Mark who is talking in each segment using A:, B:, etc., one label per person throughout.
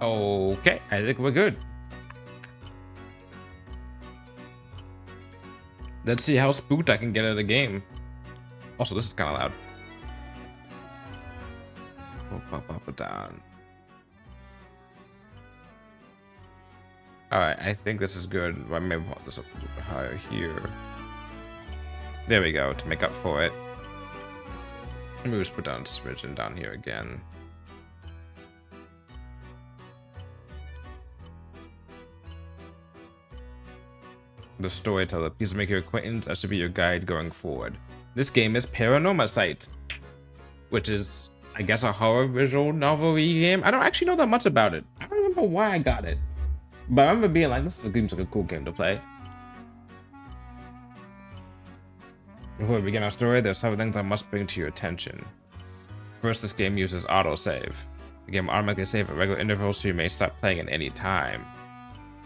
A: Okay, I think we're good. Let's see how spooked I can get at a game. Also, this is kind of loud. Down. All right, I think this is good. I may put this up a little bit higher here. There we go, to make up for it. Let me just put down smidgen down here again. The storyteller, please make your acquaintance. I should be your guide going forward. This game is Paranormasight, which is, I guess, a horror visual novel game. I don't actually know that much about it. I don't remember why I got it, but I remember being like, this seems like a cool game to play. Before we begin our story, there are several things I must bring to your attention. First, this game uses autosave. The game automatically saves at regular intervals, so you may stop playing at any time.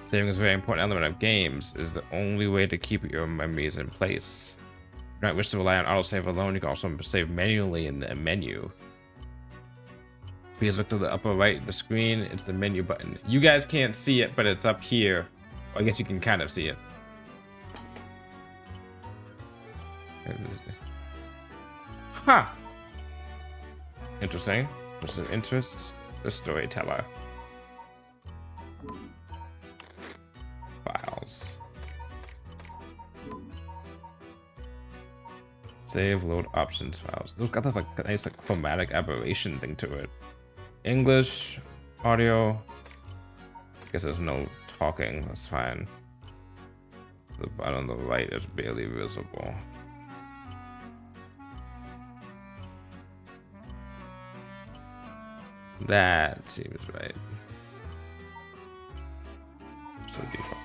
A: Saving is a very important element of games. It is the only way to keep your memories in place. If you do not wish to rely on autosave alone, you can also save manually in the menu. Please look to the upper right of the screen. It's the menu button. You guys can't see it, but it's up here. Well, I guess you can kind of see it. Huh. Interesting. What's of interest? The storyteller. Files. Save, load options files. It's got this like nice like chromatic aberration thing to it. English, audio. I guess there's no talking. That's fine. The button on the right is barely visible. That seems right. So default.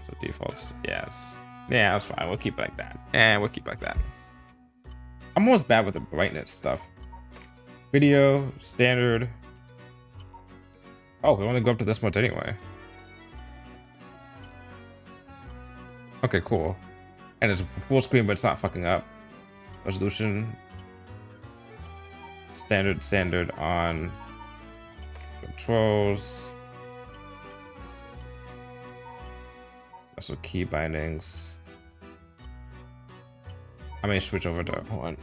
A: So defaults, yes. Yeah, that's fine. We'll keep it like that. And we'll keep it like that. I'm almost bad with the brightness stuff. Video, standard. Oh, we only go up to this much anyway. Okay, cool. And it's full screen, but it's not fucking up. Resolution. Standard on. Controls. Also key bindings. I may switch over to, hold on.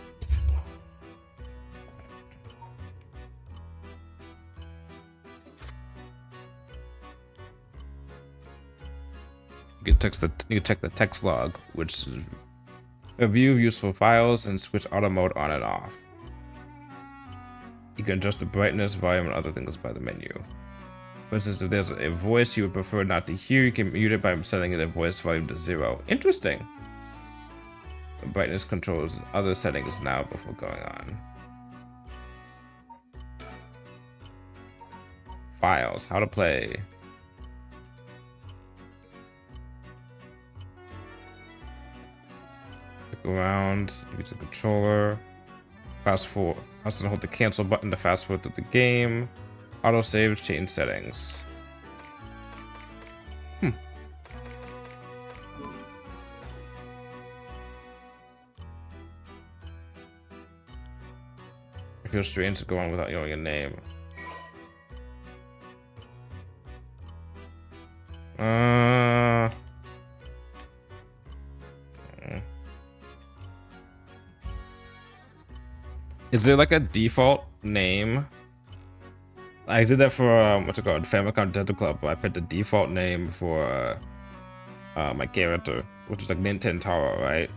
A: You can check the text log, which is a view of useful files, and switch auto mode on and off. You can adjust the brightness, volume, and other things by the menu. For instance, if there's a voice you would prefer not to hear, you can mute it by setting the voice volume to 0. Interesting. The brightness controls other settings now before going on. Files, how to play. Click around, use the controller. Fast forward. Also hold the cancel button to fast forward through the game. Auto save, change settings. It feels strange to go on without knowing a name. Is there like a default name? I did that for what's it called, Famicom Dental Club. I picked a default name for my character, which is like Nintendo, right?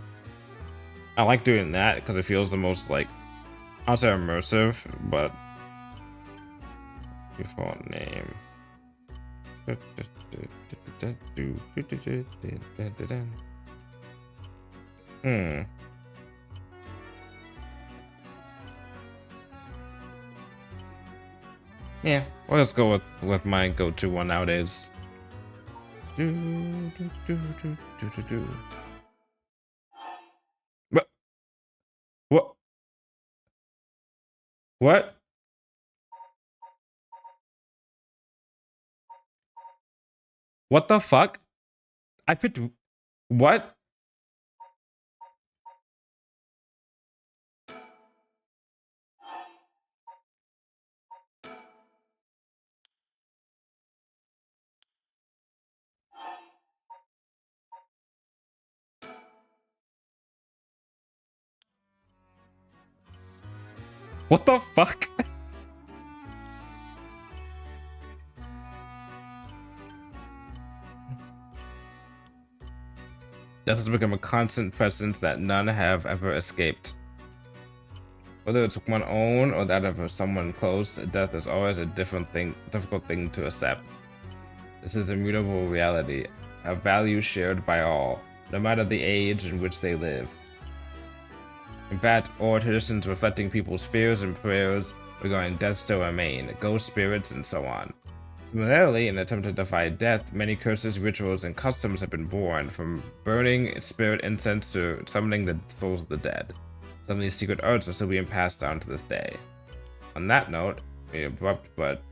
A: I like doing that because it feels the most like, I'll say immersive, but default name. Yeah, well, let's go with my go-to one nowadays. What? What? What? What the fuck? I picked what? What the fuck? Death has become a constant presence that none have ever escaped. Whether it's one own or that of someone close, death is always a difficult thing to accept. This is immutable reality, a value shared by all, no matter the age in which they live. In fact, oral traditions reflecting people's fears and prayers regarding death still remain, ghost spirits, and so on. Similarly, in an attempt to defy death, many curses, rituals, and customs have been born, from burning spirit incense to summoning the souls of the dead. Some of these secret arts are still being passed down to this day. On that note, abrupt, but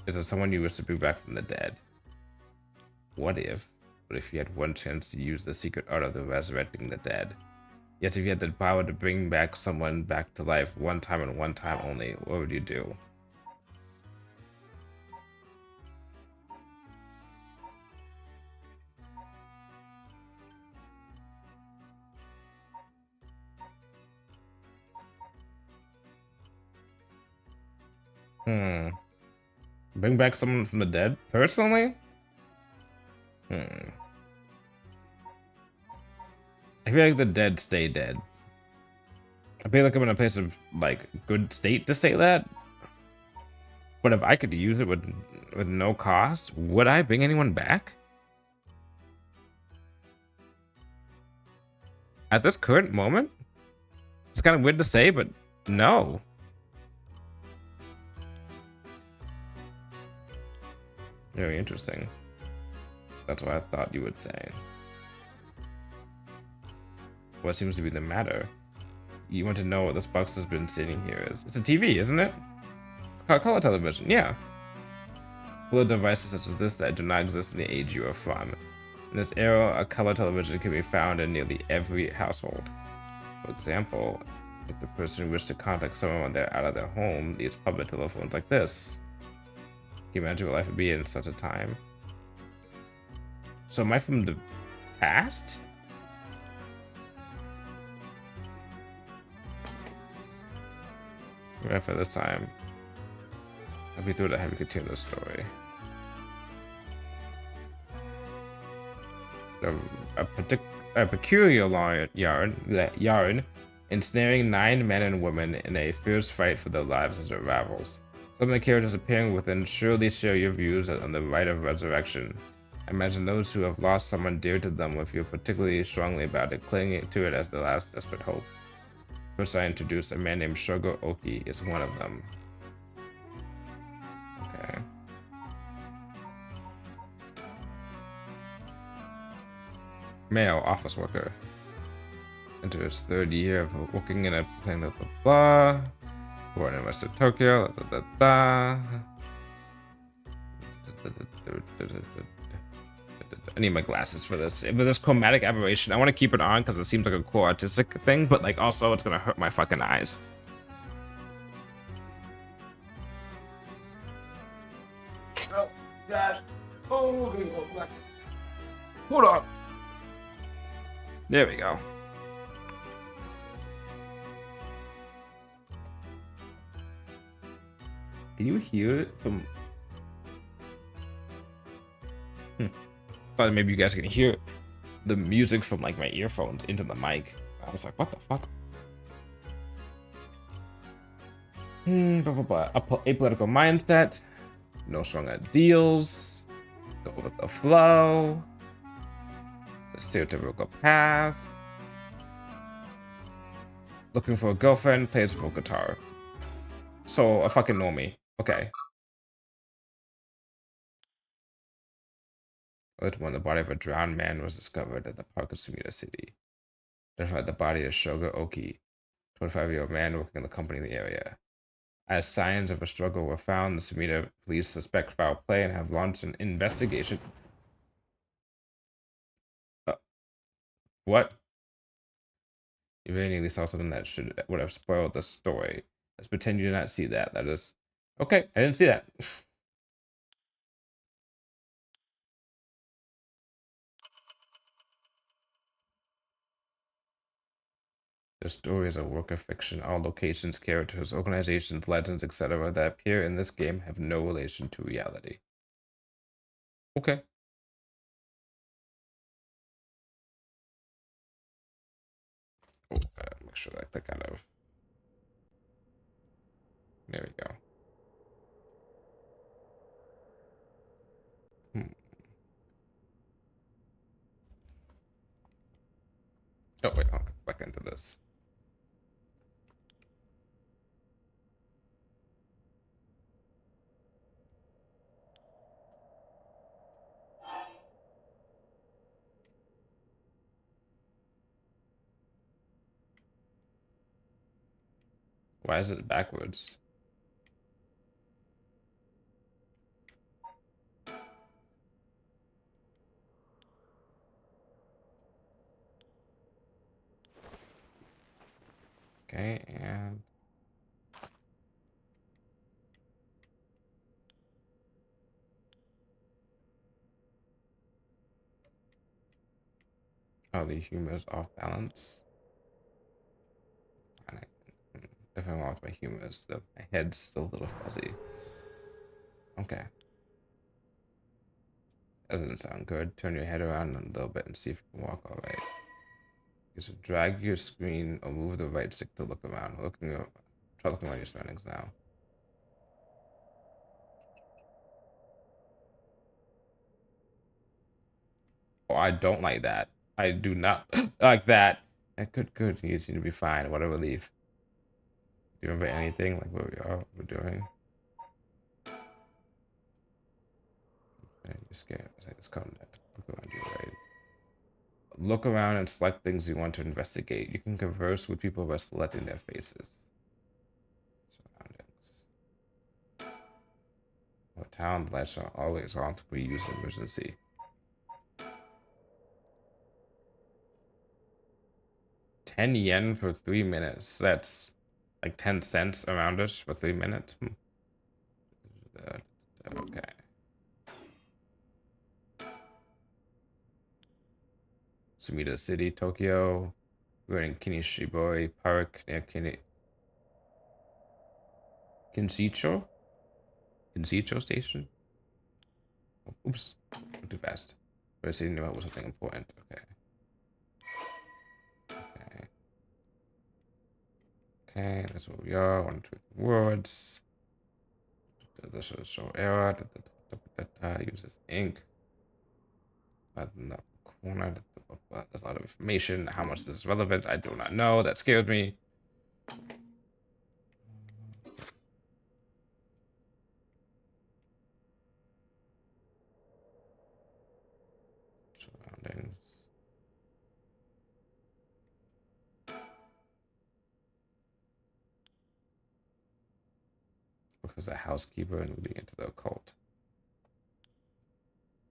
A: is there someone you wish to bring back from the dead? What if you had one chance to use the secret art of the resurrecting the dead? Yet if you had the power to bring back someone back to life one time and one time only, what would you do? Bring back someone from the dead? Personally? I feel like the dead stay dead. I feel like I'm in a place of, like, good state to say that. But if I could use it with no cost, would I bring anyone back? At this current moment? It's kind of weird to say, but no. Very interesting. That's what I thought you would say. What seems to be the matter? You want to know what this box has been sitting here is? It's a TV, isn't it? It's called color television, yeah. Full of devices such as this that do not exist in the age you are from. In this era, a color television can be found in nearly every household. For example, if the person wishes to contact someone when they're out of their home, they use public telephones like this. Can you imagine what life would be in such a time? So am I from the past? For this time, I'll be through to have you continue the story. A peculiar yarn ensnaring 9 men and women in a fierce fight for their lives as it unravels. Some of the characters appearing within surely share your views on the right of resurrection. I imagine those who have lost someone dear to them will feel particularly strongly about it, clinging to it as the last desperate hope. First I introduce a man named Shogo Oki is one of them. Okay. Male office worker. Into his 3rd year of working in a plane, blah, blah, blah. Born in Western Tokyo, da, da, da, da. I need my glasses for this. But this chromatic aberration, I want to keep it on because it seems like a cool artistic thing, but like also it's gonna hurt my fucking eyes. Oh gosh. Oh, okay. Hold on. There we go. Can you hear it from? Thought maybe you guys can hear the music from like my earphones into the mic. I was like, what the fuck? Apolitical mindset, no strong ideals, go with the flow, the stereotypical path, looking for a girlfriend, plays full guitar. So a fucking normie. Okay. When the body of a drowned man was discovered at the park of Sumida City. Identified the body as Shogo Oki, 25-year-old man working in the company in the area. As signs of a struggle were found, the Sumida police suspect foul play and have launched an investigation. What? You very nearly saw something that would have spoiled the story. Let's pretend you did not see that. That is okay. I didn't see that. The story is a work of fiction. All locations, characters, organizations, legends, etc. that appear in this game have no relation to reality. Okay. Oh, gotta make sure that I click out of. There we go. Oh wait, I'll click back into this. Why is it backwards? Okay, and oh, the humor is off balance. And definitely wrong with my humor is my head's still a little fuzzy. Okay. Doesn't sound good. Turn your head around a little bit and see if you can walk all right. You should drag your screen or move the right stick to look around. Try looking around your surroundings now. Oh, I don't like that. I do not like that. Good. You seem to be fine. What a relief. Do you remember anything like where we are, what we're doing? You're scared. It's coming. Look around you, right? Look around and select things you want to investigate. You can converse with people by selecting their faces. Surroundings. Our town lights are always on to be used in emergency. 10 yen for 3 minutes. That's like 10 cents around us for 3 minutes. Okay. Sumida City, Tokyo. We're in Kinishibori Park near Kinchicho? Kinchicho Station? Oh, oops. Went too fast. But I see knew it was something important. Okay. Okay, that's where we are. 1, 2 words. This is show error. Uses ink. In the corner. There's a lot of information. How much this is relevant, I do not know. That scares me. Surroundings. Because a housekeeper and moving into the occult.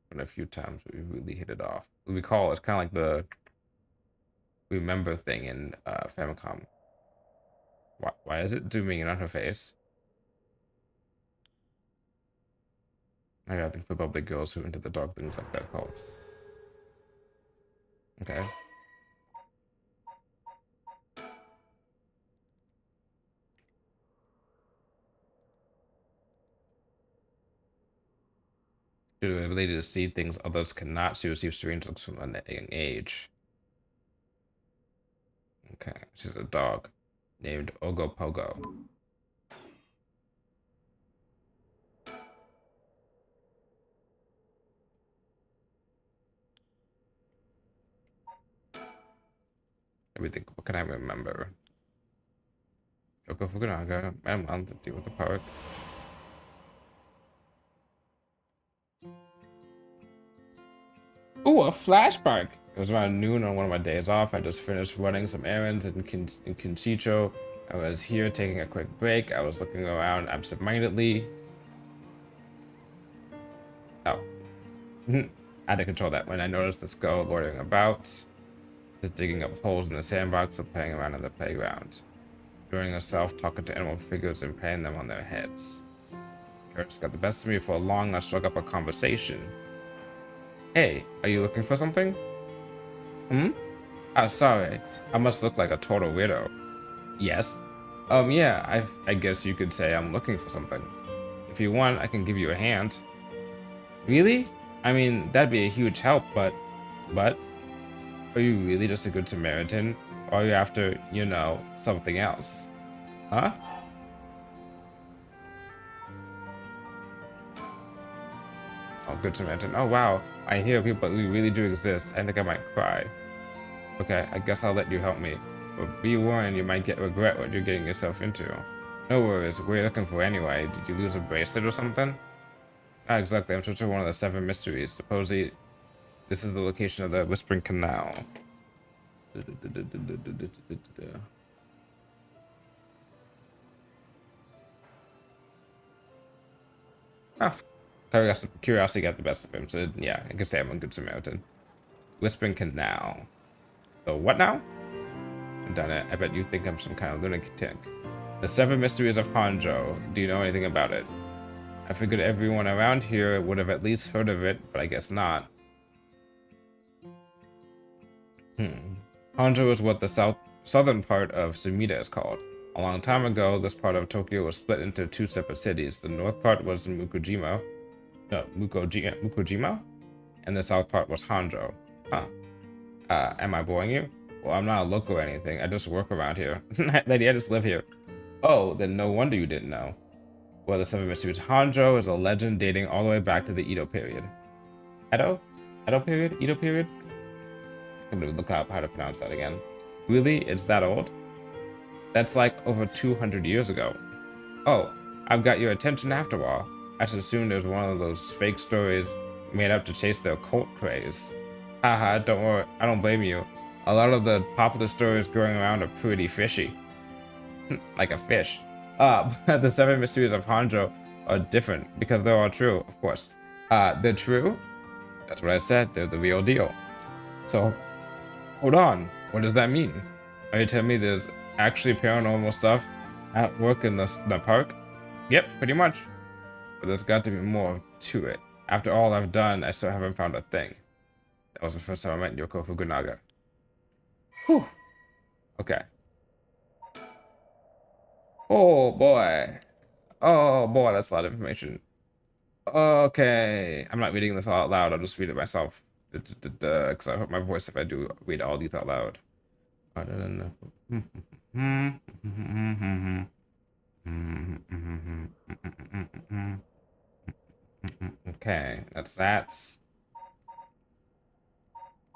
A: And a few times we really hit it off. Recall, it's kind of like the remember thing in Famicom. Why is it zooming in on her face? I think for probably girls who are into the dark things like that called. Okay. Due to the ability to see things others cannot, she receives strange looks from a young age. Okay, she's a dog named Ogopogo. Everything. What can I remember? Yoko Fukunaga. I'm on to deal with the park. Ooh, a flashback. It was around noon on one of my days off. I just finished running some errands in Kinchicho. I was here taking a quick break. I was looking around absentmindedly. Oh. I had to control that when I noticed this girl loitering about, just digging up holes in the sandbox and playing around in the playground. Enjoying herself, talking to animal figures and patting them on their heads. Curtis got the best of me for long. I struck up a conversation. Hey, are you looking for something? Ah, sorry. I must look like a total weirdo. Yes. Yeah, I guess you could say I'm looking for something. If you want, I can give you a hand. Really? I mean, that'd be a huge help, but, are you really just a good Samaritan? Or are you after, you know, something else? Huh? Oh, good Samaritan. Oh, wow. I hear people who really do exist. I think I might cry. Okay, I guess I'll let you help me. But be warned, you might regret what you're getting yourself into. No worries, what are you looking for anyway? Did you lose a bracelet or something? Ah, exactly, I'm searching one of the 7 mysteries. Supposedly, this is the location of the Whispering Canal. Oh, curiosity got the best of him, so yeah, I could say I'm a good Samaritan. Whispering Canal. The what now? Done it. I bet you think I'm some kind of lunatic. The 7 mysteries of Hanzhou. Do you know anything about it? I figured everyone around here would have at least heard of it, but I guess not. Hanzhou is what the southern part of Sumida is called. A long time ago, this part of Tokyo was split into 2 separate cities. The north part was Mukojima, and the south part was Hanzhou. Huh. Am I boring you? Well, I'm not a local or anything. I just work around here. Lady, I just live here. Oh, then no wonder you didn't know. Well, the 7 mysteries. Hanzhou is a legend dating all the way back to the Edo period. Edo? Edo period? Edo period? I'm gonna look up how to pronounce that again. Really? It's that old? That's like over 200 years ago. Oh, I've got your attention after all. I just assumed it was one of those fake stories made up to chase their cult craze. Haha, don't worry, I don't blame you. A lot of the popular stories going around are pretty fishy. Like a fish. The 7 mysteries of Hanzhou are different because they're all true, of course. They're true? That's what I said, they're the real deal. So, hold on, what does that mean? Are you telling me there's actually paranormal stuff at work in the park? Yep, pretty much. But there's got to be more to it. After all I've done, I still haven't found a thing. That was the first time I met Yoko Fukunaga. Whew. Okay. Oh boy. Oh boy, that's a lot of information. Okay. I'm not reading this all out loud, I'll just read it myself. Because I hurt my voice if I do read all these out loud. Okay, that's that.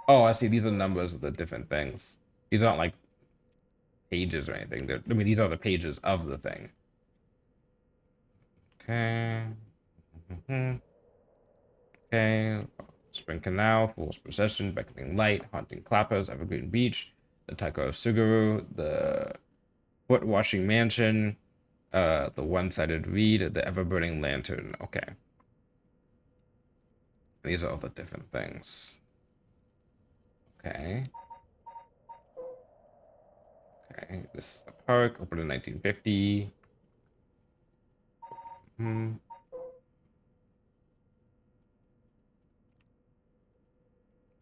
A: Oh, I see. These are numbers of the different things. These aren't like pages or anything. I mean, these are the pages of the thing. Okay. Okay. Spring Canal, Fool's Procession, Beckoning Light, Haunting Clappers, Evergreen Beach, the Taiko of Suguru, the Foot Washing Mansion, the One-Sided Reed, the Ever-Burning Lantern. Okay. These are all the different things. Okay. Okay, this is the park, opened in 1950.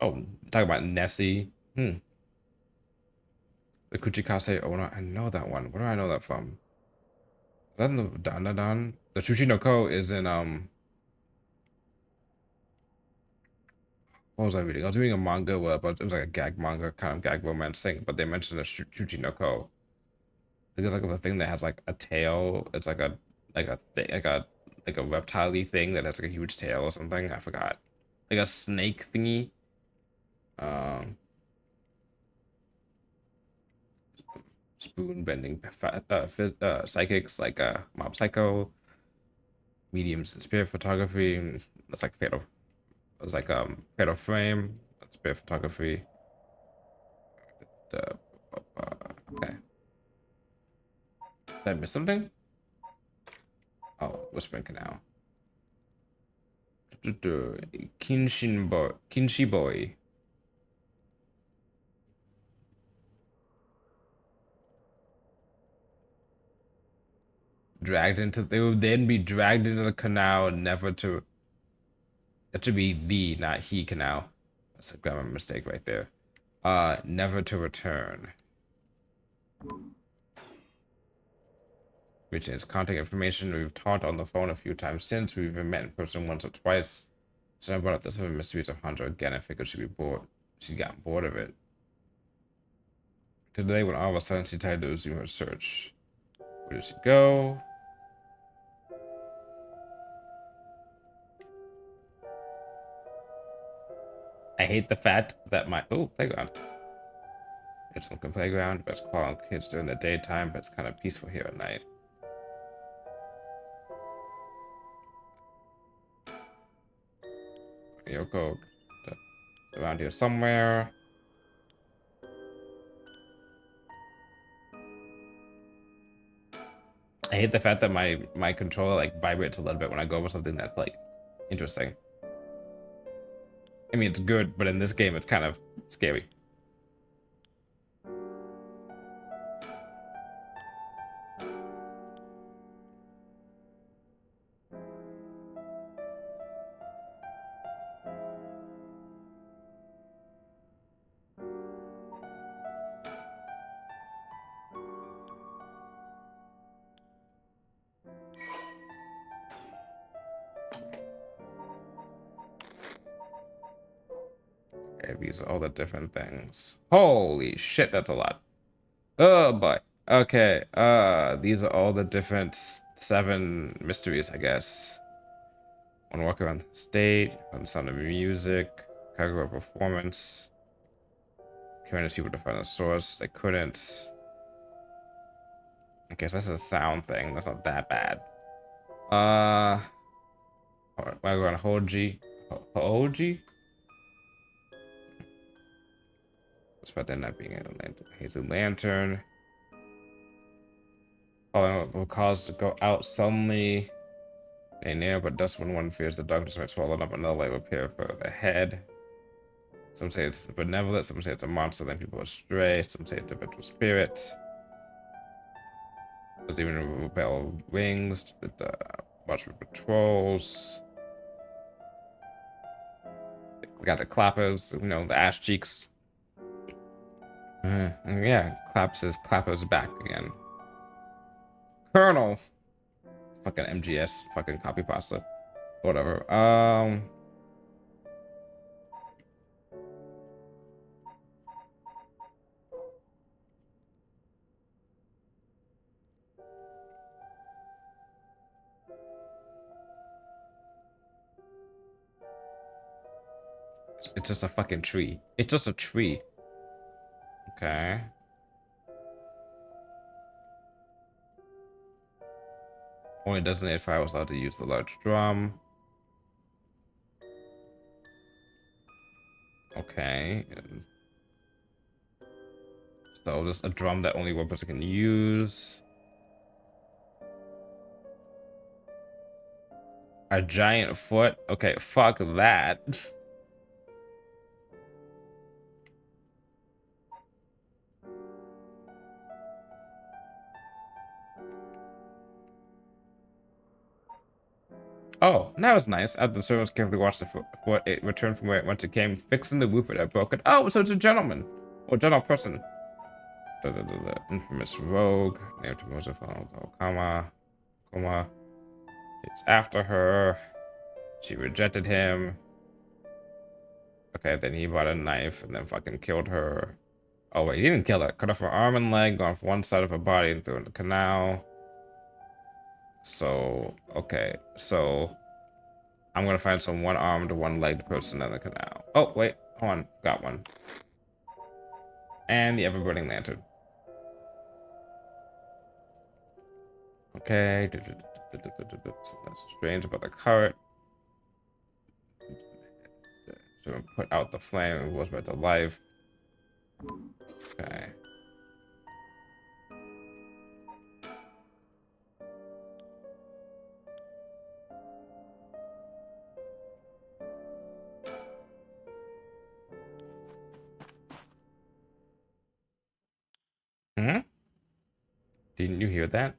A: Oh, talk about Nessie. The Kuchikase Owner. I know that one. Where do I know that from? Is that in the Dandadan? The Chuchi no Ko is in what was I reading? I was reading a manga but it was like a gag manga, kind of gag romance thing, but they mentioned a Chuchi no Ko. I think it's like the thing that has like a tail. It's like a like a reptile-y thing that has like a huge tail or something. I forgot. Like a snake thingy. Um Spoon bending psychics like Mob Psycho, mediums in spirit photography. That's like fatal. It's like fatal frame. Spirit photography. Uh, okay. Did I miss something? Oh, Whispering Canal. Kinshi boy. Dragged into. They would then be dragged into the canal, never to. It should be the, not he canal. That's a grammar mistake right there. Never to return. Which is contact information. We've talked on the phone a few times since. We've even met in person once or twice. So I brought up the 7 mysteries of Hunter again. I figured she'd be bored. She got bored of it. Today, when all of a sudden she tried to resume her search. Where did she go? I hate the fact that my playground. It's like a playground, but it's calling kids during the daytime, but it's kind of peaceful here at night. Yoko, around here somewhere. I hate the fact that my controller like vibrates a little bit when I go over something that's like interesting. I mean, it's good, but in this game, it's kind of scary. Okay, these are all the different things. Holy shit, that's a lot. Oh boy. Okay, these are all the different 7 mysteries, I guess. One walk around the state, on the sound of music, cargo performance. Convince people to find a source. They couldn't. Okay, so that's a sound thing. That's not that bad. We're on Hoji. Hoji? Despite there not being a hazy lantern. Falling will cause to go out suddenly. They near, but dust when one fears the darkness might swallow up another light will appear for the head. Some say it's benevolent, some say it's a monster, then people astray, some say it's a virtual spirit. There's even rebel wings that watch for patrols. We got the clappers, you know, the ass cheeks. And yeah, clappers back again. Colonel. Fucking MGS, fucking copy pasta. Whatever. It's just a fucking tree. It's just a tree. Okay. Only designated fire was allowed to use the large drum. Okay. So just a drum that only one person can use. A giant foot? Okay, fuck that. Oh, that was nice. After the servants carefully watched the foot, it returned from where it once it came, fixing the roof it had broken. Oh, so it's a gentleman. Or gentle person. The infamous rogue, named Joseph Okama. It's after her. She rejected him. Okay, then he brought a knife and then fucking killed her. Oh wait, he didn't kill her. Cut off her arm and leg, gone off one side of her body and threw in the canal. So, okay, so I'm gonna find some one-armed, one-legged person in the canal. Oh wait, hold on, got one. And the ever-burning lantern. Okay, that's strange about the cart. So put out the flame, it was brought to life. Okay. Hmm? Didn't you hear that?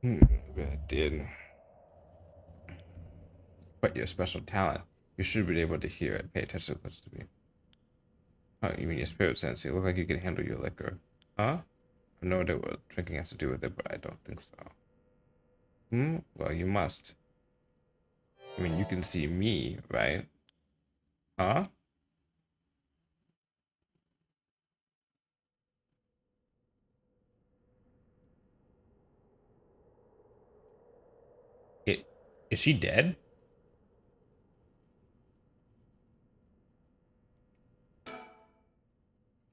A: I did. But your special talent. You should be able to hear it. Pay attention to me. Oh, you mean your spirit sense? You look like you can handle your liquor. Huh? I know what drinking has to do with it, but I don't think so. Well, you must. I mean, you can see me, right? Huh? It is she dead?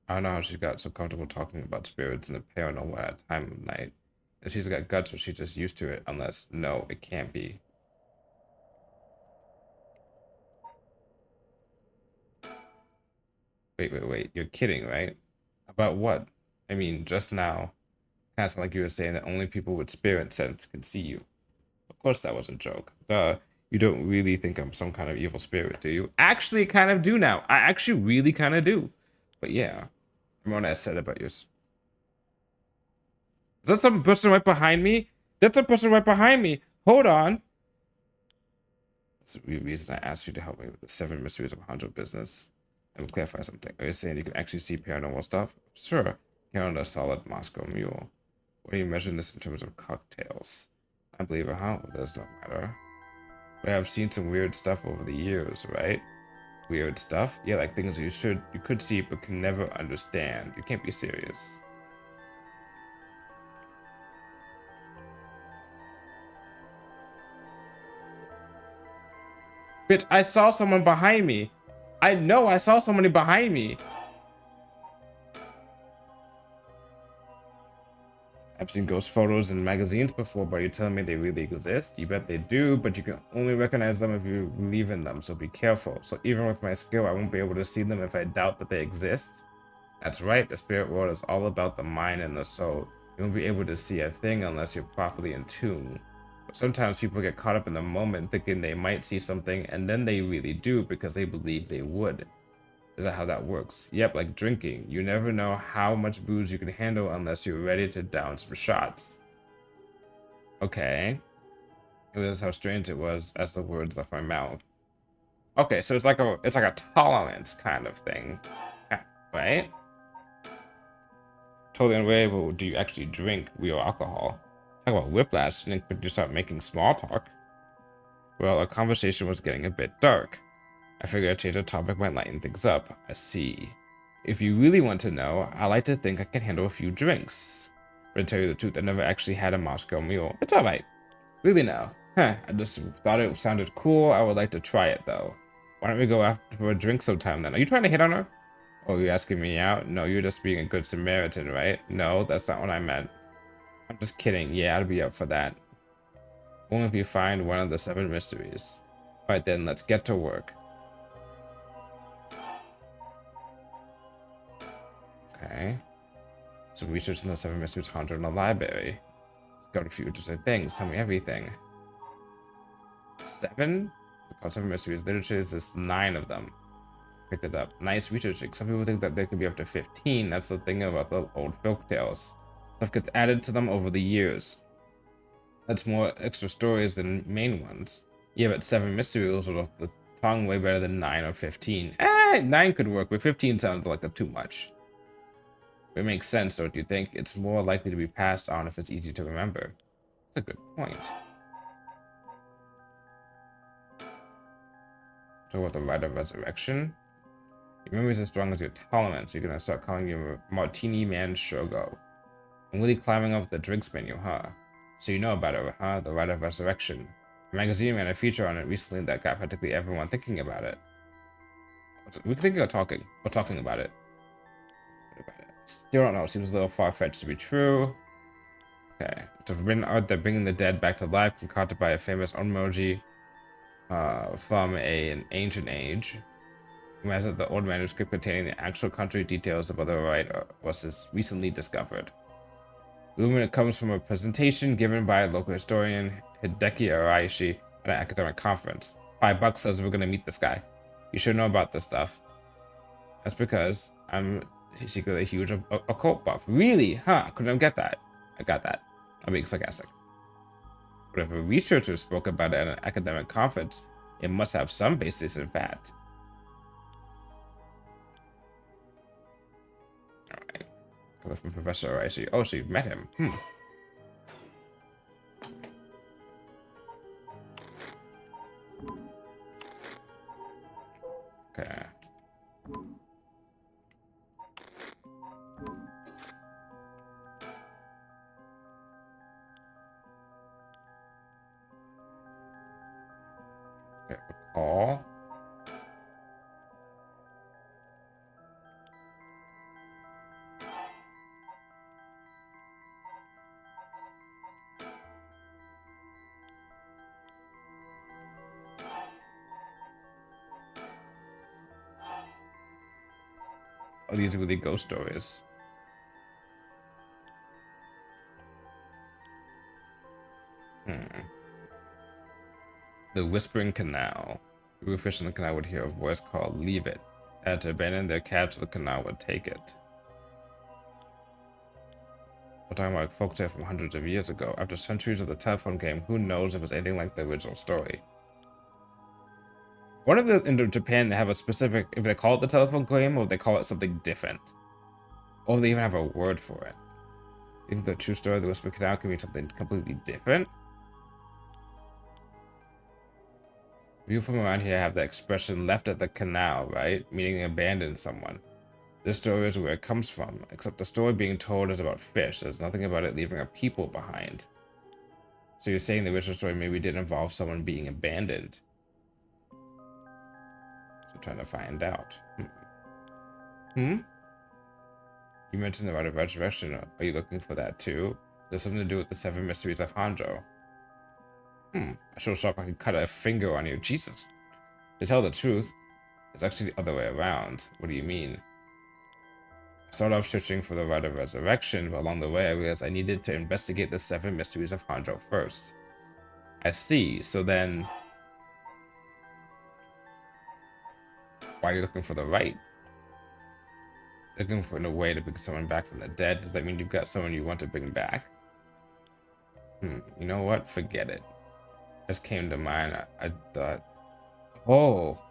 A: I don't know how she got so comfortable talking about spirits and the paranormal at a time of night. If she's got guts or she's just used to it, unless no, it can't be. Wait. You're kidding, right? About what? I mean, just now, kind of like you were saying that only people with spirit sense can see you. Of course, that was a joke. Duh. You don't really think I'm some kind of evil spirit, do you? Actually, kind of do now. I actually really kind of do. But yeah, remember what I said about yours. Is that some person right behind me? That's a person right behind me. Hold on. That's the reason I asked you to help me with the 7 mysteries of Hanzo business. I will clarify something. Are you saying you can actually see paranormal stuff? Sure. Here on a solid Moscow mule. What are you measuring this in terms of cocktails? I believe it, huh? It does not matter. But I've seen some weird stuff over the years, right? Weird stuff? Yeah, like things you could see but can never understand. You can't be serious. Bitch, I saw someone behind me. I know I saw somebody behind me. I've seen ghost photos in magazines before, but you're telling me they really exist? You bet they do, but you can only recognize them if you believe in them, so be careful. So even with my skill, I won't be able to see them if I doubt that they exist? That's right, the spirit world is all about the mind and the soul. You won't be able to see a thing unless you're properly in tune. But sometimes people get caught up in the moment thinking they might see something, and then they really do because they believe they would. Is that how that works? Yep, like drinking. You never know how much booze you can handle unless you're ready to down some shots. Okay. It was how strange it was as the words left my mouth. Okay, so it's like a tolerance kind of thing. Right? Totally unrelatable. Do you actually drink real alcohol? Talk about whiplash, and then you start making small talk. Well, our conversation was getting a bit dark. I figured a change of topic might lighten things up. I see. If you really want to know, I like to think I can handle a few drinks. But to tell you the truth, I never actually had a Moscow mule. It's alright. Really now. Huh, I just thought it sounded cool. I would like to try it though. Why don't we go after for a drink sometime then? Are you trying to hit on her? Oh, you're asking me out? No, you're just being a good Samaritan, right? No, that's not what I meant. I'm just kidding. Yeah, I'd be up for that. Only if you find one of the 7 mysteries. Alright then, let's get to work. Okay. Some research on the 7 mysteries haunted in the library. Got a few interesting things. Tell me everything. 7? The 7 mysteries literature is just 9 of them. Picked it up. Nice research. Some people think that there could be up to 15. That's the thing about the old folk tales. Stuff gets added to them over the years. That's more extra stories than main ones. Yeah, but 7 mysteries would have the tongue way better than 9 or 15. 9 could work, but 15 sounds like too much. It makes sense, don't you think? It's more likely to be passed on if it's easy to remember. That's a good point. Talk about the rite of resurrection. Your memory's as strong as your tolerance. You're gonna start calling you Martini Man Shogo. I'm really climbing up the drinks menu, huh? So you know about it, huh? The rite of resurrection. The magazine ran a feature on it recently that got practically everyone thinking about it. We're thinking of talking. We're talking about it. Still don't know. It seems a little far-fetched to be true. Okay. It's a forbidden art that bringing the dead back to life, concocted by a famous emoji from an ancient age. Reminds that the old manuscript containing the actual country details about the rite was recently discovered. The rumor comes from a presentation given by local historian Hideki Araishi at an academic conference. $5 says we're gonna meet this guy. You should know about this stuff. That's because I'm secretly a huge occult buff. Really? Huh? Couldn't get that. I got that. I'm being sarcastic. But if a researcher spoke about it at an academic conference, it must have some basis in fact. Alright. Color from Professor Icy. Oh, so you've met him. Okay. Okay, recall. Oh, these are really ghost stories. The Whispering Canal. The fish in the canal would hear a voice called, "Leave it." They had to abandon their catch so the canal would take it. We're talking about folktale from hundreds of years ago. After centuries of the telephone game, who knows if it's anything like the original story? What if in Japan they have a specific, if they call it the telephone game, or if they call it something different? Or they even have a word for it? You think the true story of the Whispering Canal can mean something completely different? People from around here have the expression "left at the canal," right? Meaning abandoned someone. This story is where it comes from, except the story being told is about fish. There's nothing about it leaving a people behind. So you're saying the original story maybe did involve someone being abandoned? So I'm trying to find out. You mentioned about a resurrection. Are you looking for that too? There's something to do with the 7 mysteries of Hanjo. I sure hope I could cut a finger on you. Jesus. To tell the truth, it's actually the other way around. What do you mean? I started off searching for the rite of resurrection, but along the way I realized I needed to investigate the 7 mysteries of Hanjo first. I see. So then, why are you looking for the rite? Looking for a way to bring someone back from the dead? Does that mean you've got someone you want to bring back? You know what? Forget it. Just came to mind. I thought, oh,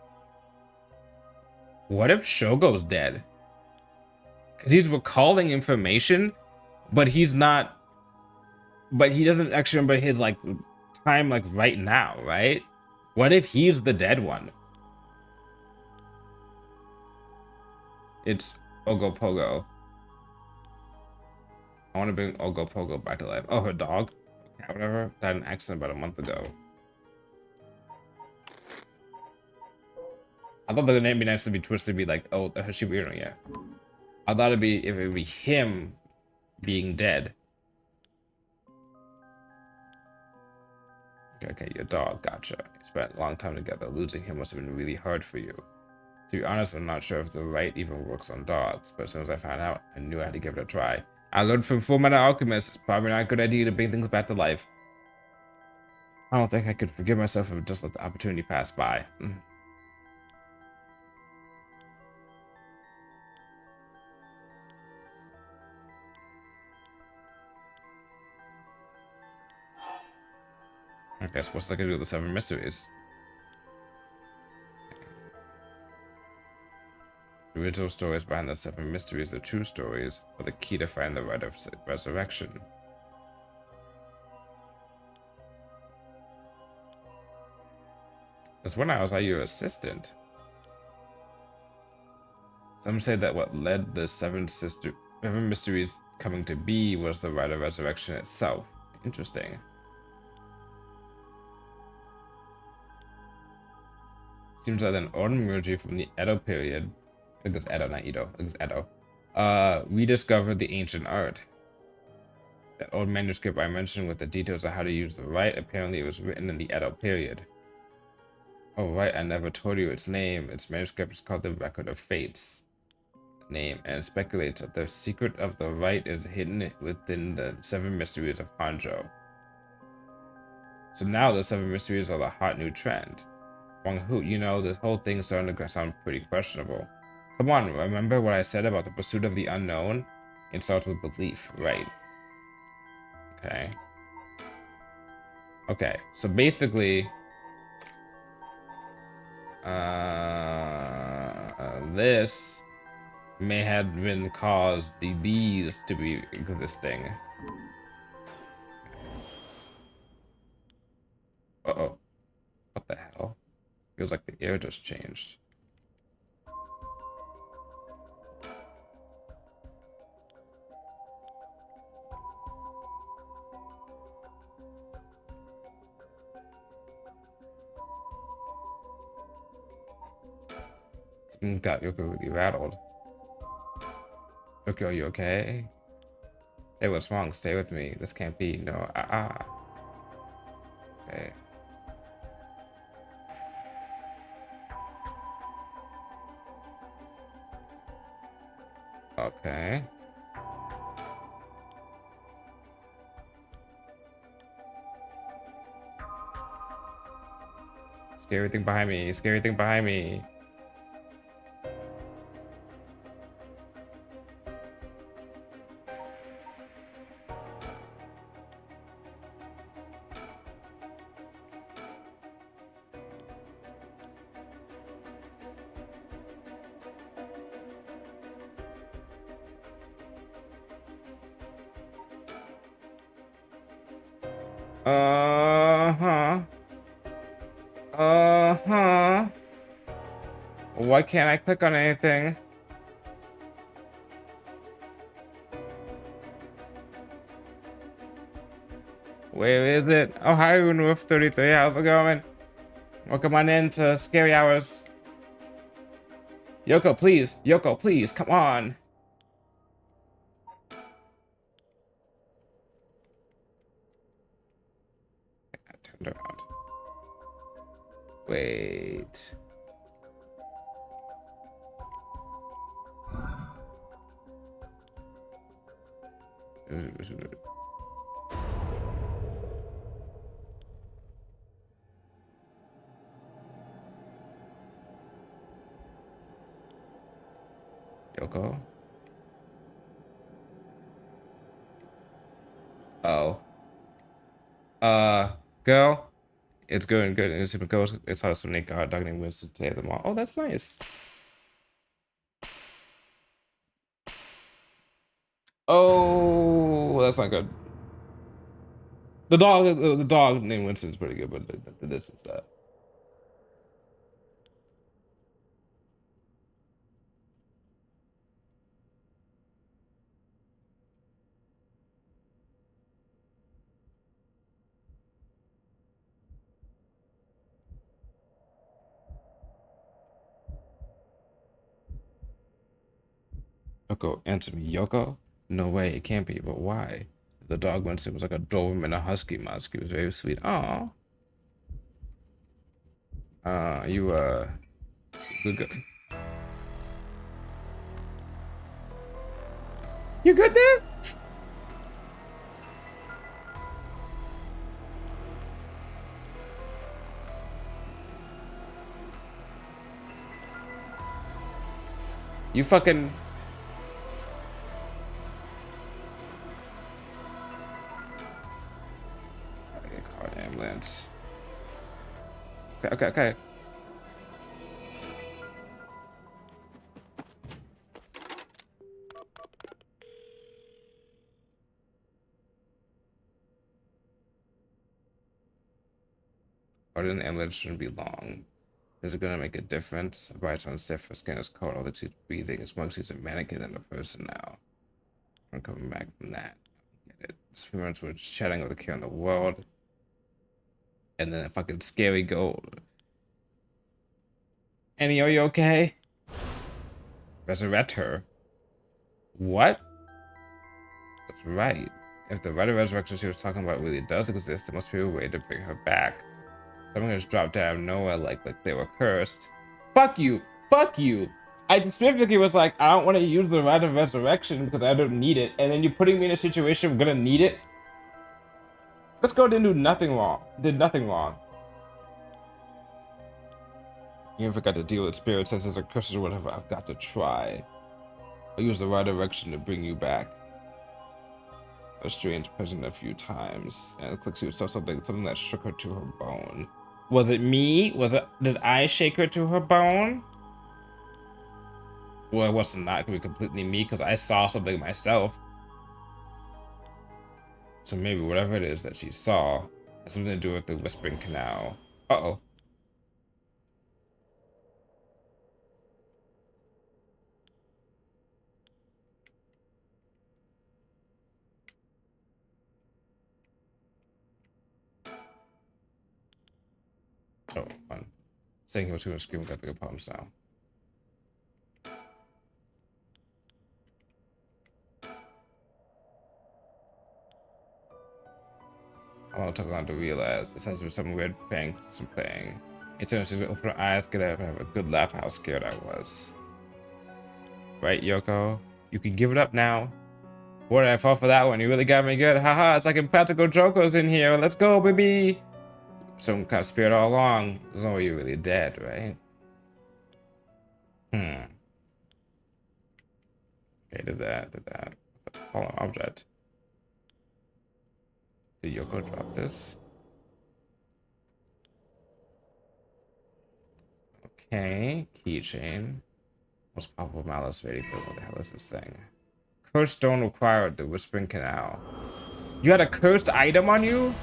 A: what if Shogo's dead? Because he's recalling information, but he's not. But he doesn't actually remember his like time like right now, right? What if he's the dead one? It's Ogopogo. I want to bring Ogopogo back to life. Oh, her dog, cat, whatever, died in an accident about a month ago. I thought the name would be nice to be twisted to be like, oh, Hashibiro, yeah. I thought it'd be if it would be him being dead. Okay, your dog, gotcha. You spent a long time together. Losing him must have been really hard for you. To be honest, I'm not sure if the rite even works on dogs, but as soon as I found out, I knew I had to give it a try. I learned from Fullmetal Alchemist, it's probably not a good idea to bring things back to life. I don't think I could forgive myself if I just let the opportunity pass by. Okay, so what's I gonna do with the 7 mysteries? The original stories behind the 7 mysteries are true stories, but the key to find the rite of resurrection. Since when I was your assistant? Some say that what led the 7 mysteries coming to be was the rite of resurrection itself. Interesting. Seems that an old mythology from the Edo period, I think it's Edo, not Edo, I think it's Edo, rediscovered the ancient art. That old manuscript I mentioned with the details of how to use the rite, apparently it was written in the Edo period. Oh right, I never told you its name. Its manuscript is called the Record of Fates. Name, and it speculates that the secret of the rite is hidden within the 7 mysteries of Hanjo. So now the 7 mysteries are the hot new trend. Who, you know, this whole thing's starting to sound pretty questionable. Come on, remember what I said about the pursuit of the unknown? It starts with belief, right? Okay. Okay, so basically, this may have been caused these to be existing. Uh-oh. What the hell? Feels like the air just changed. Something got Yoko really rattled. Yoko, are you okay? Hey, what's wrong? Stay with me. This can't be. No, Okay. Okay. Scary thing behind me. Scary thing behind me. Uh-huh. Uh-huh. Why can't I click on anything? Where is it? Oh, hi, Unwolf 33. How's it going? Welcome on in to Scary Hours. Yoko, please. Yoko, please. Come on. I turned around. Wait. Yoko? Oh. Girl? It's good. It's even goes. It's how some naked hot dog named Winston today at the mall. Oh, that's nice. Oh, that's not good. The dog named Winston's pretty good, but this is that. Yoko, answer me, Yoko? No way, it can't be, but why? The dog Winston was like a Doberman, a husky musk. He was very sweet. Aw. You, good. You good there? You fucking... I gotta call an ambulance. Okay. Ordering the ambulance shouldn't be long. Is it gonna make a difference? The bright sun's stiff, her skin is cold, all that she's breathing is more she's a mannequin than a person now. I'm coming back from that. Get it. This few minutes we're just chatting with the kid in the world. And then a fucking scary gold. Annie, are you okay? Resurrect her. What? That's right. If the right of resurrection she was talking about really does exist, there must be a way to bring her back. Someone just dropped down out of nowhere like they were cursed. Fuck you! Fuck you! I specifically was like, I don't want to use the right of resurrection because I don't need it. And then you're putting me in a situation I'm gonna need it? This girl didn't do nothing wrong. Did nothing wrong. Even if I got to deal with spirit senses or curses or whatever, I've got to try. I'll use the right direction to bring you back. a strange present a few times, and it clicks you saw something that shook her to her bone. Was it me? Did I shake her to her bone? Well, it wasn't not gonna be completely me because I saw something myself. So maybe whatever it is that she saw has something to do with the Whispering Canal. Uh-oh. Oh, fun. Saying he was going to scream with bigger problems now. I want to talk on to realize this has been some weird playing. It's she's gonna open her eyes, get up, and have a good laugh at how scared I was. Right, Yoko? You can give it up now. Boy, did I fall for that one. You really got me good. Haha, it's like Impractical Joker's in here. Let's go, baby. Some kind of spirit all along. There's no way you're really dead, right? Okay, did that. Fallen object. Did Yoko drop this? Okay, keychain. Most powerful malice ready for what the hell is this thing? Cursed stone required, the Whispering Canal. You had a cursed item on you?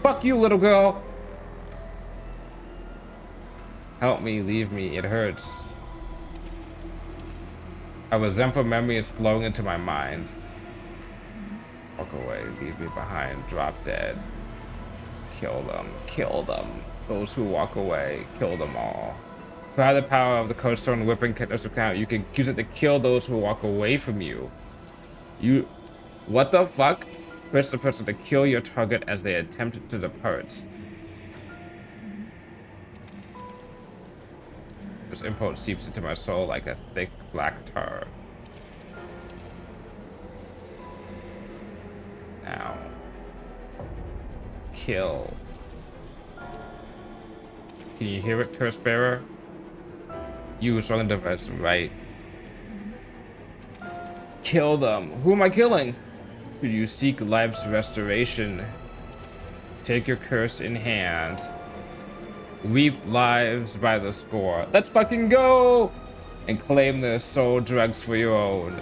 A: Fuck you, little girl! Help me, leave me, it hurts. A resentful memory is flowing into my mind. Walk away, leave me behind, drop dead. Kill them. Those who walk away, kill them all. By the power of the Cursed Stone Whipping Canal, you can use it to kill those who walk away from you. What the fuck? Press the person to kill your target as they attempt to depart. This impulse seeps into my soul like a thick black tar. Now. Kill. Can you hear it, Curse Bearer? You strong defense, right? Kill them. Who am I killing? Should you seek life's restoration? Take your curse in hand. Reap lives by the score. Let's fucking go! And claim their soul drugs for your own.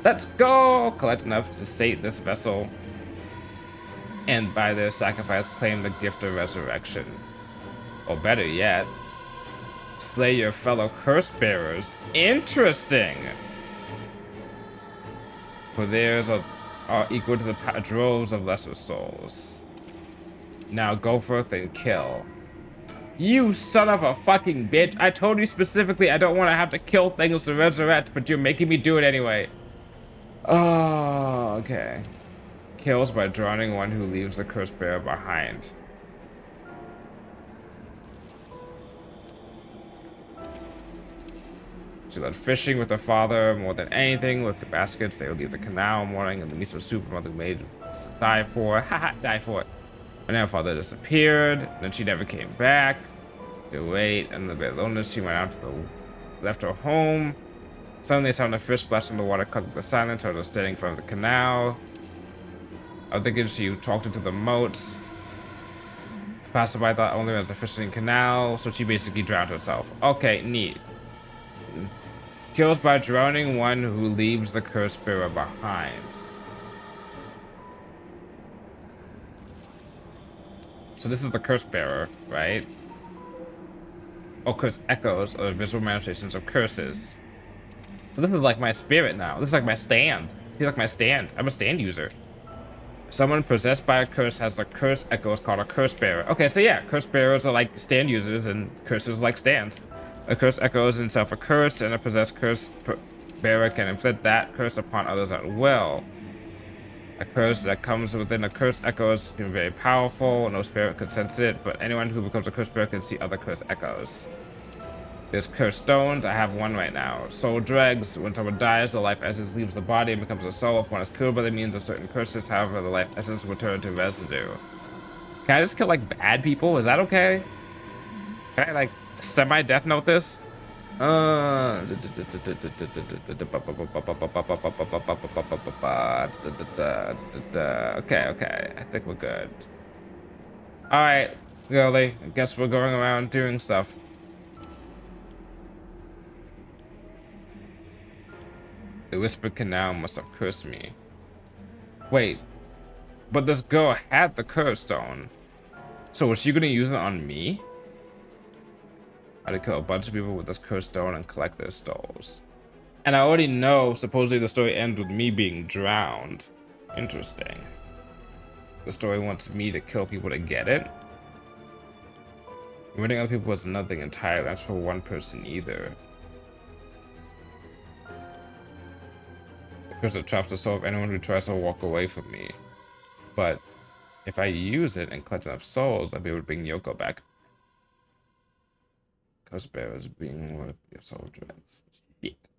A: Let's go! Collect enough to sate this vessel. And by their sacrifice, claim the gift of resurrection. Or better yet, slay your fellow curse bearers. Interesting! For theirs are equal to the droves of lesser souls. Now go forth and kill. You son of a fucking bitch. I told you specifically I don't want to have to kill things to resurrect, but you're making me do it anyway. Oh, okay. Kills by drowning one who leaves the curse bearer behind. She led fishing with her father more than anything. With the baskets, they would leave the canal in the morning and the miso soup her mother made to die for. Haha, die for it. And her father disappeared. Then she never came back. To wait, and a bit loneliness, she went out to left her home. Suddenly, sound a fish splash in the water, cut the silence. Her standing in front of the canal. I was thinking she talked into the moat. Passerby thought only there was a fishing canal, so she basically drowned herself. Okay, neat. Kills by drowning one who leaves the curse bearer behind. So this is the curse bearer, right? Oh, curse echoes are visual manifestations of curses. So this is like my spirit now. This is like my stand. He's like my stand. I'm a stand user. Someone possessed by a curse has a curse echoes called a curse bearer. Okay, so yeah, curse bearers are like stand users and curses are like stands. A curse echoes himself a curse, and a possessed curse bearer can inflict that curse upon others at will. A curse that comes within a curse echoes can be very powerful, no spirit could sense it, but anyone who becomes a curse bearer can see other curse echoes. There's curse stones, I have one right now. Soul dregs, when someone dies, the life essence leaves the body and becomes a soul. If one is killed by the means of certain curses, however, the life essence will turn to residue. Can I just kill like bad people? Is that okay? Can I like semi-death note this? Okay, okay. I think we're good. Alright, girly. I guess we're going around doing stuff. The whispered canal must have cursed me. Wait, but this girl had the curse stone. So was she gonna use it on me? I had to kill a bunch of people with this cursed stone and collect their souls. And I already know, supposedly the story ends with me being drowned. Interesting. The story wants me to kill people to get it? Murdering other people was nothing entirely. That's for one person either. The curse that traps the soul of anyone who tries to walk away from me. But if I use it and collect enough souls, I'll be able to bring Yoko back. Curse bearers being worth your soul dreads. Shit.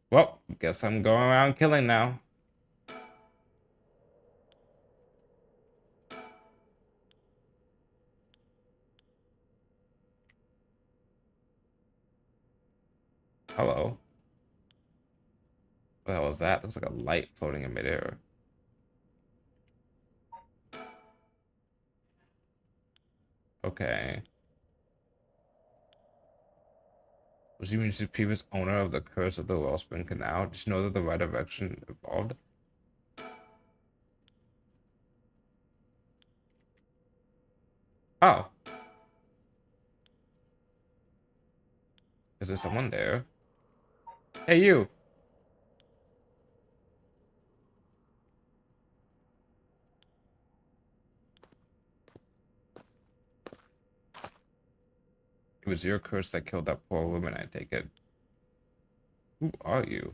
A: Well, guess I'm going around killing now. Hello. What the hell is that? Looks like a light floating in midair. Okay. Was he the previous owner of the curse of the Wellspring Canal? Did you know that the right direction evolved? Oh. Is there someone there? Hey, you! It was your curse that killed that poor woman, I take it. Who are you?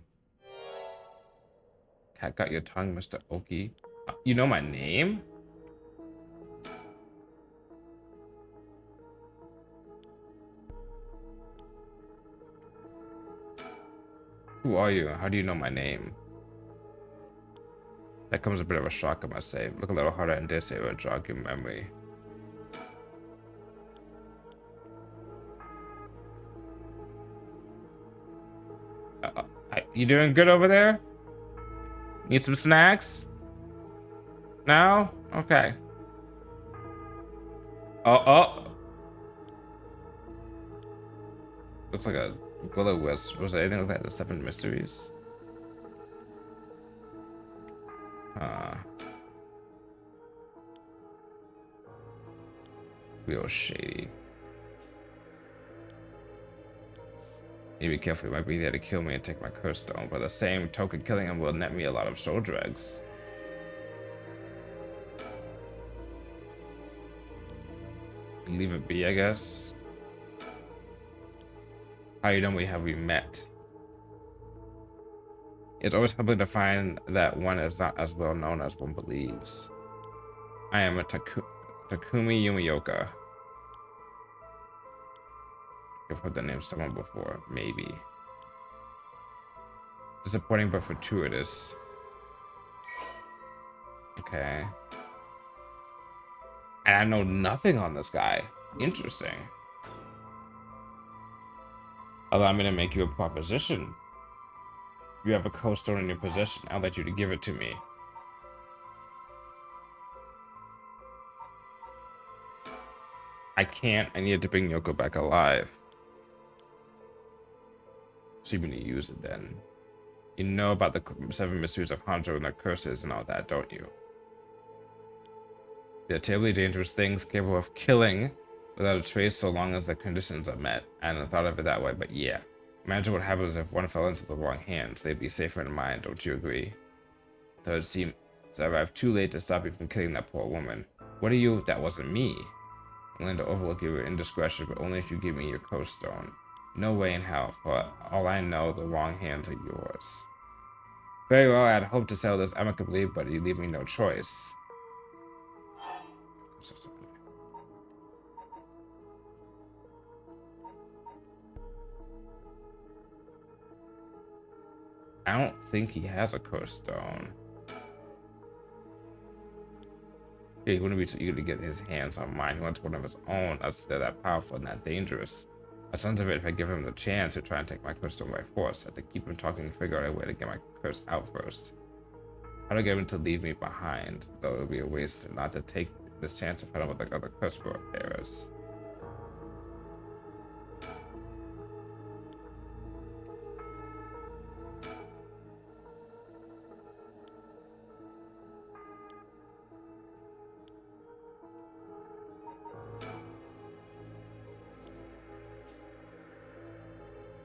A: Cat got your tongue, Mr. Oki. You know my name? Who are you? How do you know my name? That comes a bit of a shock, I must say. Look a little harder and dare say it would jog your memory. You doing good over there? Need some snacks? No? Okay. Oh. Looks like a will-o-wisp. Was there anything like that in the Seven Mysteries? Real shady. Need to be careful, he might be there to kill me and take my curse stone, but the same token, killing him will net me a lot of soul dregs. Leave it be, I guess. How you know we met? It's always humbling to find that one is not as well known as one believes. I am a Takumi Yumioka. I've heard the name of someone before, maybe. Disappointing but fortuitous. Okay. And I know nothing on this guy. Interesting. Allow me to make you a proposition. If you have a co-stone in your possession, I'll let you to give it to me. I can't. I need to bring Yoko back alive. So you're gonna use it then. You know about the 7 mysteries of Hanzo and their curses and all that, don't you? They're terribly dangerous things capable of killing without a trace so long as the conditions are met. I hadn't thought of it that way, but yeah. Imagine what happens if one fell into the wrong hands. They'd be safer in mine, don't you agree? Though it seems I arrived too late to stop you from killing that poor woman. What are you? That wasn't me. I'm willing to overlook your indiscretion, but only if you give me your coast stone. No way in hell, for all I know, the wrong hands are yours. Very well, I had hoped to settle this amicably, but you leave me no choice. I don't think he has a curse stone. Yeah, he wouldn't be so eager to get his hands on mine. He wants one of his own. They're that powerful and that dangerous. By sounds of it, if I give him the chance to try and take my curse stone by force, I have to keep him talking and figure out a way to get my curse out first. How do I get him to leave me behind? Though it would be a waste not to take this chance to fight him with the other curse bearers.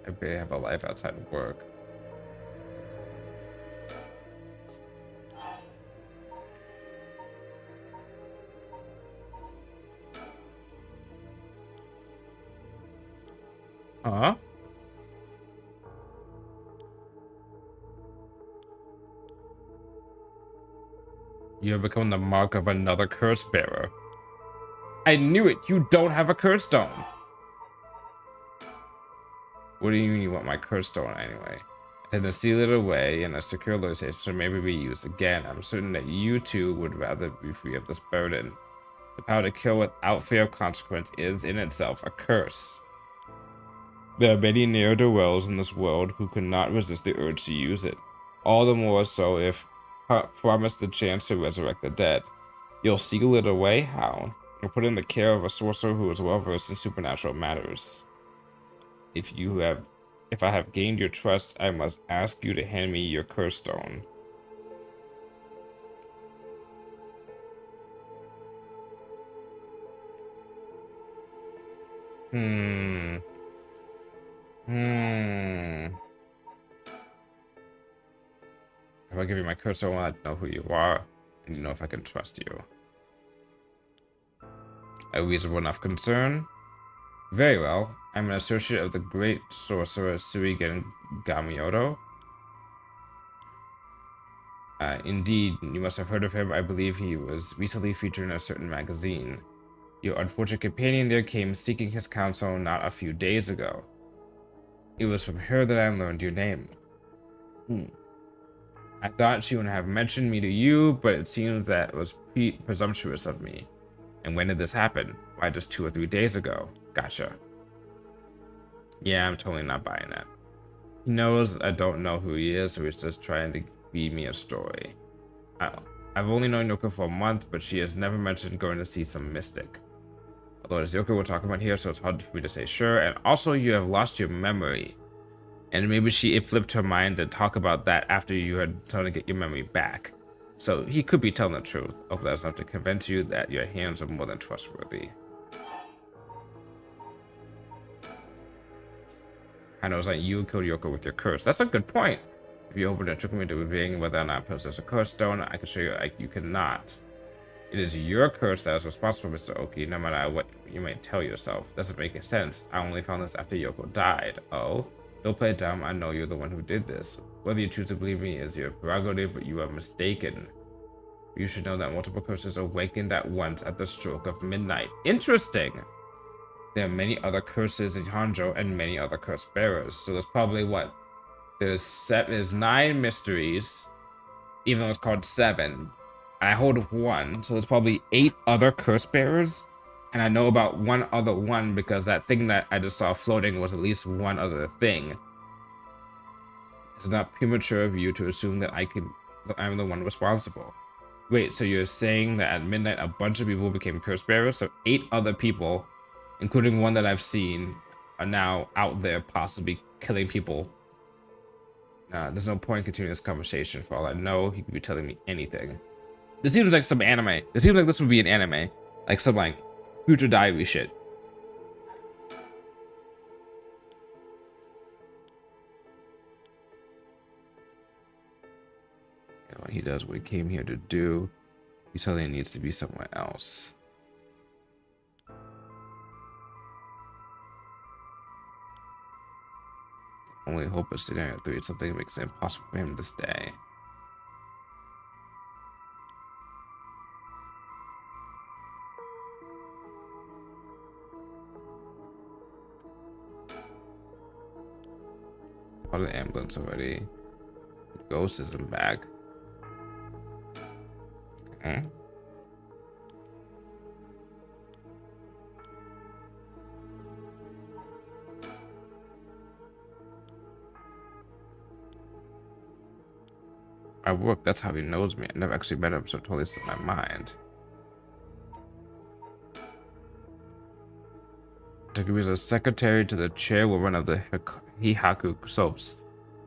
A: I barely have a life outside of work. Huh? You have become the mark of another curse bearer. I knew it! You don't have a curse stone! What do you mean you want my curse stone anyway? I tend to seal it away in a secure location so maybe be used again. I'm certain that you two would rather be free of this burden. The power to kill without fear of consequence is in itself a curse. There are many ne'er-do-wells in this world who cannot resist the urge to use it. All the more so if promised the chance to resurrect the dead. You'll seal it away? How? You'll put it in the care of a sorcerer who is well versed in supernatural matters. If I have gained your trust, I must ask you to hand me your curse stone. If I give you my curse stone, I know who you are, and you know if I can trust you. A reasonable enough concern? Very well. I'm an associate of the great sorcerer Suigen Gamioto. Indeed, you must have heard of him. I believe he was recently featured in a certain magazine. Your unfortunate companion there came seeking his counsel not a few days ago. It was from her that I learned your name. I thought she would have mentioned me to you, but it seems that was presumptuous of me. And when did this happen? Why, just 2 or 3 days ago. Gotcha. Yeah, I'm totally not buying that. He knows I don't know who he is, so he's just trying to feed me a story. I've only known Yoko for a month, but she has never mentioned going to see some mystic. Although it's Yoko we're talking about here, so it's hard for me to say sure. And also, you have lost your memory. And maybe it flipped her mind to talk about that after you had told her to get your memory back. So he could be telling the truth. Hopefully that's enough to convince you that your hands are more than trustworthy. I know it's like you killed Yoko with your curse. That's a good point. If you open to trick me into revealing whether or not I possess a curse stone, I can show you you cannot. It is your curse that is responsible, Mr. Oki, no matter what you may tell yourself. Doesn't make any sense. I only found this after Yoko died. Oh? Don't play dumb. I know you're the one who did this. Whether you choose to believe me is your prerogative, but you are mistaken. You should know that multiple curses awakened at once at the stroke of midnight. Interesting! There are many other curses in Hanjo and many other curse bearers. So there's probably what? There's 9 mysteries, even though it's called 7. I hold 1, so there's probably 8 other curse bearers. And I know about one other one because that thing that I just saw floating was at least one other thing. It's not premature of you to assume that I'm the one responsible. Wait, so you're saying that at midnight a bunch of people became curse bearers? So 8 other people, including one that I've seen, are now out there possibly killing people. There's no point in continuing this conversation. For all I know, he could be telling me anything. This seems like some anime. This seems like this would be an anime. Like some like future diary shit. And when he does what he came here to do, he totally needs to be somewhere else. Only hope is sitting at 3. Something makes it impossible for him to stay. Call the ambulance already. The ghost isn't back. Okay. I work. That's how he knows me. I never actually met him, so it totally slipped my mind. He was a secretary to the chairwoman of the Hihaku Soaps,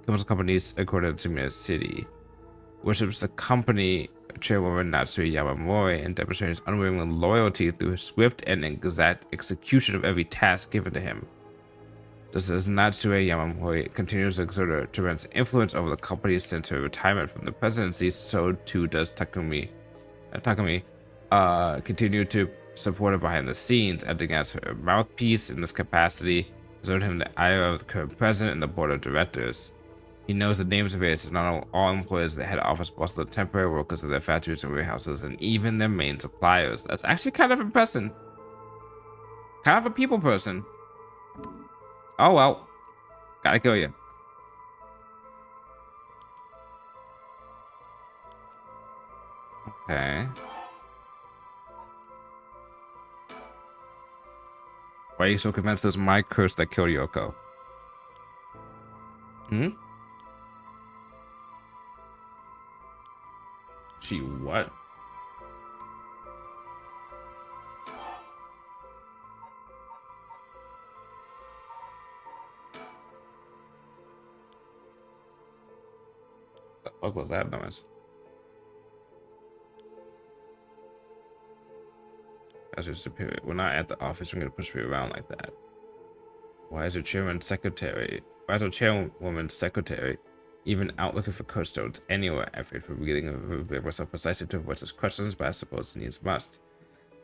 A: chemical companies according to Sumida City. Worships the company chairwoman Natsui Yamamori and demonstrates unwavering loyalty through his swift and exact execution of every task given to him. Just as Natsue Yamamori continues to exert a tremendous influence over the company since her retirement from the presidency, so too does Takumi continue to support her behind the scenes, acting as her mouthpiece in this capacity, exerting him the ire of the current president and the board of directors. He knows the names of it, not only all employees of the head office, but also the temporary workers of their factories and warehouses, and even their main suppliers. That's actually kind of impressive. Kind of a people person. Oh well. Gotta kill you. Okay. Why are you so convinced it was my curse that killed Yoko? Hmm? She what? The fuck was that noise? As your superior, we're not at the office. You're gonna push me around like that. Why is your chairwoman's secretary even out looking for co-stones anywhere? Afraid for revealing myself precisely to avoid such questions, but I suppose needs must.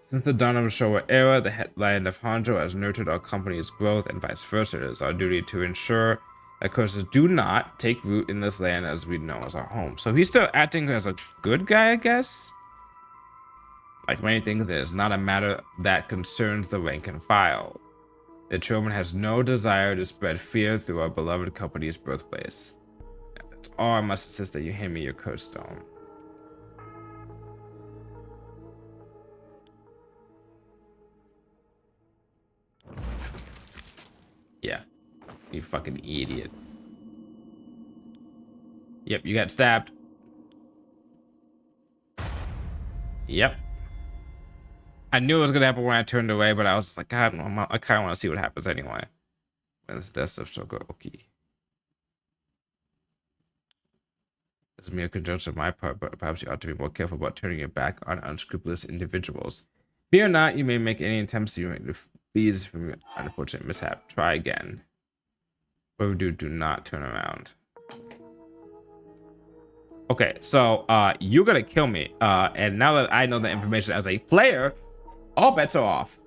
A: Since the dawn of the Showa era, the headland of Honjo has nurtured our company's growth and vice versa. It is our duty to ensure that curses do not take root in this land as we know as our home. So he's still acting as a good guy, I guess? Like many things, it is not a matter that concerns the rank and file. The chairman has no desire to spread fear through our beloved company's birthplace. That's all. I must insist that you hand me your curse stone. Yeah, you fucking idiot. Yep, you got stabbed. Yep. I knew it was gonna happen when I turned away, but I was just like, God, I kind of want to see what happens anyway. And it's death of Shogoroki. This is mere conjunction on my part, but perhaps you ought to be more careful about turning your back on unscrupulous individuals. Fear not, you may make any attempts to please from your unfortunate mishap. Try again. Whatever you do not turn around. Okay, so you're gonna kill me. And now that I know the information as a player, all bets are off.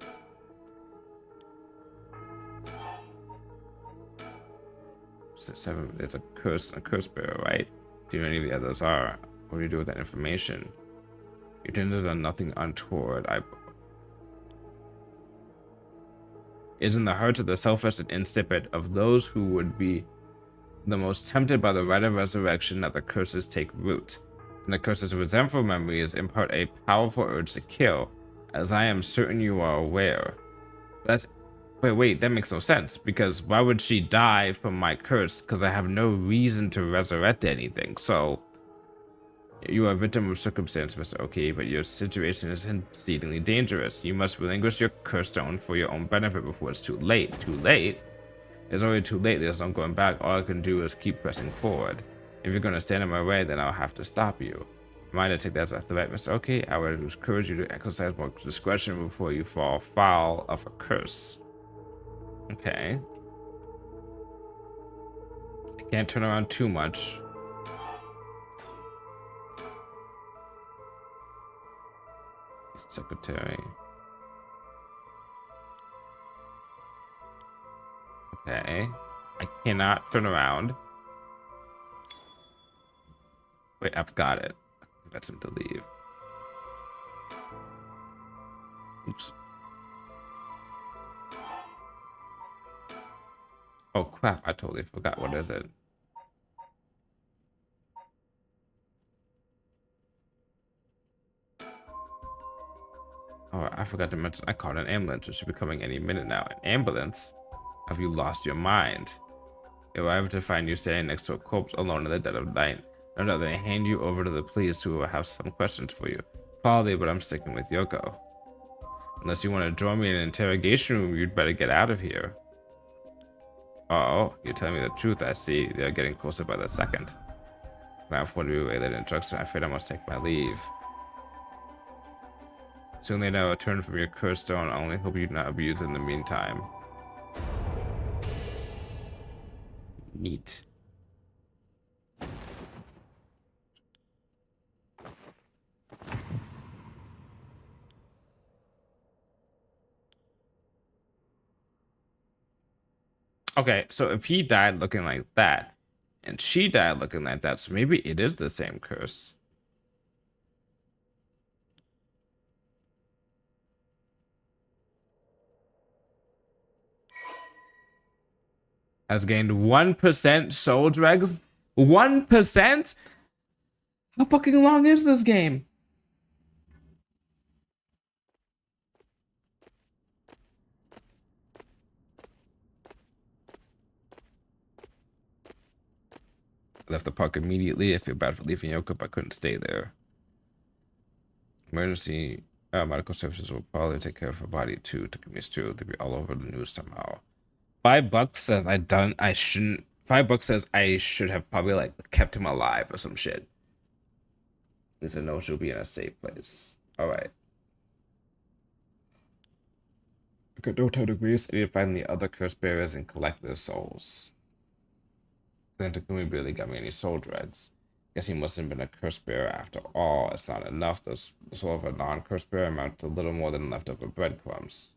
A: It's a curse bearer, right? Do you know any of the others are? What do you do with that information? You tend to do nothing untoward. It's in the hearts of the selfish and insipid of those who would be the most tempted by the right of resurrection that the curses take root. And the curses of resentful memories impart a powerful urge to kill, as I am certain you are aware. Wait, that makes no sense, because why would she die from my curse? Because I have no reason to resurrect anything. So you are a victim of circumstance, Mr. Oki, but your situation is exceedingly dangerous. You must relinquish your curse stone for your own benefit before it's too late. Too late? It's already too late. There's no going back. All I can do is keep pressing forward. If you're going to stand in my way, then I'll have to stop you. Mind to take that as a threat, Mr. Oki. I would encourage you to exercise more discretion before you fall foul of a curse. Okay. I can't turn around too much. Secretary. Okay. I cannot turn around. Wait, I've got it. That's him to leave. Oops. Oh crap, I totally forgot. What is it? Oh, I forgot to mention I called an ambulance. It should be coming any minute now. An ambulance? Have you lost your mind? It arrived to find you standing next to a corpse alone in the dead of night. I'd rather hand you over to the police who will have some questions for you. Probably, but I'm sticking with Yoko. Unless you want to join me in an interrogation room, you'd better get out of here. Oh, you're telling me the truth, I see. They're getting closer by the second. Now, for the related instruction, I fear I must take my leave. Soon later, I'll return from your cursed stone. I only hope you do not abuse it in the meantime. Neat. Okay, so if he died looking like that, and she died looking like that, so maybe it is the same curse. Has gained 1% soul dregs? 1%? How fucking long is this game? I left the park immediately. I feel bad for leaving Yoko, but I couldn't stay there. Emergency medical services will probably take care of her body too. To me, too. They'll be all over the news somehow. $5 says I shouldn't. $5 says I should have probably like kept him alive or some shit. At least I know she'll be in a safe place. All right. I got no time to waste. I need to find the other curse bearers and collect their souls. Then Takumi barely got me any soul dreads. Guess he must have been a curse bearer after all. It's not enough. The soul of a non-curse bearer amounts to little more than leftover breadcrumbs.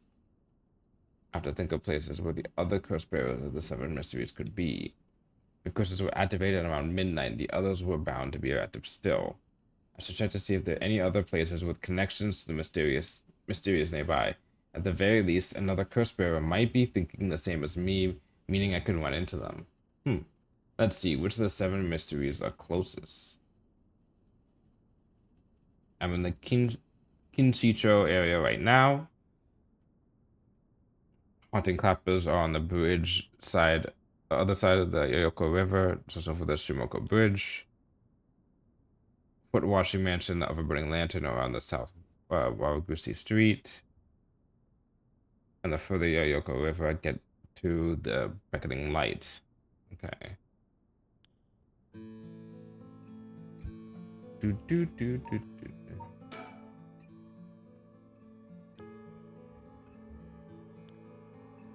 A: I have to think of places where the other curse bearers of the 7 mysteries could be. If curses were activated around midnight, the others were bound to be active still. I should check to see if there are any other places with connections to the mysterious nearby. At the very least, another curse bearer might be thinking the same as me, meaning I could run into them. Let's see, which of the 7 mysteries are closest? I'm in the Kinchicho area right now. Haunting clappers are on the bridge side, the other side of the Yoko River, just over the Shimoko Bridge. Foot washing mansion, the overburning lantern are on the south Wawaguchi Street. And the further Yoko River, I get to the beckoning light. Okay.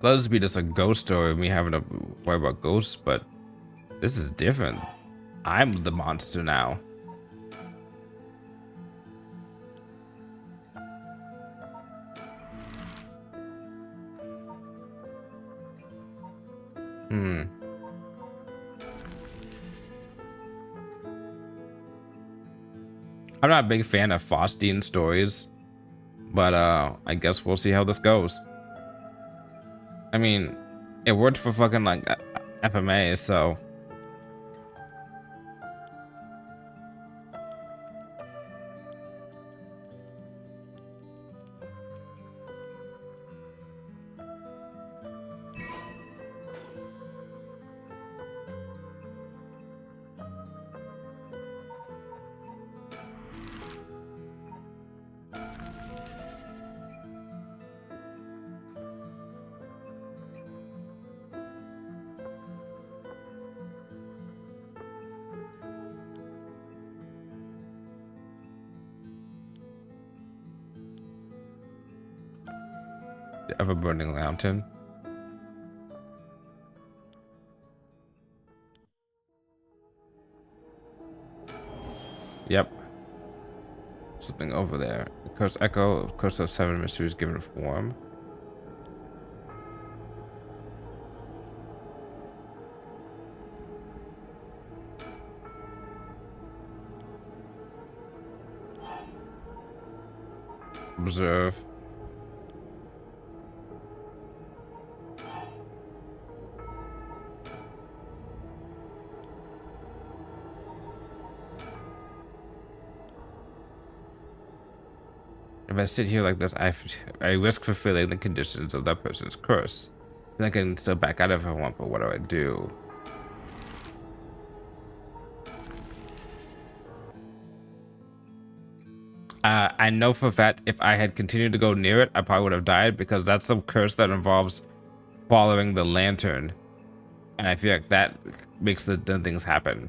A: Let this be just a ghost story, me having to worry about ghosts, but this is different. I'm the monster now. I'm not a big fan of Faustine stories, but I guess we'll see how this goes. I mean, it worked for fucking like FMA, so. The ever-burning lantern. Yep. Something over there. Curse Echo, Curse of 7 Mysteries given form. Observe. If I sit here like this, I risk fulfilling the conditions of that person's curse. Then I can still back out if I want, but what do I do? I know for a fact if I had continued to go near it, I probably would have died because that's some curse that involves following the lantern. And I feel like that makes the things happen.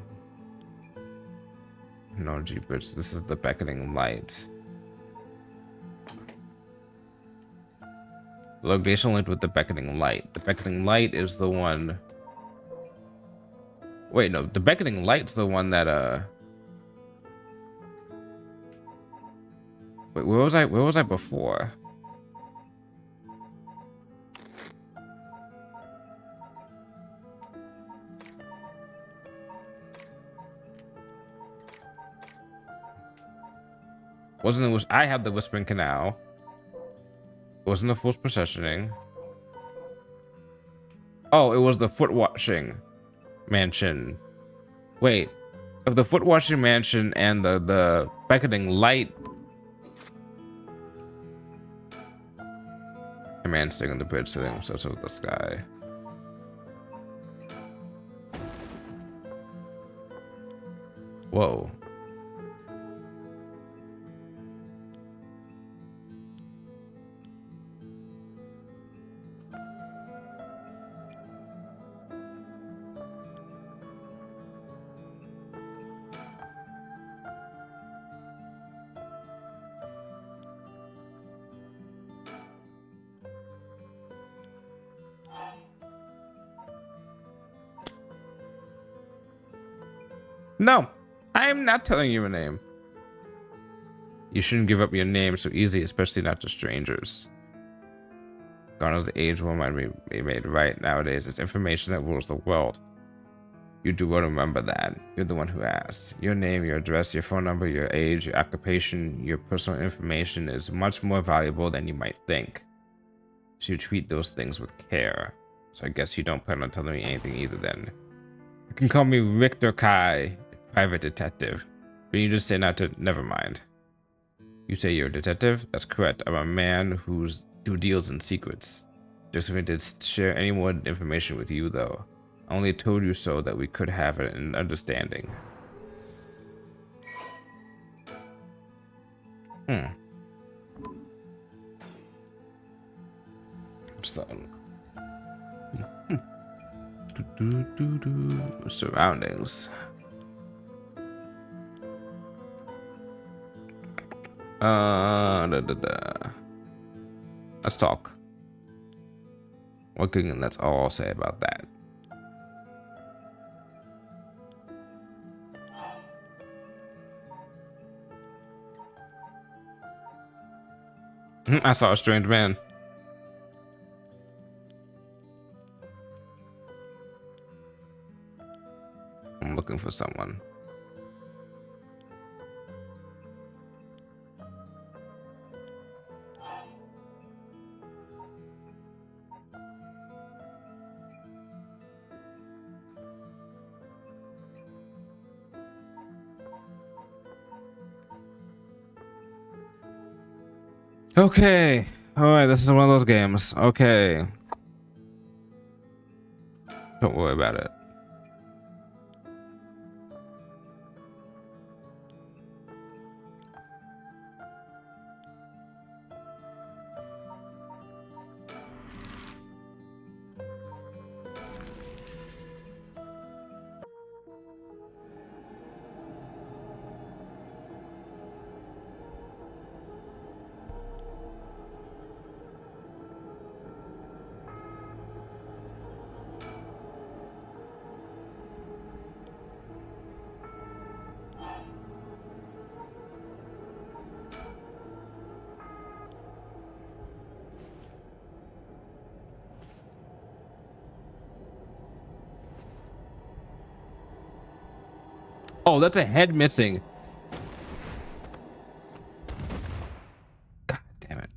A: No, jeepers. This is the beckoning light. Location linked with the beckoning light. The beckoning light is the one. Wait, no. The beckoning light's the one that, Wait, where was I? Where was I before? Wasn't it? I had the Whispering Canal. Wasn't the Fool's Processioning? Oh, it was the Foot Washing Mansion. Wait, if the Foot Washing Mansion and the beckoning light. A man sitting on the bridge, sitting himself over the sky. Whoa. No, I am not telling you a name. You shouldn't give up your name so easily, especially not to strangers. Gone is the age one might be made right nowadays. It's information that rules the world. You do well to remember that. You're the one who asked. Your name, your address, your phone number, your age, your occupation, your personal information is much more valuable than you might think. So you treat those things with care. So I guess you don't plan on telling me anything either then. You can call me Richter Kai, private detective. But you just say not to, never mind. You say you're a detective? That's correct. I'm a man who deals in secrets. Josephine did share any more information with you though. I only told you so that we could have an understanding. What's that? Surroundings. Let's talk. Working, that's all I'll say about that. I saw a strange man. I'm looking for someone. Okay. Alright, this is one of those games. Okay. Don't worry about it. Oh, that's a head missing. God damn it.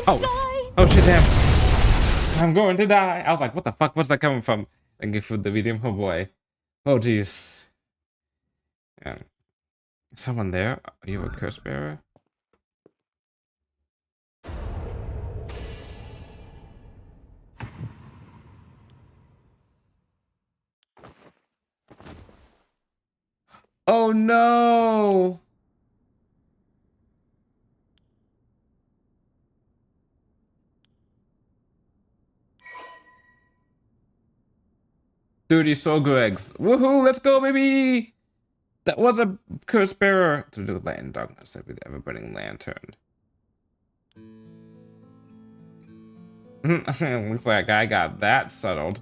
B: to die.
A: Oh shit, damn. I'm going to die. I was like, what the fuck? What's that coming from? Thank you for the medium. Oh boy. Oh jeez. Yeah. Someone there? Are you a curse bearer? Oh no! Dirty Soul eggs. Woohoo! Let's go, baby! That was a curse bearer to do with light and darkness. Every ever burning lantern. Looks like I got that settled.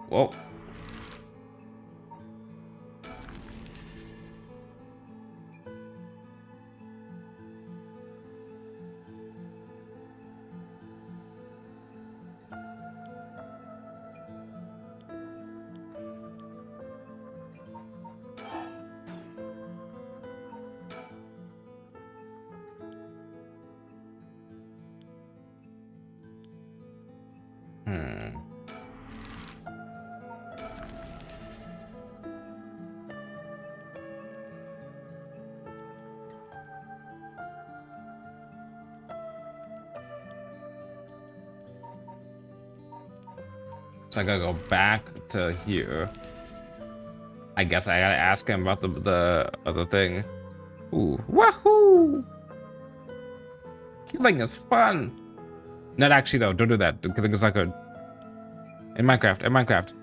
A: Whoa. So I gotta go back to here. I guess I gotta ask him about the other thing. Ooh, wahoo! Killing is fun. Not actually though. Don't do that. Killing is not good. In Minecraft. In Minecraft.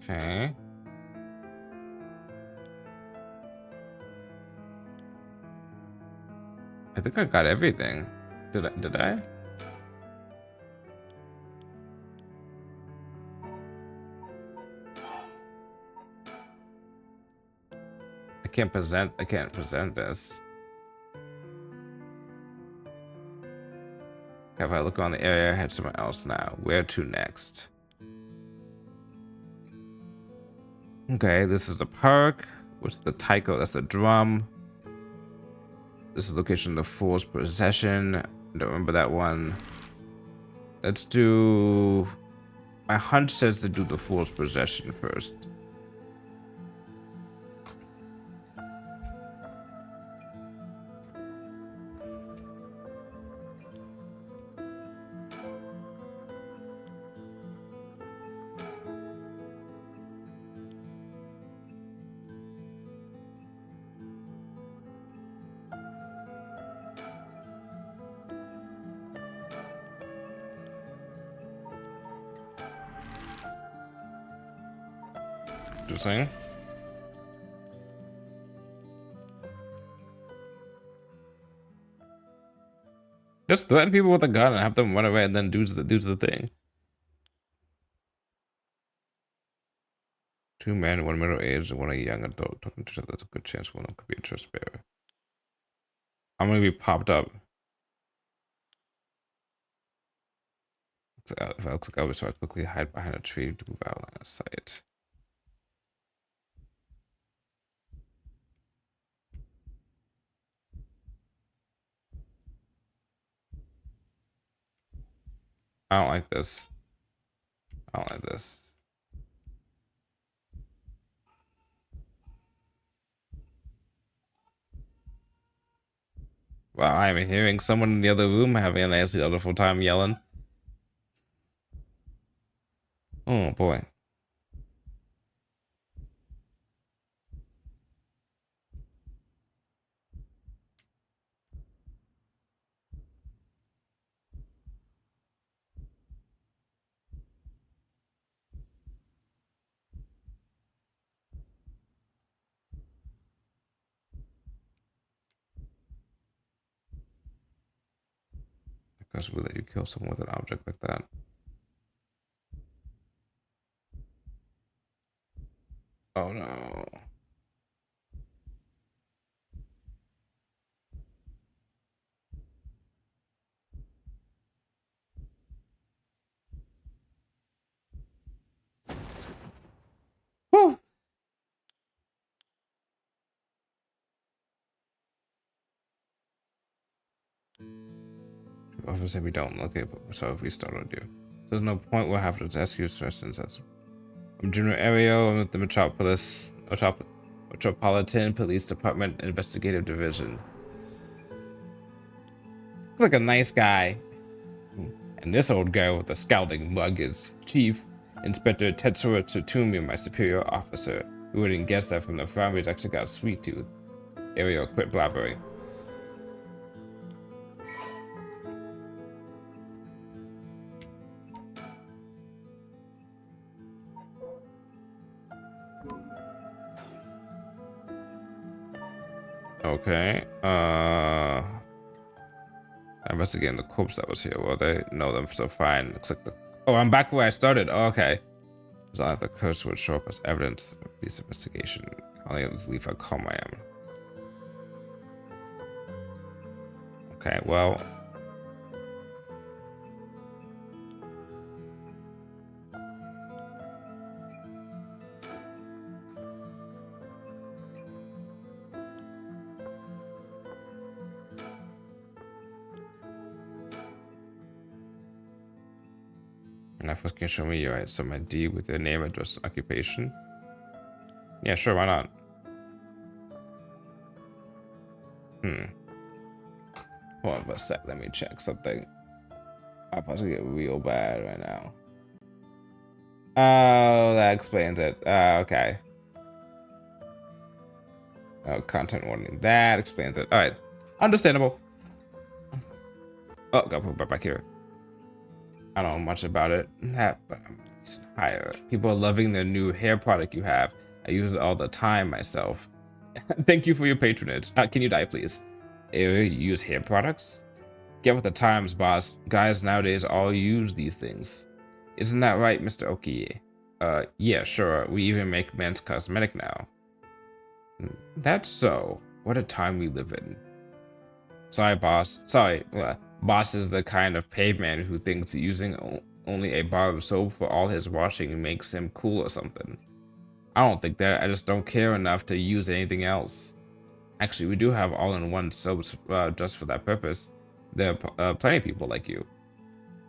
A: Okay. I think I got everything. Did I? I can't present this. If I look on the area, I head somewhere else now. Where to next? Okay, this is the park. What's the taiko? That's the drum. This is the location of the fool's possession. I don't remember that one. Let's do... My hunch says to do the fool's possession first. Interesting. Just threaten people with a gun and have them run away and then dude's the thing. 2 men, 1 middle-aged, and 1 a young adult. Talking to each other, that's a good chance one of them could be a trust bearer. I'm gonna be popped up. If I look like I was, so I quickly hide behind a tree to move out of line of sight. I don't like this. I don't like this. Wow, I'm hearing someone in the other room having a nice wonderful time yelling. Oh boy. Because we'll let you kill someone with an object like that. Oh no. Whew. Obviously we don't. Okay, but so if we start on you. There's no point we'll have to ask you questions. I'm Junior Ario. I'm at the Metropolitan Police Department Investigative Division. Looks like a nice guy. And this old guy with the scowling mug is Chief Inspector Tetsuro Tsutumi, my superior officer. Who wouldn't guess that from the farm he's actually got a sweet tooth. Ario, quit blabbering. Okay. I'm investigating the corpse that was here. Well, they know them so fine. Looks like the. Oh, I'm back where I started. Oh, okay. It's not like the curse would show up as evidence of this investigation. Only leave how calm I am. Okay, well. And first can you show me your some ID with your name, address, and occupation? Yeah, sure, why not? Hold on for a sec, let me check something. I'm about to get real bad right now. Oh, that explains it. Okay. Oh, content warning. That explains it. Alright. Understandable. Oh, gotta put it back here. I don't know much about it, but I'm higher. People are loving the new hair product you have. I use it all the time myself. Thank you for your patronage. Can you die, please? You use hair products? Get with the times, boss. Guys nowadays all use these things. Isn't that right, Mr. Okie? Yeah, sure. We even make men's cosmetic now. That's so. What a time we live in. Sorry, boss. Sorry. Boss is the kind of caveman who thinks using only a bar of soap for all his washing makes him cool or something. I don't think that. I just don't care enough to use anything else. Actually, we do have all-in-one soaps just for that purpose. There are plenty of people like you.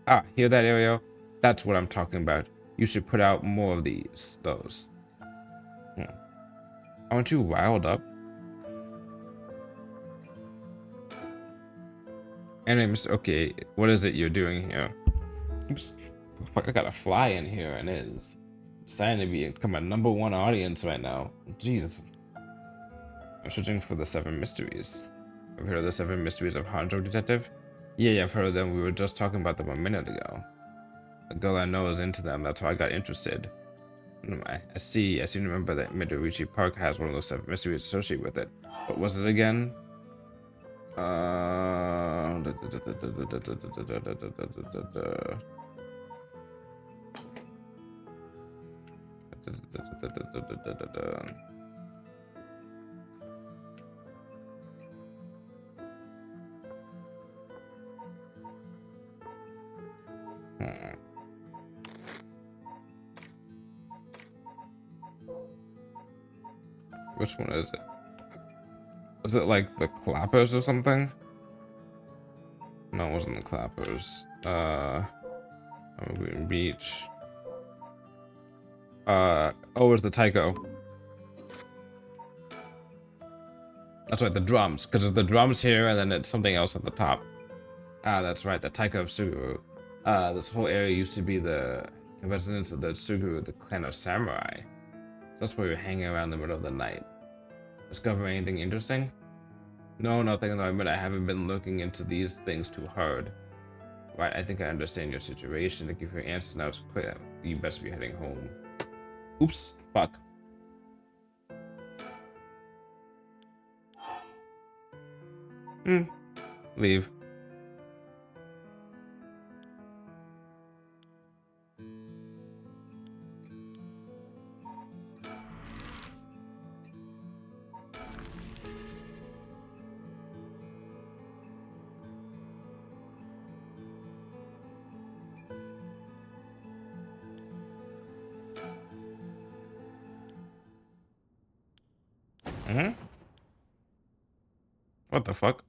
A: Ah, hear that, Ario? That's what I'm talking about. You should put out more of those. Aren't you riled up? Anyways, okay, what is it you're doing here? Oops. Fuck, I got a fly in here and it's deciding to become a #1 audience right now. Jesus. I'm searching for the 7 mysteries. Have you heard of the 7 mysteries of Hanjo, Detective? Yeah, I've heard of them. We were just talking about them a minute ago. A girl I know is into them. That's how I got interested. I seem to remember that Midorichi Park has one of those 7 mysteries associated with it. What was it again? Which one is it? Was it like the clappers or something? No, it wasn't the clappers. Green Beach. Oh, it was the taiko. That's right, the drums. Because of the drums here, and then it's something else at the top. Ah, that's right, the taiko of Suguru. This whole area used to be the residence of the Suguru, the clan of samurai. So that's where we were hanging around in the middle of the night. Discover anything interesting? No, nothing at the moment. I haven't been looking into these things too hard. Right, I think I understand your situation. Thank you for your answers. Now it's clear. You best be heading home. Oops. Fuck. Leave. Mm-hmm. What the fuck?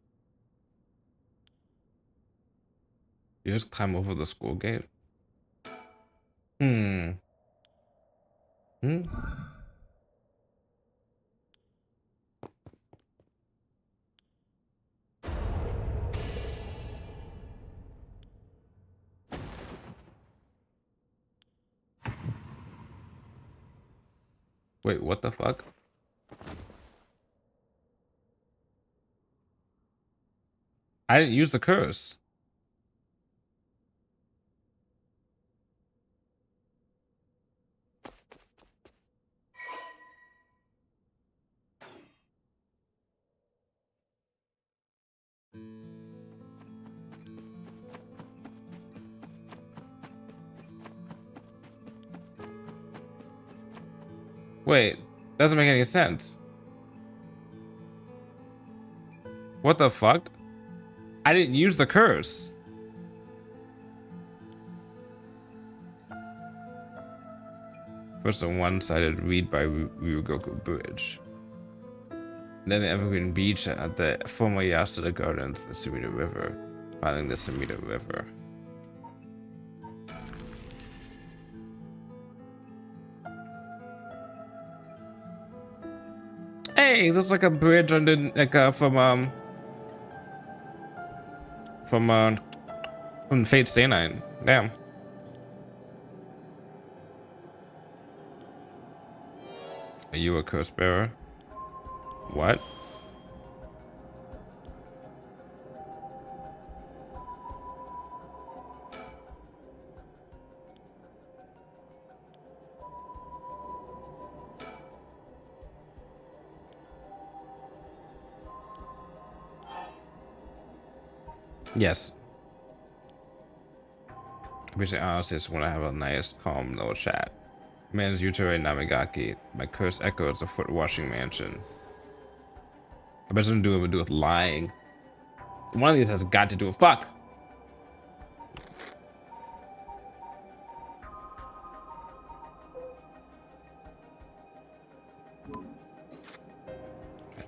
A: You just climb over the school gate? Hmm. Hmm? Wait, what the fuck? I didn't use the curse. Wait, doesn't make any sense. What the fuck? I didn't use the curse. First a one-sided read by Ryugoku Bridge. Then the Evergreen Beach at the former Yasuda Gardens, the Sumida River. Finding the Sumida River. Hey, there's like a bridge under, like from Fate Stay Night. Damn. Are you a curse bearer? What? Yes. Appreciate honestly is when I have a nice, calm, little chat. Man's Yutare Namigaki. My curse echoes the foot washing mansion. I bet something to do with lying. One of these has got to do with fuck.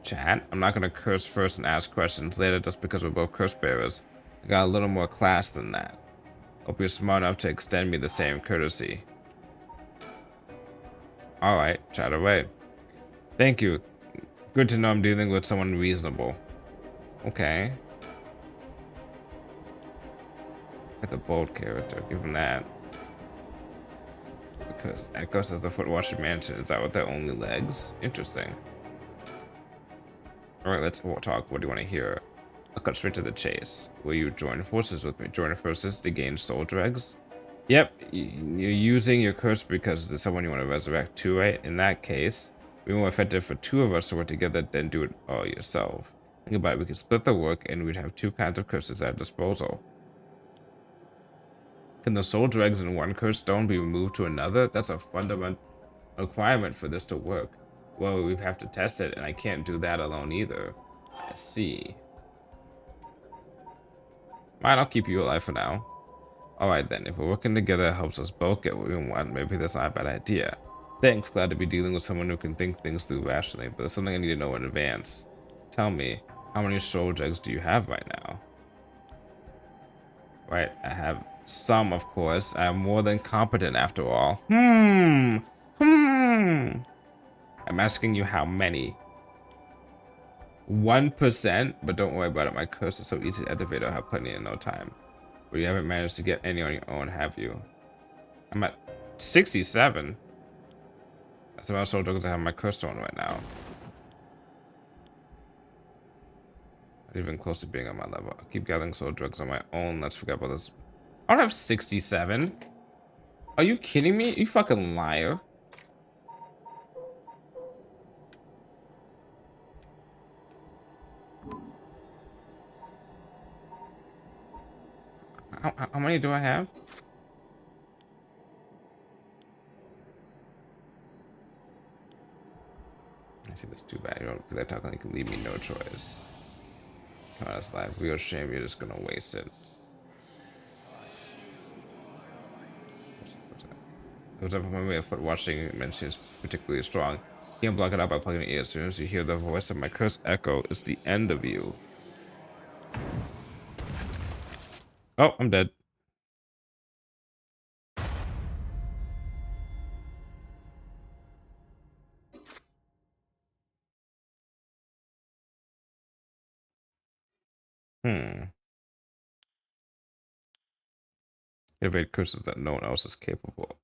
A: Chat. I'm not gonna curse first and ask questions later just because we're both curse bearers. I got a little more class than that. Hope you're smart enough to extend me the same courtesy. Alright, chat away. Thank you. Good to know I'm dealing with someone reasonable. Okay. Got the bold character, give him that. Because Echo says the foot washing mansion is out with their only legs. Interesting. Alright, let's talk. What do you want to hear? I'll cut straight to the chase. Will you join forces with me? Join forces to gain soul dregs? Yep, you're using your curse because there's someone you want to resurrect too, right? In that case, it'd be more effective for two of us to work together than do it all yourself. Think about it, we could split the work and we'd have two kinds of curses at our disposal. Can the soul dregs in one curse stone be removed to another? That's a fundamental requirement for this to work. Well, we have to test it, and I can't do that alone either. I see. Fine, I'll keep you alive for now. Alright then, if we're working together it helps us both get what we want, maybe that's not a bad idea. Thanks, glad to be dealing with someone who can think things through rationally, but there's something I need to know in advance. Tell me, how many soul dregs do you have right now? Right, I have some, of course. I am more than competent after all. I'm asking you how many. 1%, but don't worry about it. My curse is so easy to activate. I'll have plenty in no time. But you haven't managed to get any on your own, have you? I'm at 67. That's about soul drugs I have my curse on right now. Not even close to being on my level. I keep gathering soul drugs on my own. Let's forget about this. I don't have 67. Are you kidding me? You fucking liar. How many do I have? I see, that's too bad. You don't feel like talking, you can leave me no choice. Come on, it's life. Real shame you're just gonna waste it. It was ever my way of foot washing mention is particularly strong. You can block it out by plugging it in. As soon as you hear the voice of my curse echo, it's the end of you. Oh, I'm dead. Evade curses that no one else is capable of.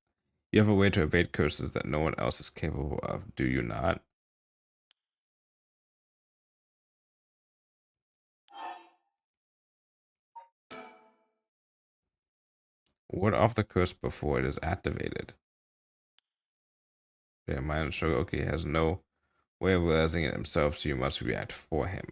A: You have a way to evade curses that no one else is capable of, do you not? Ward off the curse before it is activated. Yeah, mind Shogoki has no way of realizing it himself, so you must react for him.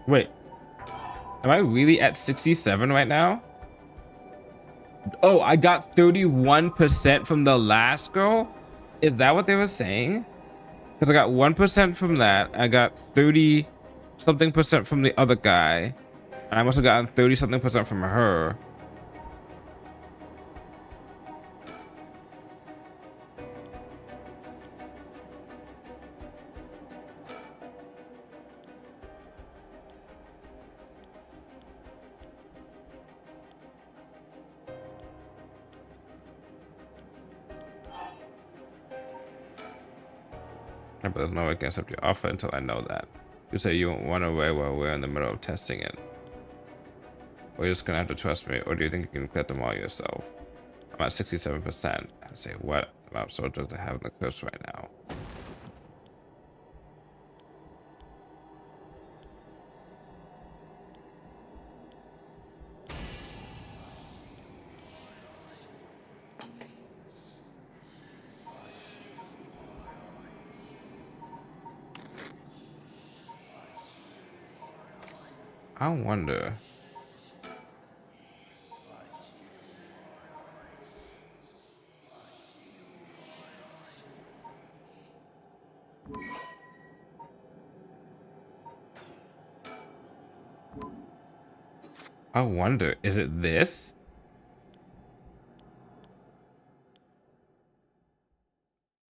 A: Wait, am I really at 67 right now? Oh, I got 31% from the last girl? Is that what they were saying? Because I got 1% from that. I got 30 something percent from the other guy. And I must have gotten 30 something percent from her. But there's no way I can accept your offer until I know that. You say you won't run away while we're in the middle of testing it. Or you're just gonna have to trust me, or do you think you can clear them all yourself? I'm at 67%. I say, what amount of soldiers I have in the curse right now? I wonder. I wonder, is it this?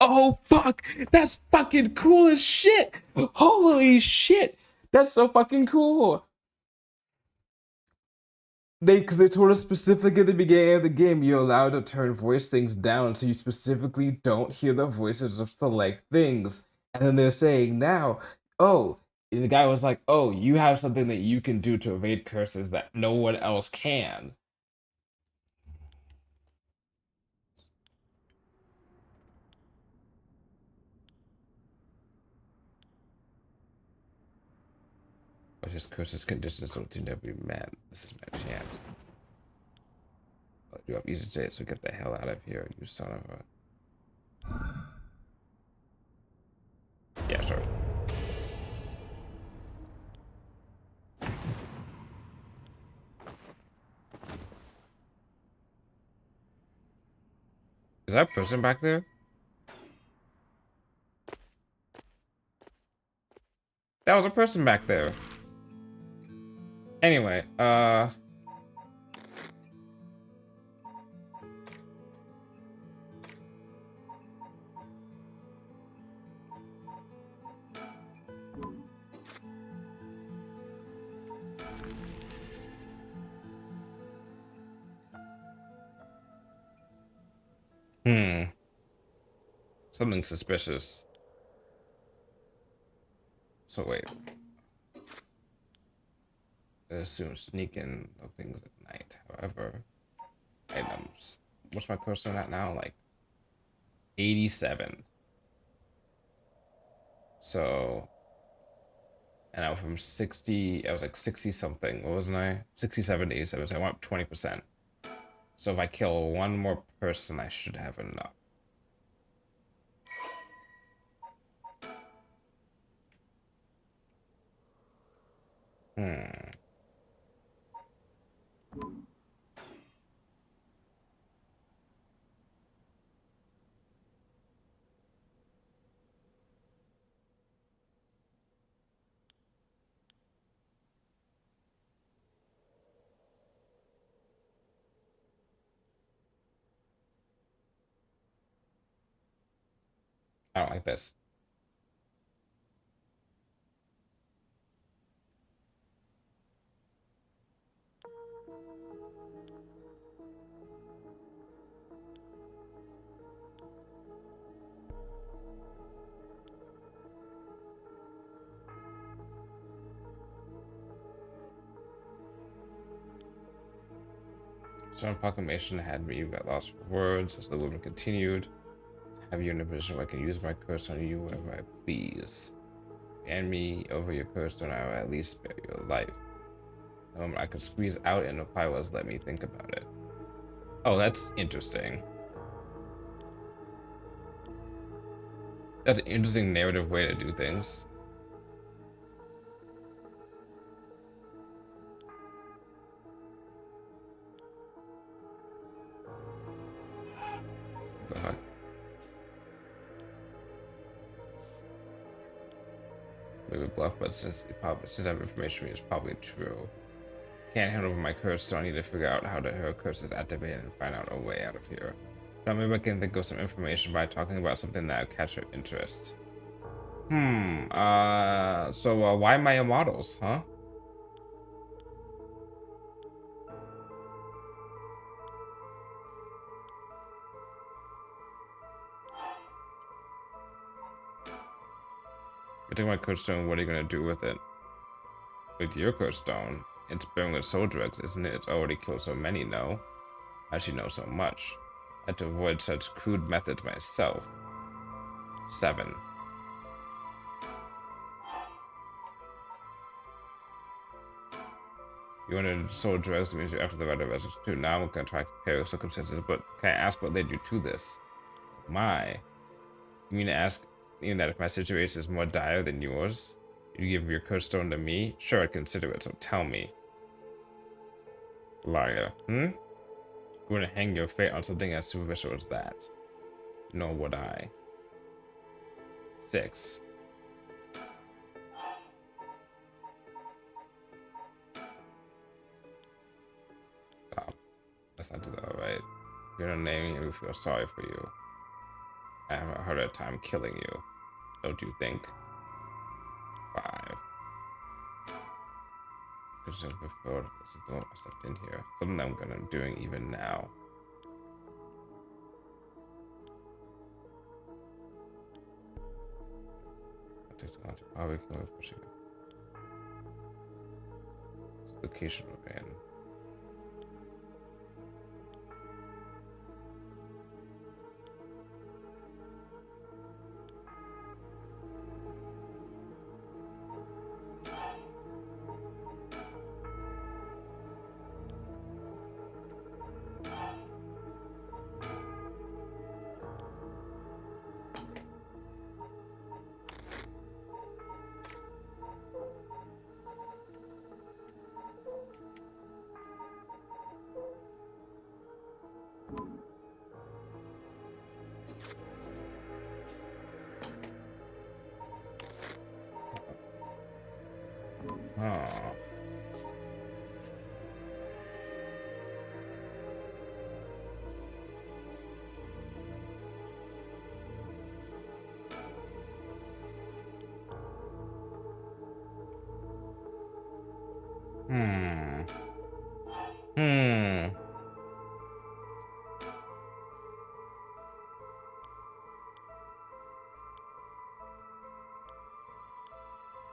A: Oh, fuck! That's fucking cool as shit! Holy shit! That's so fucking cool! Because they told us specifically at the beginning of the game, you're allowed to turn voice things down, so you specifically don't hear the voices of select things. And then they're saying now, oh, and the guy was like, oh, you have something that you can do to evade curses that no one else can. But his curses conditions don't seem to be met. This is my chance. You have easy to so get the hell out of here, you son of a. Yeah, sure. Is that a person back there? That was a person back there. Anyway, something suspicious. So wait. I assume sneaking of things at night. However, items. What's my person at now? Like 87. So, and I was from 60. I was like 60 something. What wasn't I? 67 to 87. So I went up 20%. So if I kill one more person, I should have enough. I don't like this. Certain proclamation had me got lost for words as the woman continued. Have you in a position where I can use my curse on you whenever I please. Hand me over your curse, and I will at least spare your life. I could squeeze out and reply was let me think about it. Oh, that's interesting. That's an interesting narrative way to do things. What the fuck? Maybe bluff, but since I have information, it's probably true. Can't hand over my curse, so I need to figure out how her curse is activated and find out a way out of here. Now maybe I can think of some information by talking about something that will catch her interest. So why my models, huh? You take my curse stone, what are you gonna do with it? With your curse stone? It's burning with soul drugs, isn't it? It's already killed so many, no? I should know so much. I had to avoid such crude methods myself. 7. You wanted soul drugs means you're after the right of us too. Now I'm gonna try to compare circumstances, but can I ask what led you to this? My. You mean to ask that if my situation is more dire than yours? You give your curse stone to me? Sure, I'd consider it, so tell me. Liar. Going to hang your fate on something as superficial as that. Nor would I. 6. Stop. Let's not do that, alright? You're not naming me, we feel sorry for you. I have a harder time killing you. Don't you think? 5. Because before I stepped in here. Something I'm gonna doing even now. I'll take the launch probably pushing it. Location we're in. Oh.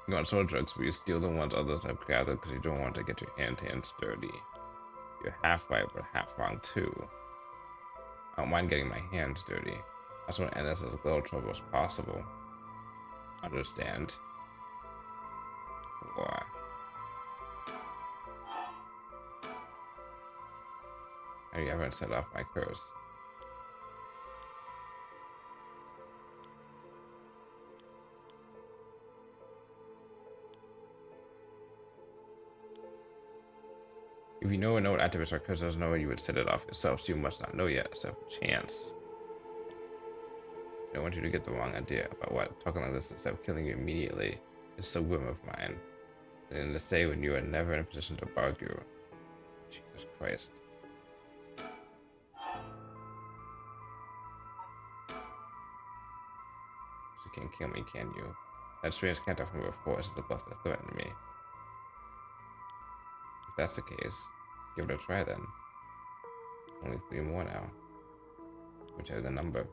A: You want soul drugs, but you steal the ones others have gathered because you don't want to get your hands dirty. You're half right, but half wrong too. I don't mind getting my hands dirty. I just want to end this as little trouble as possible. Understand? Why? You haven't set off my curse. If you know what activates our curse doesn't know, you would set it off yourself, so you must not know yet. So chance. I don't want you to get the wrong idea about what talking like this instead of killing you immediately is so whim of mine. And to say when you are never in a position to argue. Jesus Christ. can't kill me, can you? That strange character from before is about to threaten me. If that's the case, give it a try then. Only 3 more now. Whichever the number.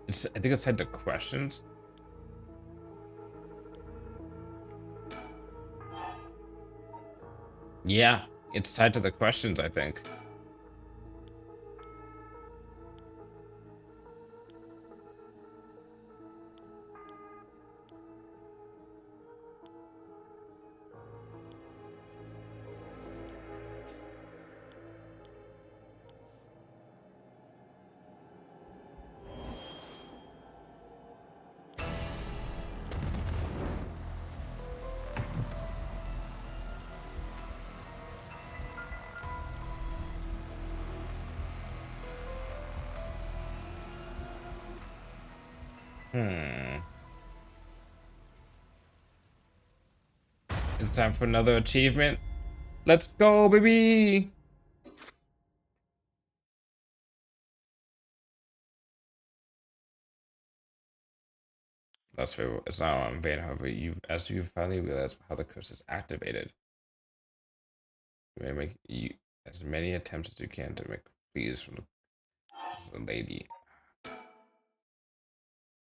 A: I think it's tied to questions. Yeah, it's tied to the questions, I think. It's time for another achievement. Let's go, baby! That's fair. It's not on vain, however, as you finally realize how the curse is activated. You may make as many attempts as you can to make pleas from the lady.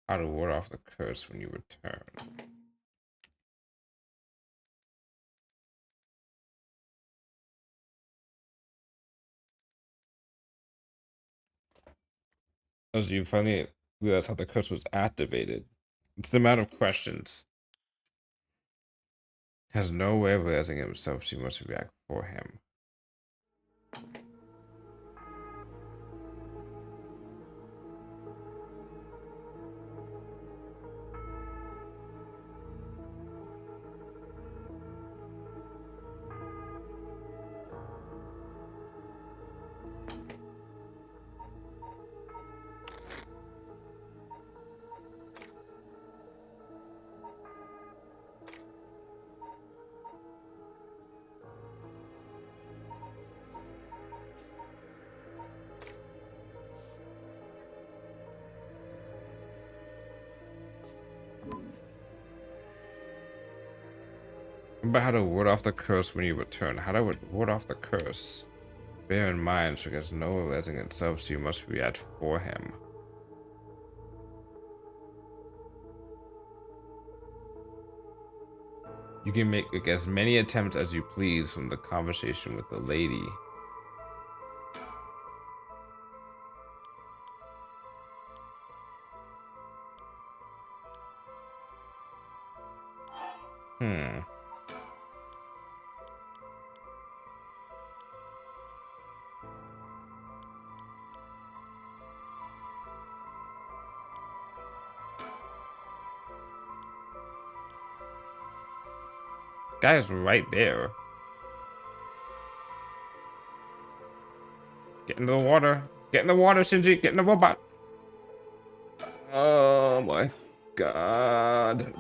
A: How to ward off the curse when you return. As you finally realize how the curse was activated. It's the amount of questions. Has no way of realizing himself, she must react for him. Remember how to ward off the curse when you return. How to ward off the curse. Bear in mind, she has no realizing itself, so you must react for him. You can make as many attempts as you please from the conversation with the lady. Guy is right there. Get into the water. Get in the water, Shinji. Get in the robot. Oh my god.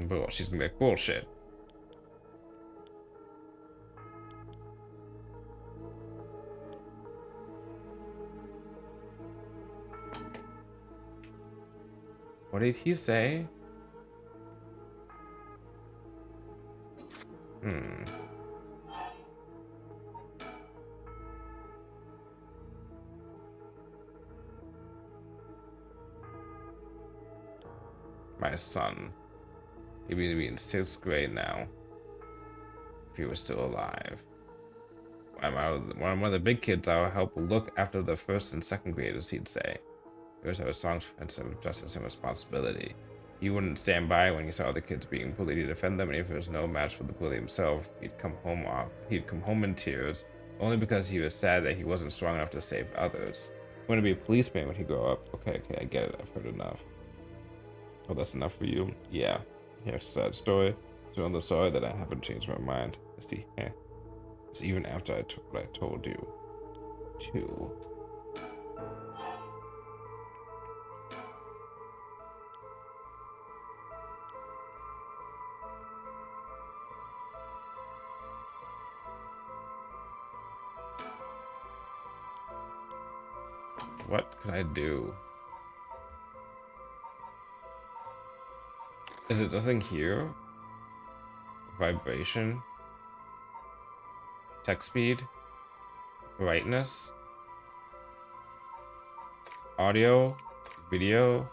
A: Bro, she's gonna be like bullshit. What did he say? son. He'd be in 6th grade now. If he was still alive. When I'm one of the big kids, I'll help look after the 1st and 2nd graders, he'd say. He always had a strong sense of justice and responsibility. He wouldn't stand by when he saw other kids being bullied to defend them, and if there was no match for the bully himself, he'd come home in tears, only because he was sad that he wasn't strong enough to save others. He wanted to be a policeman when he grew up. Okay, I get it. I've heard enough. Oh, that's enough for you? Yeah. Here's a sad story. So I'm sorry that I haven't changed my mind. See, it's even after I took what I told you. Too. What can I do? Is it nothing here? Vibration? Text speed? Brightness? Audio? Video?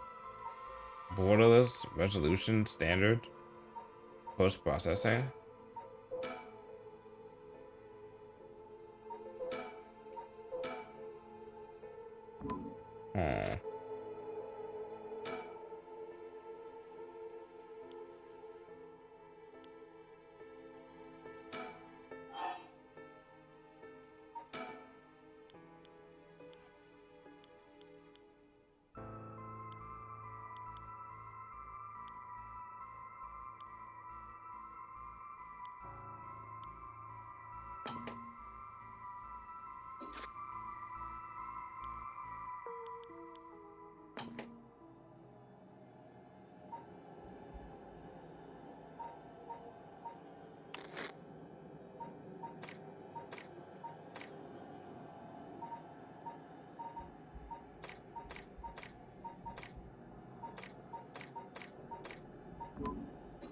A: Borderless? Resolution? Standard? Post-processing? Hmm.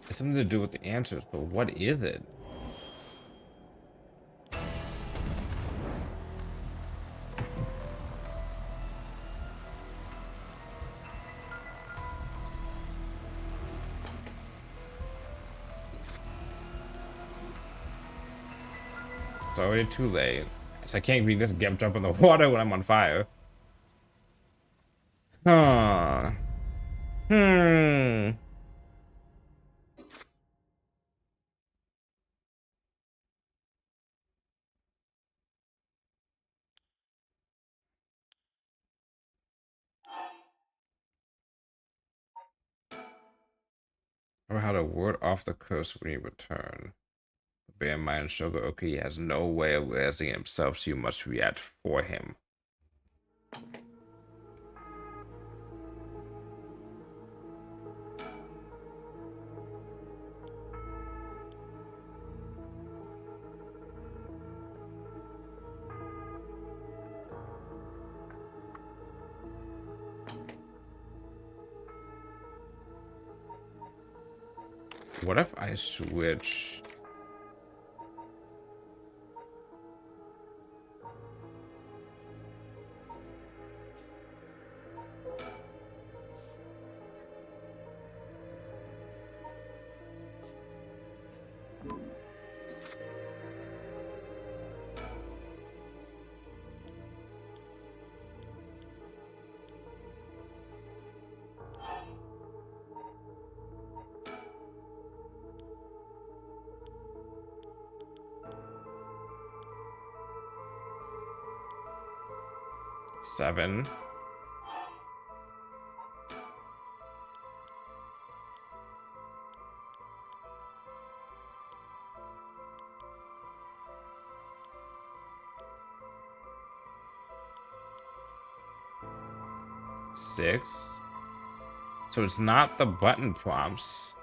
A: It's something to do with the answers, but what is it? It's already too late. So I can't be just jump in the water when I'm on fire. Huh. Hmm. Or how to ward off the curse when you return. Bear in mind, Shogaoki has no way of realizing it himself, so you must react for him. What if I switch? Seven. Six. So it's not the button prompts.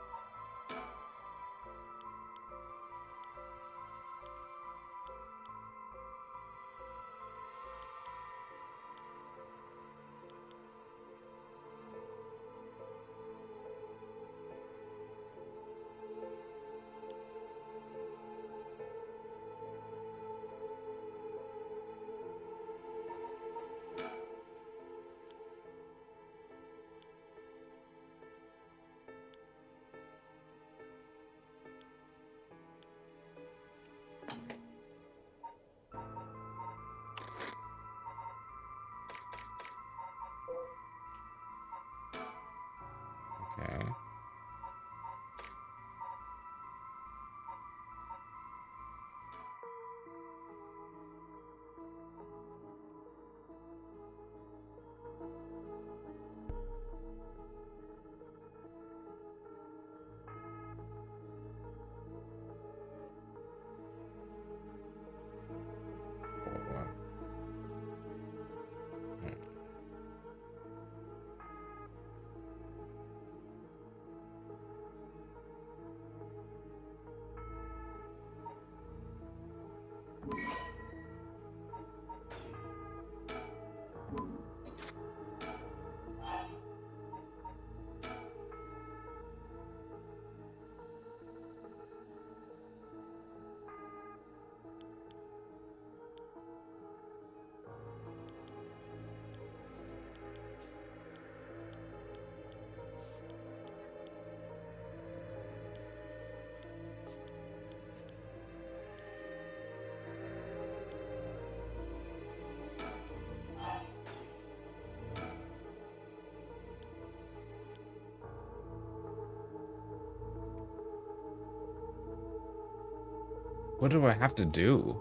A: What do I have to do?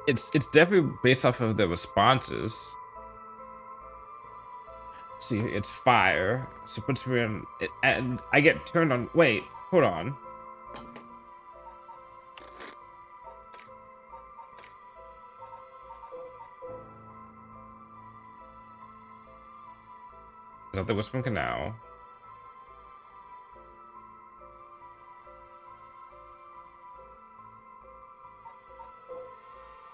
A: It's definitely based off of the responses. See, it's fire. So it puts me in, and I get turned on. Wait, hold on. Is that the Whispering Canal?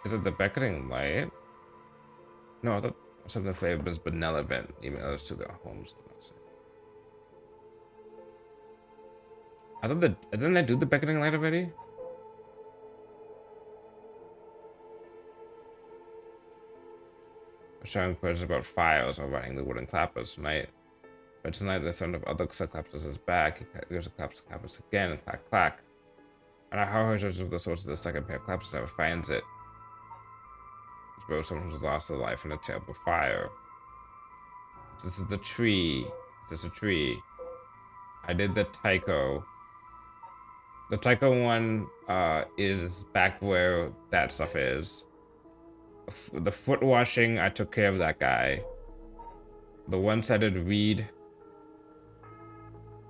A: Is it the Beckoning Light? No, I thought something flavor was benevolent. Emails to their homes. I thought didn't I do the Beckoning Light already? Showing questions about files or writing the wooden clappers tonight. But tonight the sound of other clappers is back. He goes to clappers again and clack clack. And how he searches the source of the second pair of clappers never finds it. Suppose someone who's lost their life in a terrible fire. This is the tree. This is a tree. I did the Tycho. The Tycho one is back where that stuff is. The foot washing, I took care of that guy. The one-sided reed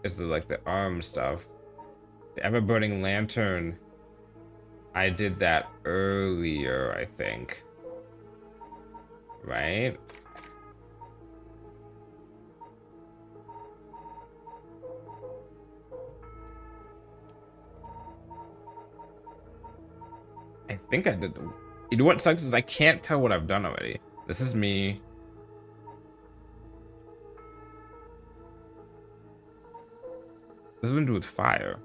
A: is the arm stuff. The ever-burning lantern, I did that earlier, I think. Right? I think I did. You know what sucks is I can't tell what I've done already. This is me. This has been to do with fire.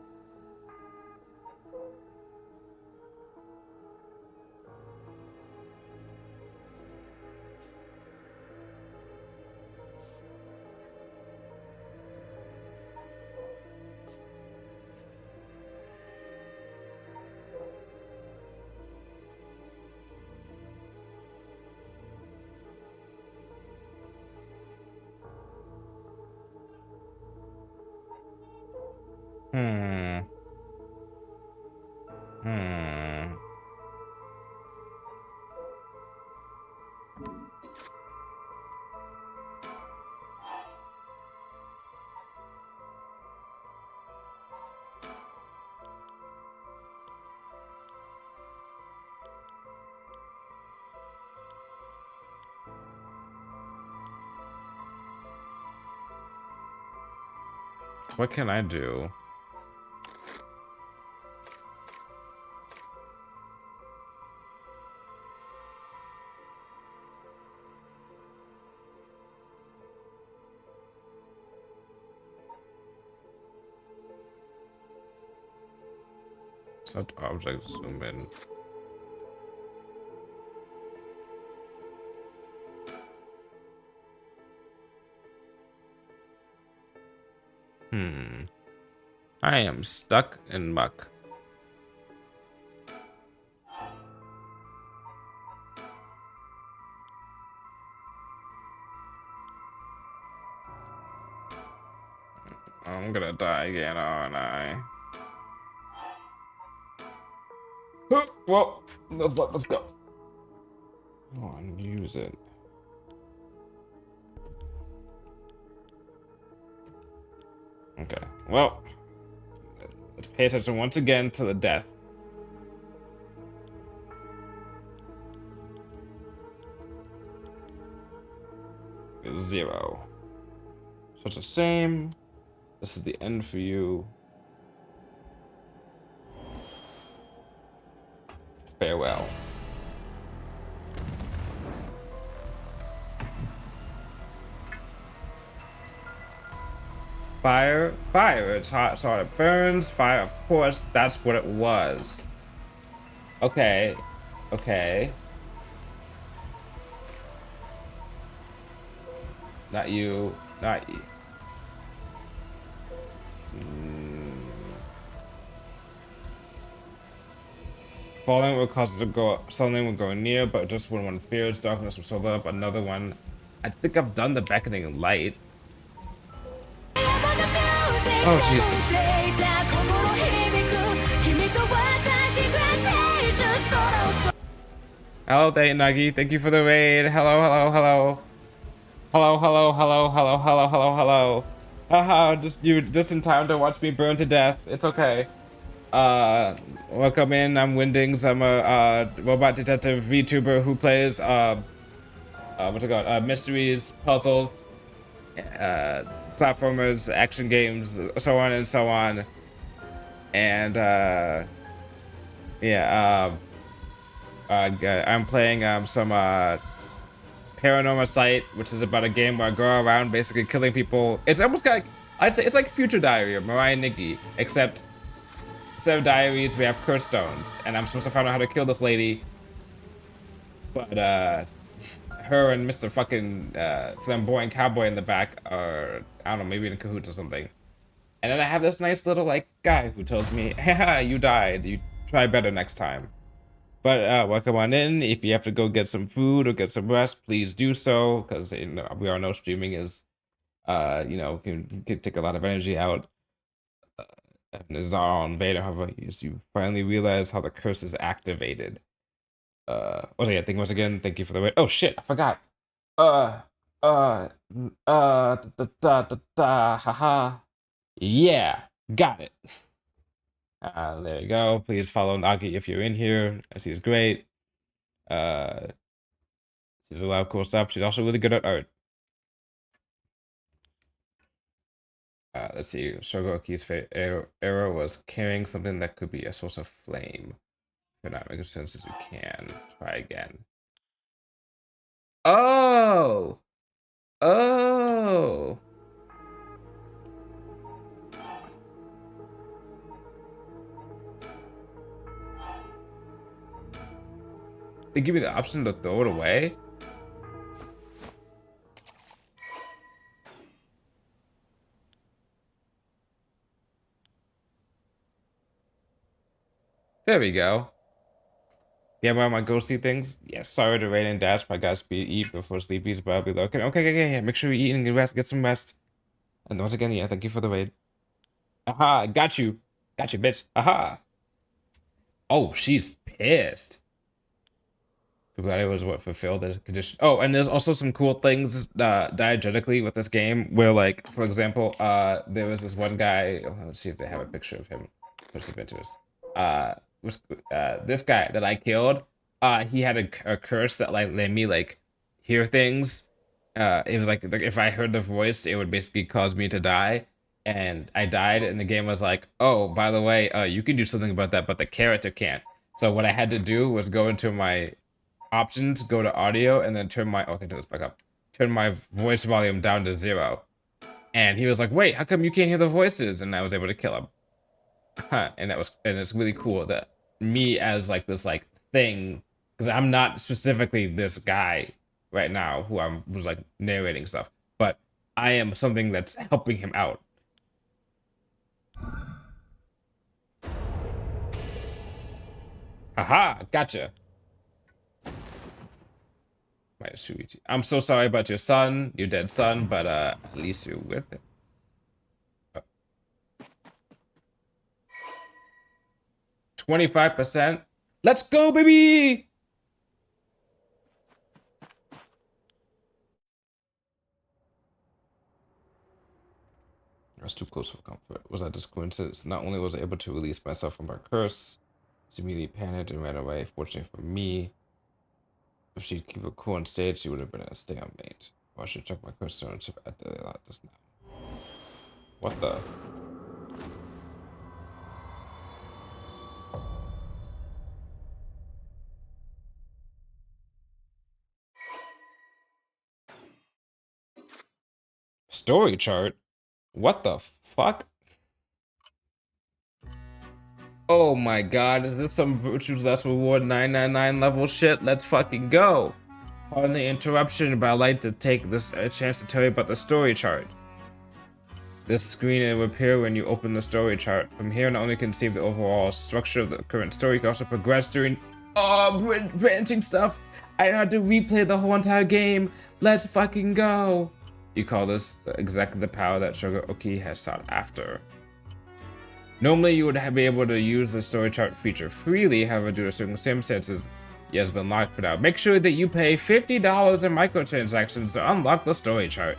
A: What can I do? Such objects zoom in. I am stuck in muck. I'm gonna die again, aren't I? Well, let's let this go. Come on, use it. Okay, well, let's pay attention once again to the death. It's 0. So it's the same. This is the end for you. Farewell. Fire, fire, it's hot, so it burns. Fire, of course, that's what it was. Okay, okay. Not you, not you. Falling will cause it to go, something will go near, but just when one fears darkness will solar up another one. I think I've done the beckoning light. Oh, jeez. Hello, Nuggy. Thank you for the raid. Hello, hello, hello. Hello, hello, hello, hello, hello, hello, hello. Haha, just in time to watch me burn to death. It's okay. Welcome in. I'm Windings. I'm a robot detective VTuber who plays what's it called? Mysteries, puzzles, platformers, action games, so on and so on. And yeah, I'm playing some Paranormasight, which is about a game where I go around basically killing people. It's almost like, I'd say it's like Future Diary of Mariah Nikki, except instead of diaries, we have curse stones, and I'm supposed to find out how to kill this lady. But her and Mr. fucking flamboyant cowboy in the back are, I don't know, maybe in cahoots or something. And then I have this nice little like guy who tells me, haha, you died. You try better next time. But welcome on in. If you have to go get some food or get some rest, please do so, because you know, we all know streaming is, you know, can take a lot of energy out. And it's not all in vain. However, you finally realize how the curse is activated. Oh yeah, thank you once again. Thank you for the wait. Oh shit, I forgot. Uh, haha. Yeah, got it. There you go. Please follow Nagi if you're in here, as he's great. She's a lot of cool stuff. She's also really good at art. Let's see. Shogoki's arrow was carrying something that could be a source of flame. If you're not making sense as you can, try again. Oh! Oh! They give you the option to throw it away? There we go. Yeah, where my ghosty things? Yeah, sorry to rain and dash, but I gotta eat before sleepies, but I'll be looking. Okay, yeah. Make sure you eat and rest, get some rest. And once again, yeah, thank you for the raid. Aha, got you. Got you, bitch. Aha. Oh, she's pissed. Glad it was what fulfilled the condition. Oh, and there's also some cool things diegetically with this game where, like, for example, there was this one guy. Oh, let's see if they have a picture of him. Let's see pictures. Was this guy that I killed? He had a curse that like let me like hear things. It was like if I heard the voice, it would basically cause me to die. And I died, and the game was like, "Oh, by the way, you can do something about that, but the character can't." So what I had to do was go into my options, go to audio, and then turn my okay, turn this back up. Turn my voice volume down to 0. And he was like, "Wait, how come you can't hear the voices?" And I was able to kill him. And it's really cool that me as like this like thing, because I'm not specifically this guy right now who was like narrating stuff, but I am something that's helping him out. Haha, gotcha. I'm so sorry about your son, your dead son, but at least you're with him. 25%. Let's go, baby! I was too close for comfort. Was that just coincidence? Not only was I able to release myself from my curse, she immediately panicked and ran away. Fortunately for me, if she'd keep her cool on stage, she would have been a stalemate. Well, I should check my curse ownership at the lot just now. What the? Story chart? What the fuck? Oh my god, is this some Virtue's Last Reward 999 level shit? Let's fucking go! Pardon the interruption, but I'd like to take this chance to tell you about the story chart. This screen will appear when you open the story chart. From here, not only can you see the overall structure of the current story, you can also progress during branching stuff. I don't have to replay the whole entire game. Let's fucking go! You call this exactly the power that Shogoki has sought after. Normally, you would be able to use the story chart feature freely, however, due to circumstances, has been locked for now. Make sure that you pay $50 in microtransactions to unlock the story chart.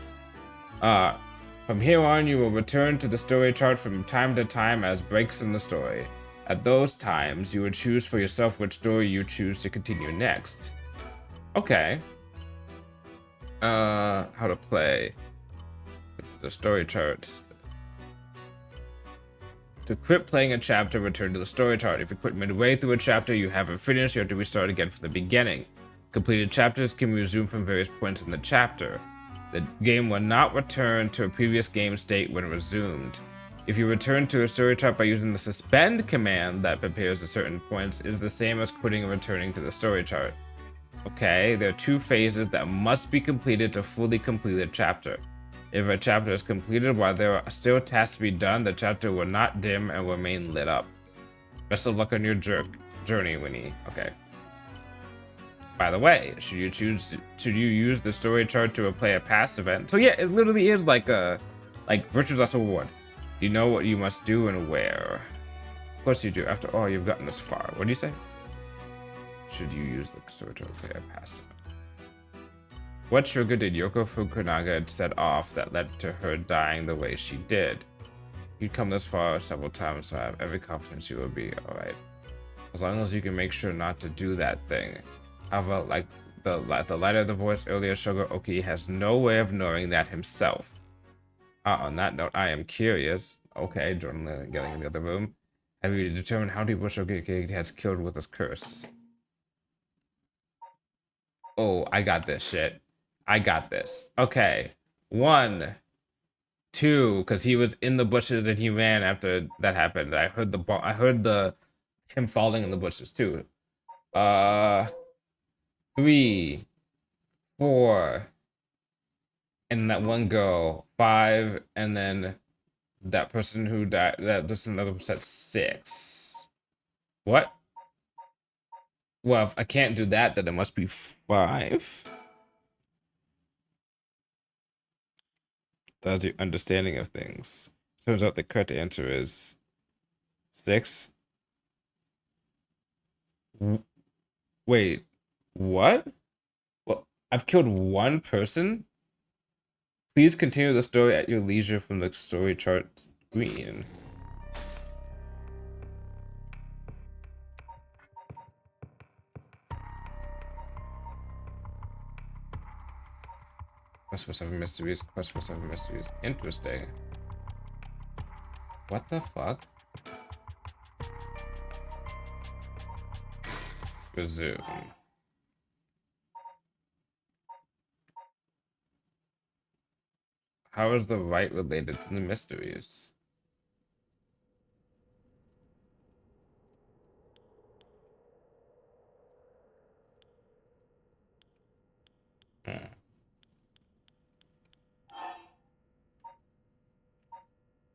A: From here on, you will return to the story chart from time to time as breaks in the story. At those times, you would choose for yourself which story you choose to continue next. Okay. How to play. The story charts. To quit playing a chapter, return to the story chart. If you quit midway through a chapter you haven't finished, you have to restart again from the beginning. Completed chapters can be resumed from various points in the chapter. The game will not return to a previous game state when resumed. If you return to a story chart by using the suspend command that prepares at certain points, it is the same as quitting and returning to the story chart. Okay, there are 2 phases that must be completed to fully complete a chapter. If a chapter is completed while there are still tasks to be done, the chapter will not dim and remain lit up. Best of luck on your journey, Winnie. Okay. By the way, should you use the story chart to play a past event? So yeah, it literally is like Virtue's Last Reward. You know what you must do and where. Of course you do. After all, you've gotten this far. What do you say? Should you use the story chart to play a past event? What trigger did Yoko Fukunaga set off that led to her dying the way she did? You've come this far several times, so I have every confidence you will be alright. As long as you can make sure not to do that thing. However, like the lighter of the voice earlier, Shogo Oki has no way of knowing that himself. On that note, I am curious. Okay, Jordan getting in the other room. Have you determined how people Shogo has killed with his curse? Oh, I got this shit. I got this. Okay. 1, 2, because he was in the bushes and he ran after that happened. I heard him falling in the bushes too. 3, 4, and that one girl, 5, and then that person who died. That person another was at 6. What? Well, if I can't do that, then it must be 5. That's your understanding of things. Turns out the correct answer is 6. Wait, what? Well, I've killed 1 person? Please continue the story at your leisure from the story chart screen. Quest for 7 mysteries, quest for 7 mysteries. Interesting. What the fuck? Resume. How is the right related to the mysteries?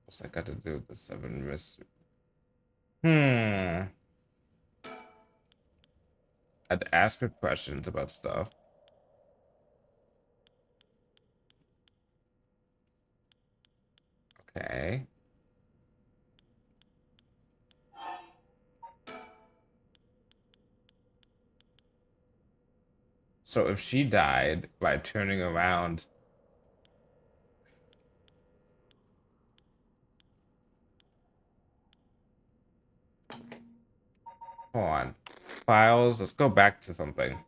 A: What's that got to do with the 7 mysteries? I had to ask her questions about stuff. Okay. So if she died by turning around, hold on. Files, let's go back to something.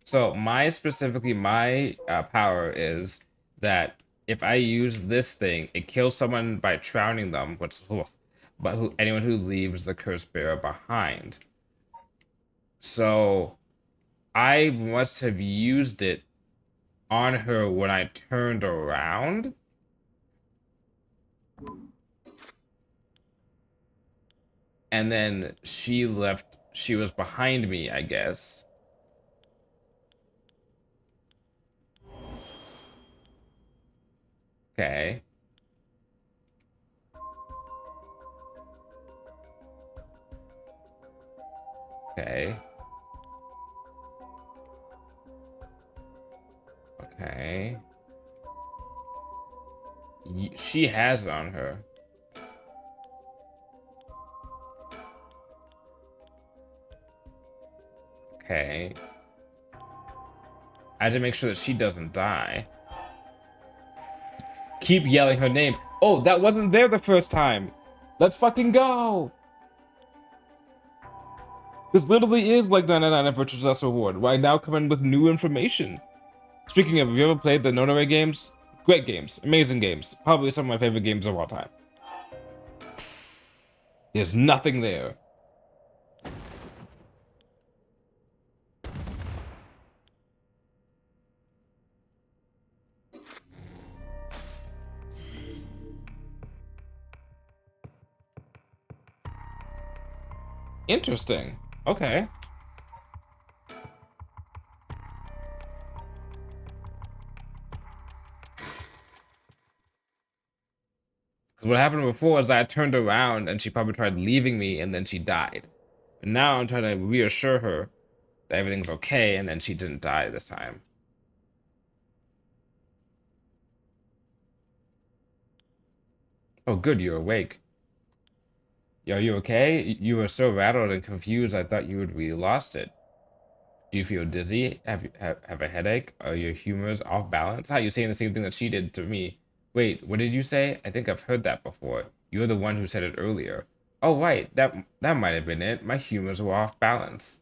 A: So my power is that if I use this thing, it kills someone by drowning them, anyone who leaves the curse bearer behind. So I must have used it on her when I turned around. And then she left, she was behind me, I guess. Okay. Okay. Okay. She has it on her. Okay. I had to make sure that she doesn't die. Keep yelling her name. Oh, that wasn't there the first time. Let's fucking go. This literally is like 99 at Virtual Success Reward, where I now come in with new information. Speaking of, have you ever played the Nonare games? Great games, amazing games. Probably some of my favorite games of all time. There's nothing there. Interesting. Okay. Because what happened before is that I turned around and she probably tried leaving me and then she died. And now I'm trying to reassure her that everything's okay and then she didn't die this time. Oh, good, you're awake. Yo, are you okay? You were so rattled and confused, I thought you had really lost it. Do you feel dizzy? Have a headache? Are your humors off balance? How are you saying the same thing that she did to me? Wait, what did you say? I think I've heard that before. You're the one who said it earlier. Oh, right, that might have been it. My humors were off balance.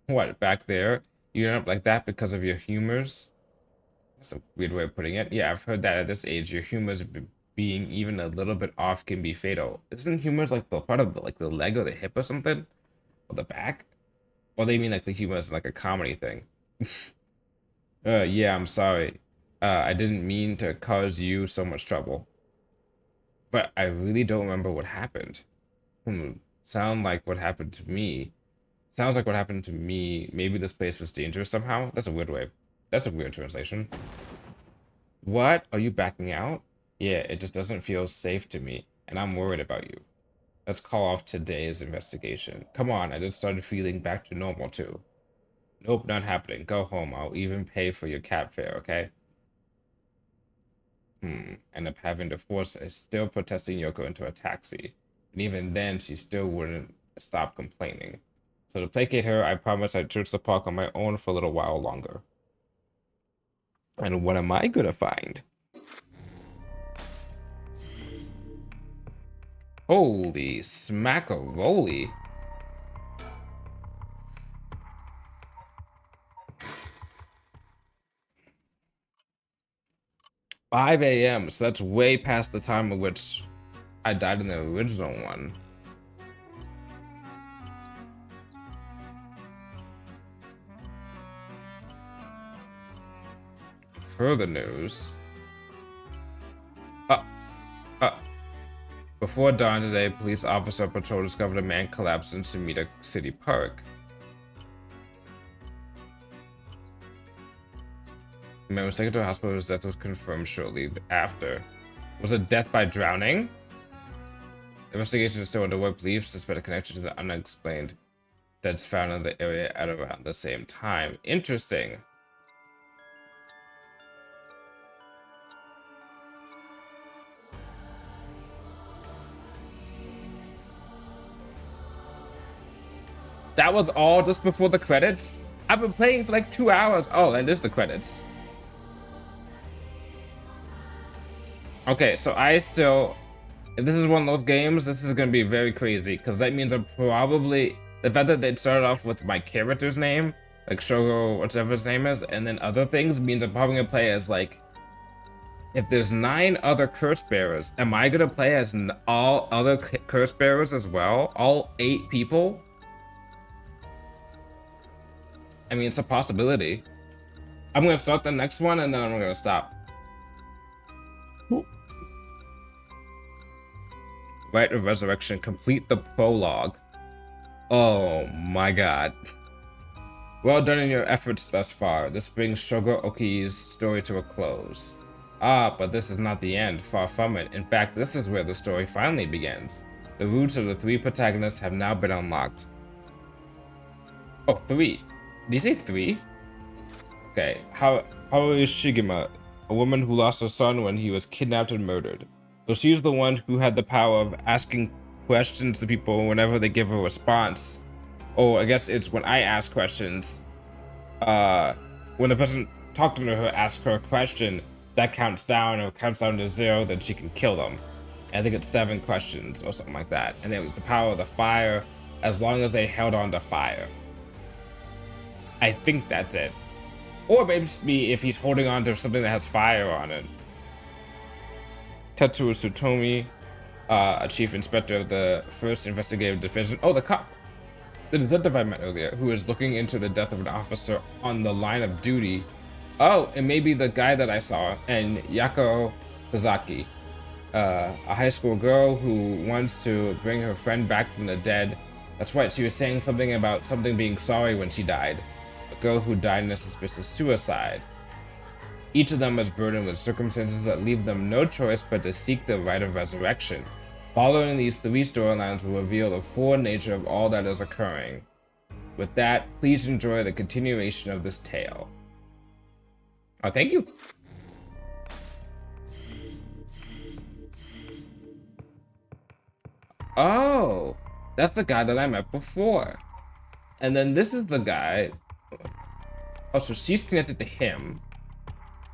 A: What, back there? You end up like that because of your humors? That's a weird way of putting it. Yeah, I've heard that at this age, your humors being even a little bit off can be fatal. Isn't humors like the part of the leg or the hip or something? Or the back? Or they mean like the humors like a comedy thing? Yeah, I'm sorry. I didn't mean to cause you so much trouble. But I really don't remember what happened. Sound like what happened to me. Sounds like what happened to me. Maybe this place was dangerous somehow? That's a weird way. That's a weird translation. What? Are you backing out? Yeah, it just doesn't feel safe to me, and I'm worried about you. Let's call off today's investigation. Come on, I just started feeling back to normal too. Nope, not happening. Go home. I'll even pay for your cab fare, okay? End up having to force a still protesting Yoko into a taxi. And even then, she still wouldn't stop complaining. So to placate her, I promised I'd search the park on my own for a little while longer. And what am I gonna find? Holy smackaroli. 5 a.m. So that's way past the time at which I died in the original one. Further news. Before dawn today, police officer patrol discovered a man collapsed in Sumida City Park. The man was taken to a hospital. His death was confirmed shortly after. Was it death by drowning? Investigation is still underway. Police suspect a connection to the unexplained deaths found in the area at around the same time. Interesting. That was all just before the credits? I've been playing for like 2 hours. Oh, and there's the credits. Okay, so if this is one of those games, this is gonna be very crazy, because that means I'm probably, the fact that they started off with my character's name, like Shogo, whatever his name is, and then other things, means I'm probably gonna play as like, if there's 9 other curse bearers, am I gonna play as all other curse bearers as well? All 8 people? I mean, it's a possibility. I'm gonna start the next one and then I'm gonna stop. Rite of Resurrection, complete the prologue. Oh my god. Well done in your efforts thus far. This brings Shogo Oki's story to a close. Ah, but this is not the end, far from it. In fact, this is where the story finally begins. The roots of the 3 protagonists have now been unlocked. Oh, 3. Did you say 3? Okay, how is Shigema, a woman who lost her son when he was kidnapped and murdered. So she's the one who had the power of asking questions to people whenever they give a response. Oh, I guess it's when I ask questions. When the person talking to her asks her a question, that counts down or counts down to 0, then she can kill them. And I think it's 7 questions or something like that. And it was the power of the fire as long as they held on to fire. I think that's it. Or maybe if he's holding on to something that has fire on it. Tetsuo Tsutomi, a chief inspector of the 1st Investigative Division. Oh, the cop. The detective I met earlier, who is looking into the death of an officer on the line of duty. Oh, it may be the guy that I saw, and Yako Sasaki, a high school girl who wants to bring her friend back from the dead. That's right, she was saying something about something being sorry when she died. A girl who died in a suspicious suicide. Each of them is burdened with circumstances that leave them no choice but to seek the right of resurrection. Following these 3 storylines will reveal the full nature of all that is occurring. With that, please enjoy the continuation of this tale. Oh, thank you. Oh, that's the guy that I met before. And then this is the guy. Oh, so she's connected to him.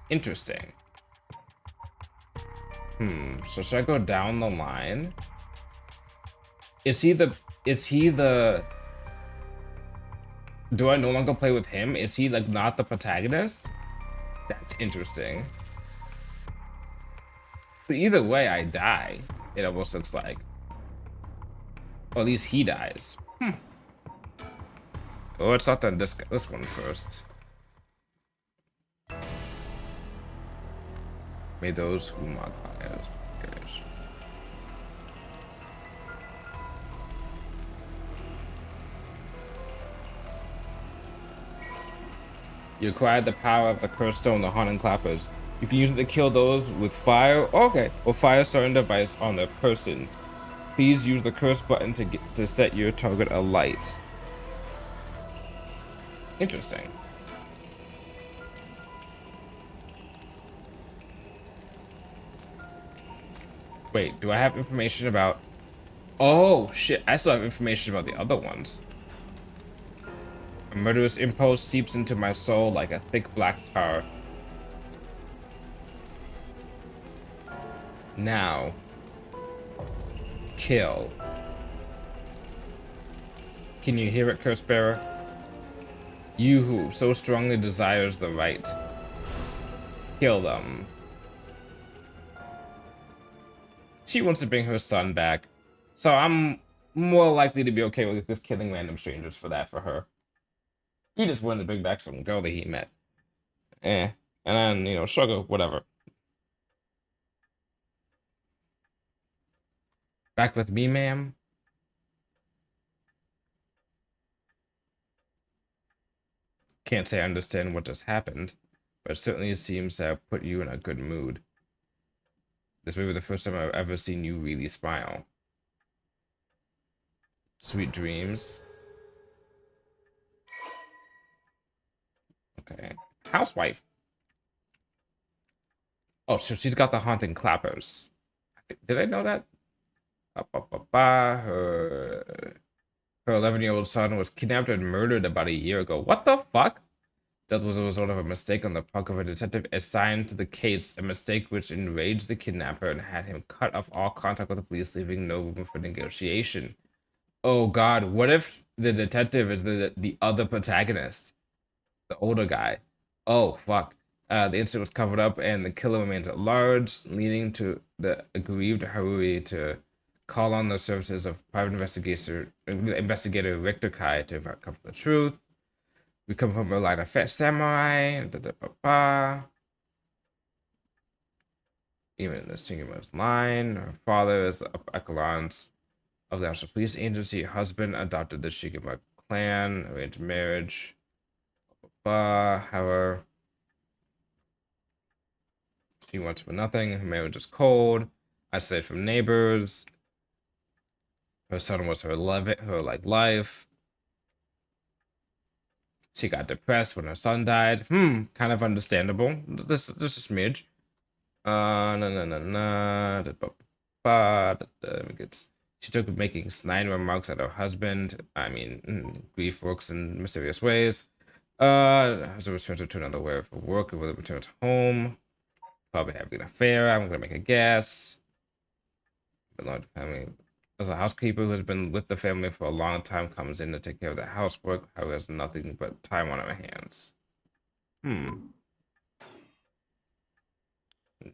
A: Interesting. So should I go down the line? Is he the do I no longer play with him? Is he like not the protagonist? That's interesting. So either way I die, it almost looks like. Or at least he dies. Oh, it's not that this one first. May those who mock fires perish. You acquired the power of the cursed stone, the haunting clappers. You can use it to kill those with fire. Okay, or fire starting device on a person. Please use the curse button to set your target alight. Interesting. Wait, do I have information about... Oh, shit. I still have information about the other ones. A murderous impulse seeps into my soul like a thick black tar. Now. Kill. Can you hear it, Curse Bearer? You who so strongly desires the right. Kill them. She wants to bring her son back. So I'm more likely to be okay with this killing random strangers for her. He just wanted to bring back some girl that he met. And then, you know, sugar, whatever. Back with me, ma'am? Can't say I understand what just happened, but it certainly seems to have put you in a good mood. This may be the first time I've ever seen you really smile. Sweet dreams. Okay. Housewife. Oh, so she's got the haunting clappers. Did I know that? Her 11-year-old son was kidnapped and murdered about a year ago. What the fuck? Death was a result of a mistake on the part of a detective assigned to the case, a mistake which enraged the kidnapper and had him cut off all contact with the police, leaving no room for negotiation. Oh god, what if the detective is the other protagonist? The older guy. Oh, fuck. The incident was covered up and the killer remains at large, leading to the aggrieved Haruri to call on the services of private investigator Richter Kai to uncover the truth. We come from a line of samurai. Even in this Shingima's line, her father is the upper echelons of the National Police Agency. Her husband adopted the Shigema clan, arranged marriage. However, she wants for nothing. Her marriage is cold. Isolated from neighbors. Her son was her life. She got depressed when her son died. Kind of understandable. This is a smidge. Let me get She took making snide remarks at her husband. I mean, grief works in mysterious ways. As a return to another way for work, will returns home. Probably having an affair. I'm gonna make a guess. Belong to family. As a housekeeper who has been with the family for a long time, comes in to take care of the housework, who has nothing but time on her hands.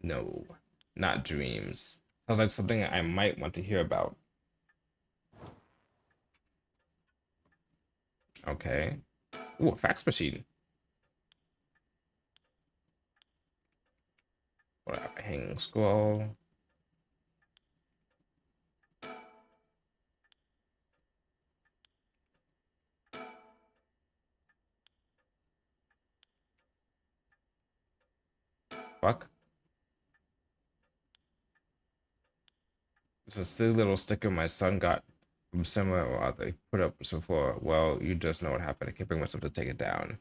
A: No, not dreams. Sounds like something I might want to hear about. Okay. Ooh, a fax machine. What a hanging scroll. Fuck. It's a silly little sticker my son got from somewhere or other. He put up before. Well, you just know what happened. I can't bring myself to take it down.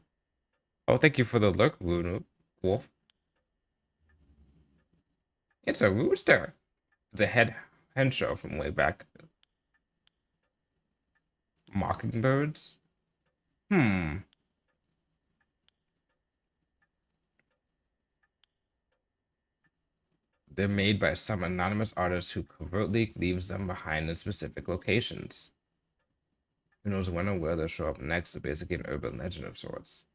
A: Oh, thank you for the look, Wolf. It's a rooster. It's a hen show from way back. Mockingbirds? Hmm. They're made by some anonymous artist who covertly leaves them behind in specific locations. Who knows when or where they'll show up next? It's basically an urban legend of sorts.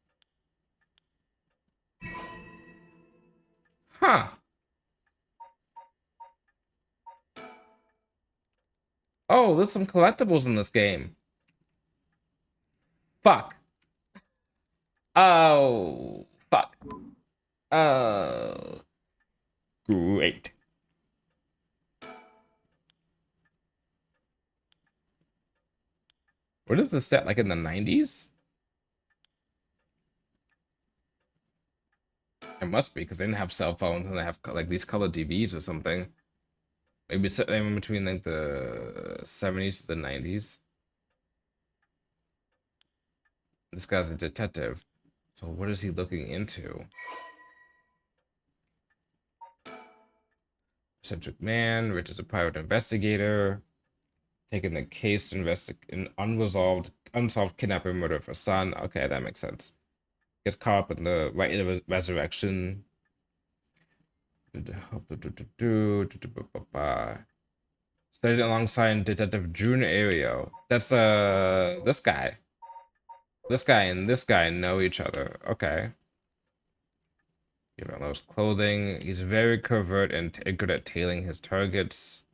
A: Huh. Oh, there's some collectibles in this game. Fuck. Oh, fuck. Oh, great. What is this set, like in the 90s? It must be, because they didn't have cell phones and they have like these color TVs or something. Maybe it's in between like the 70s to the 90s. This guy's a detective. So what is he looking into? Eccentric man, Rich is a private investigator, taking the case to investigate an unsolved kidnapping murder of her son. Okay, that makes sense. Gets caught up in the right of resurrection. Studied alongside Detective June Ario. That's this guy. This guy and this guy know each other. Okay. Give him those clothing. He's very covert and good at tailing his targets.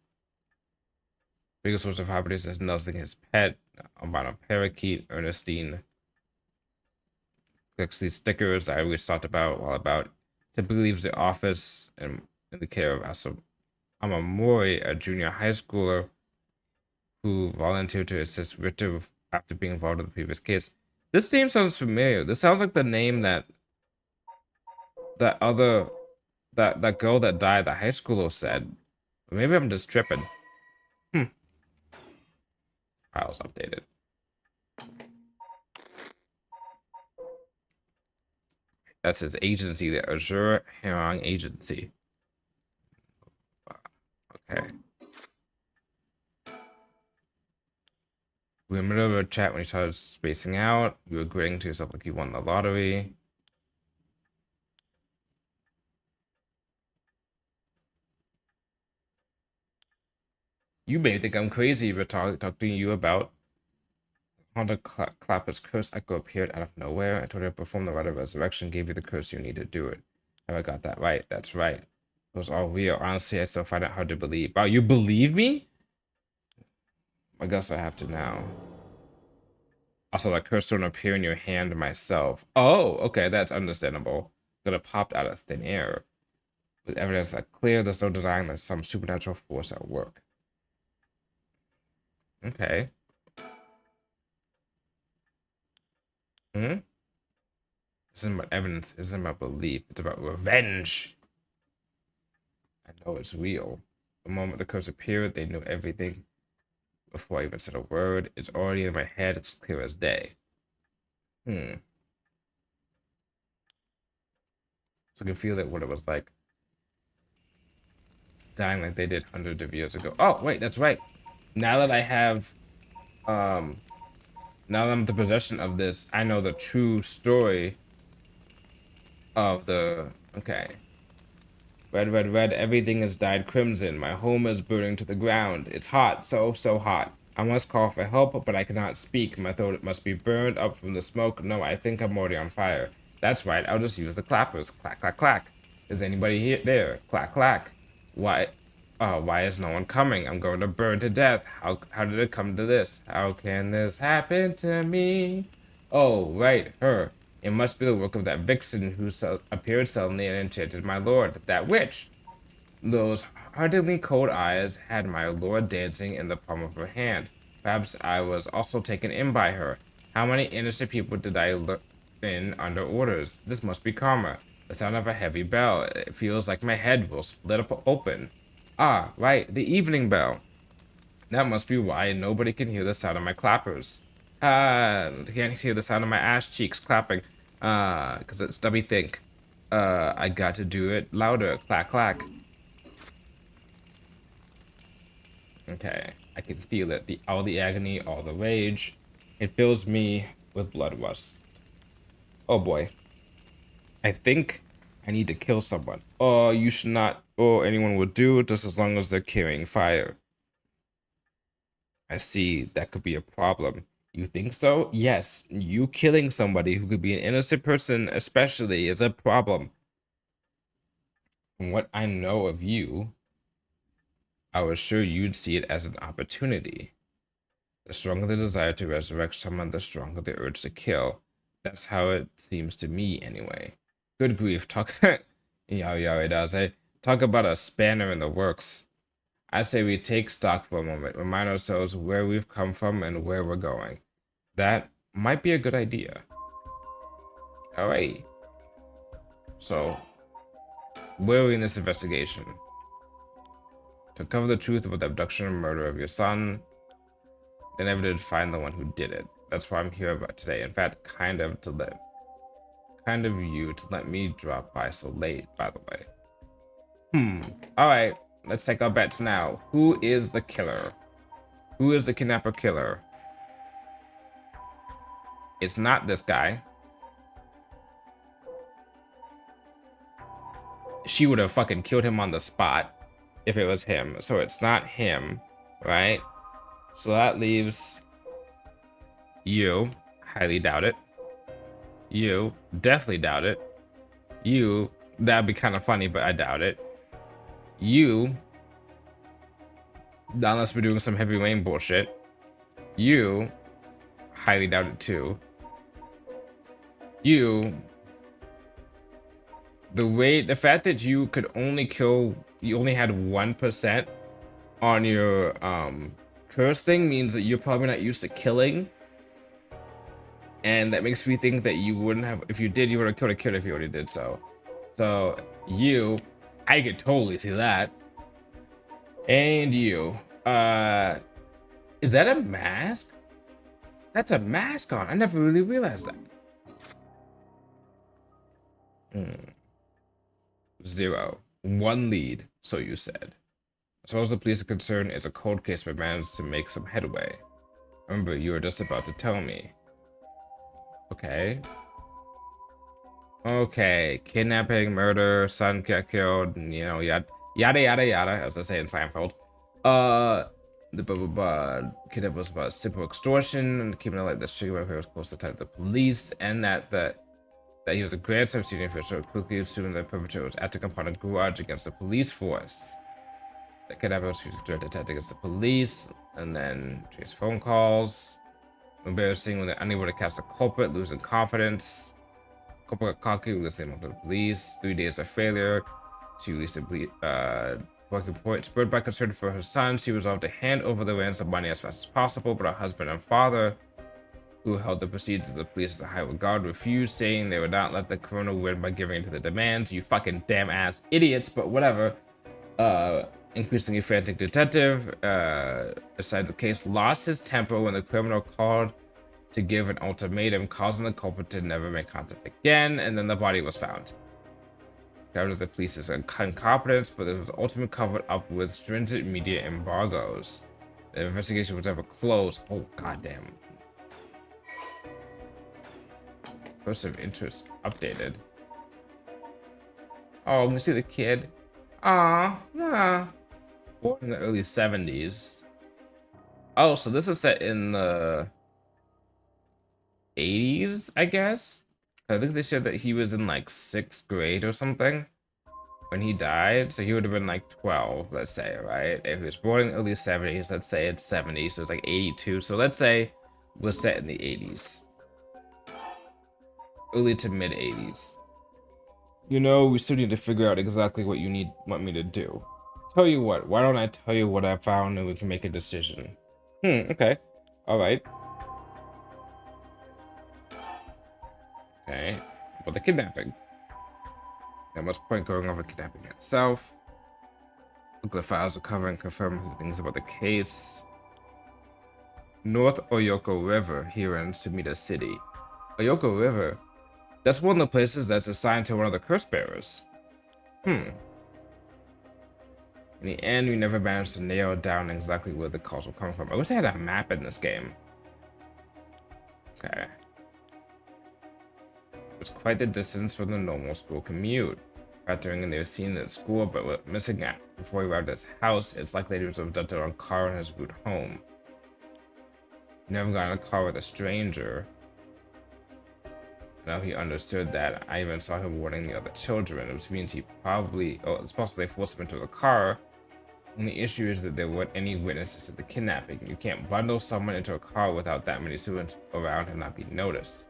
A: Biggest source of happiness is nuzzling his pet. About a parakeet, Ernestine. Clicks these stickers I always talked about all about. Typically leaves the office and in the care of Amamori, a junior high schooler who volunteered to assist Richter after being involved in the previous case. This name sounds familiar. This sounds like the name that other that girl that died, the high schooler said. But maybe I'm just tripping. Files updated. That's his agency, the Azure Herong Agency. Okay. We were in the middle of a chat when you started spacing out. You were grinning to yourself like you won the lottery. You may think I'm crazy, but talking to you about Honda Clapper's curse echo appeared out of nowhere. I told her to perform the rite of resurrection, gave you the curse you need to do it. Have I got that right? That's right. It was all real. Honestly, I still find it hard to believe. Wow, you believe me? I guess I have to now. Also, that curse don't appear in your hand myself. Oh, okay, that's understandable. Could have popped out of thin air. With evidence that clear, there's no denying there's some supernatural force at work. Okay. Hmm? This isn't about evidence, this isn't about belief, it's about revenge. I know it's real. The moment the curse appeared, they knew everything before I even said a word. It's already in my head, it's clear as day. So I can feel it what it was like dying like they did hundreds of years ago. Oh, wait, that's right. now that I have, now that I'm in the possession of this, I know the true story of the, okay. Red, red, red, everything has dyed crimson. My home is burning to the ground. It's hot, so, so hot. I must call for help, but I cannot speak. My throat must be burned up from the smoke. No, I think I'm already on fire. That's right, I'll just use the clappers. Clack, clack, clack. Is anybody here? There. Clack, clack. Why? Why is no one coming? I'm going to burn to death. How did it come to this? How can this happen to me? Oh, right, her. It must be the work of that vixen who appeared suddenly and enchanted my lord. That witch! Those hauntingly cold eyes had my lord dancing in the palm of her hand. Perhaps I was also taken in by her. How many innocent people did I look in under orders? This must be karma. The sound of a heavy bell. It feels like my head will split up open. Ah, right, the evening bell. That must be why nobody can hear the sound of my clappers. Can't hear the sound of my ass cheeks clapping. Cause it's stubby think. I got to do it louder. Clack, clack. Okay, I can feel it. All the agony, all the rage. It fills me with bloodlust. Oh boy. I think I need to kill someone. Oh, you should not. Or anyone would do, just as long as they're carrying fire. I see that could be a problem. You think so? Yes, you killing somebody who could be an innocent person especially is a problem. From what I know of you, I was sure you'd see it as an opportunity. The stronger the desire to resurrect someone, the stronger the urge to kill. That's how it seems to me anyway. Good grief, talk yeah, it does, eh? Talk about a spanner in the works. I say we take stock for a moment, remind ourselves where we've come from and where we're going. That might be a good idea. Alright. So, where are we in this investigation? To cover the truth about the abduction and murder of your son, they never did find the one who did it. That's why I'm here about today. In fact, kind of you to let me drop by so late, by the way. Alright, let's take our bets now. Who is the killer? Who is the kidnapper killer? It's not this guy. She would have fucking killed him on the spot if it was him. So it's not him, right? So that leaves you. Highly doubt it. You. Definitely doubt it. You. That'd be kind of funny, but I doubt it. You. Unless we're doing some heavy rain bullshit. You. Highly doubt it too. You. The fact that you could only kill, you only had 1% on your curse thing means that you're probably not used to killing. And that makes me think that you wouldn't have, if you did, you would have killed a kid if you already did so. So you, I could totally see that. And you, is that a mask? That's a mask on. I never really realized that. 0. 1 lead, so you said. As far as the police are concerned, it's a cold case but managed to make some headway. Remember, you were just about to tell me. Okay. Okay, kidnapping, murder, son got killed, you know, yada yada yada, as I say in Seinfeld. The kidnap was about simple extortion and keeping it like the sugar was close to the police, and that he was a grandson of senior official, quickly assuming that the perpetrator was acting upon a grudge against the police force. The kidnapper was using direct attack against the police, and then chase phone calls. Embarrassing when they're unable to catch the culprit, losing confidence. Culprit got cocky, listening to the police. 3 days of failure. She released a working point. Spurred by concern for her son, she resolved to hand over the ransom money as fast as possible, but her husband and father, who held the proceeds of the police as a high regard, refused, saying they would not let the criminal win by giving in to the demands. You fucking damn ass idiots, but whatever. Increasingly frantic detective assigned the case lost his temper when the criminal called to give an ultimatum, causing the culprit to never make contact again, and then the body was found. Covered the police's incompetence, but it was ultimately covered up with stringent media embargoes. The investigation was ever closed. Oh, goddamn. Person of interest updated. Oh, I'm gonna see the kid. Ah, yeah. Born in the early 70s. Oh, so this is set in the 80s, I guess? I think they said that he was in like 6th grade or something when he died. So he would have been like 12, let's say, right? If he was born in the early 70s, let's say it's 70, so it's like 82. So let's say it was set in the 80s. Early to mid 80s. You know, we still need to figure out exactly what you want me to do. Tell you what, why don't I tell you what I found and we can make a decision? Okay. Alright. Okay. But the kidnapping. Not much point going over kidnapping itself. Look at the files are covering, confirm things about the case. North Oyoko River here in Sumida City. Oyoko River? That's one of the places that's assigned to one of the curse bearers. In the end, we never managed to nail down exactly where the calls were coming from. I wish I had a map in this game. Okay. It's quite the distance from the normal school commute. Factoring in they were seen at school but were missing out before he arrived at his house, it's likely he was abducted on a car on his route home. He never got in a car with a stranger. Now he understood that. I even saw him warning the other children, which means he probably, it's possible they forced him into the car. And the issue is that there weren't any witnesses to the kidnapping. You can't bundle someone into a car without that many students around and not be noticed.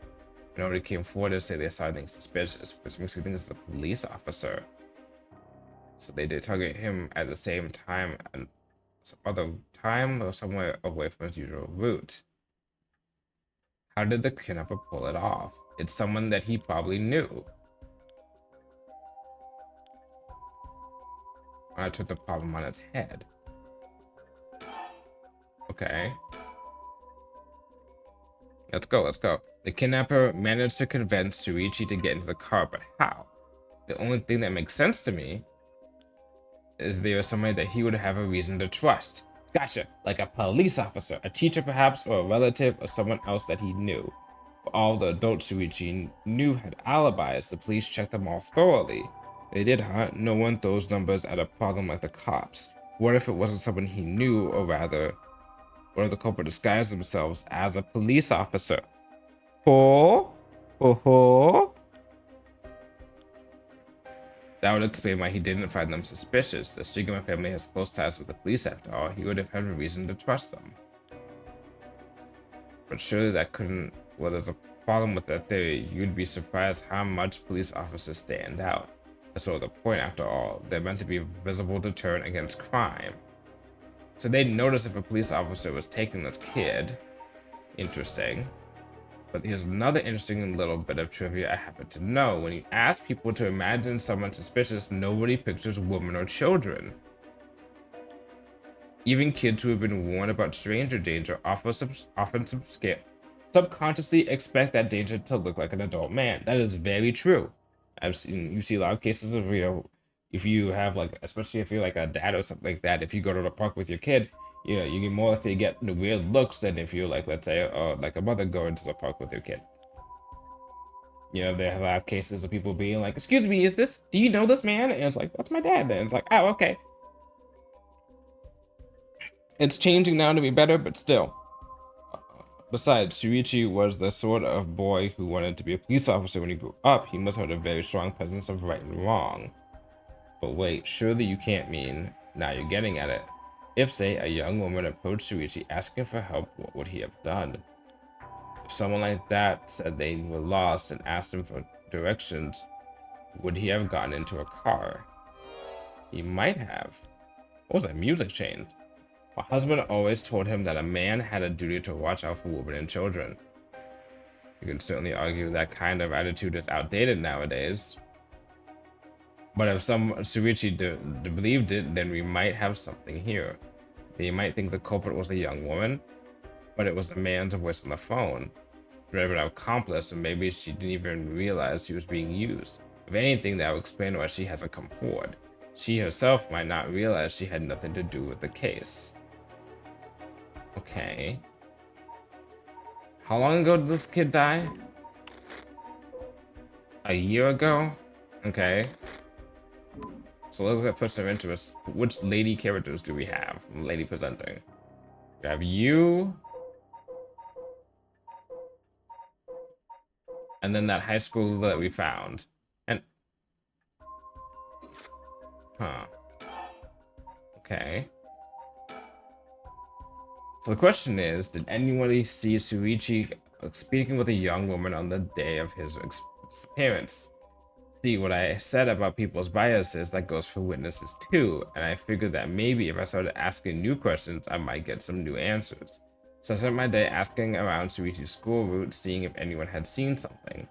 A: Nobody came forward to say they saw anything suspicious, which makes me think it's a police officer. So they did target him at the same time and some other time or somewhere away from his usual route. How did the kidnapper pull it off? It's someone that he probably knew. I took the problem on its head. Okay. Let's go, let's go. The kidnapper managed to convince Shuichi to get into the car, but how? The only thing that makes sense to me is there was somebody that he would have a reason to trust. Gotcha, like a police officer, a teacher perhaps, or a relative, or someone else that he knew. But all the adults Shuichi knew had alibis. The police checked them all thoroughly. They did, huh? No one throws numbers at a problem like the cops. What if it wasn't someone he knew, or rather, what if the culprit disguised themselves as a police officer? Oh? Oh? That would explain why he didn't find them suspicious. The Shigema family has close ties with the police after all. He would have had a reason to trust them. But surely that couldn't... Well, there's a problem with that theory. You'd be surprised how much police officers stand out. That's sort of the point after all. They're meant to be a visible deterrent against crime. So they'd notice if a police officer was taking this kid. Interesting. But here's another interesting little bit of trivia I happen to know. When you ask people to imagine someone suspicious, nobody pictures women or children. Even kids who have been warned about stranger danger often subconsciously expect that danger to look like an adult man. That is very true. You see a lot of cases of, you know, if you have like, especially if you're like a dad or something like that, if you go to the park with your kid, yeah, you get more likely to get weird looks than if you're like, let's say, like a mother going to the park with your kid. You know, they have cases of people being like, excuse me, do you know this man? And it's like, that's my dad. And it's like, oh, okay. It's changing now to be better, but still. Besides, Shuichi was the sort of boy who wanted to be a police officer when he grew up. He must have had a very strong presence of right and wrong. But wait, surely you can't mean, now you're getting at it. If, say, a young woman approached Shuichi asking for help, what would he have done? If someone like that said they were lost and asked him for directions, would he have gotten into a car? He might have. What was that music change? My husband always told him that a man had a duty to watch out for women and children. You can certainly argue that kind of attitude is outdated nowadays. But if Shuichi believed it, then we might have something here. They might think the culprit was a young woman, but it was a man's voice on the phone. Rather an accomplice, or maybe she didn't even realize she was being used. If anything, that would explain why she hasn't come forward. She herself might not realize she had nothing to do with the case. Okay. How long ago did this kid die? A year ago? Okay. So look at person of interest. Which lady characters do we have? Lady presenting. We have you. And then that high school that we found. And huh. Okay. So the question is, did anybody see Shuichi speaking with a young woman on the day of his disappearance? See, what I said about people's biases, that goes for witnesses too, and I figured that maybe if I started asking new questions, I might get some new answers. So I spent my day asking around Shuichi's school route, seeing if anyone had seen something.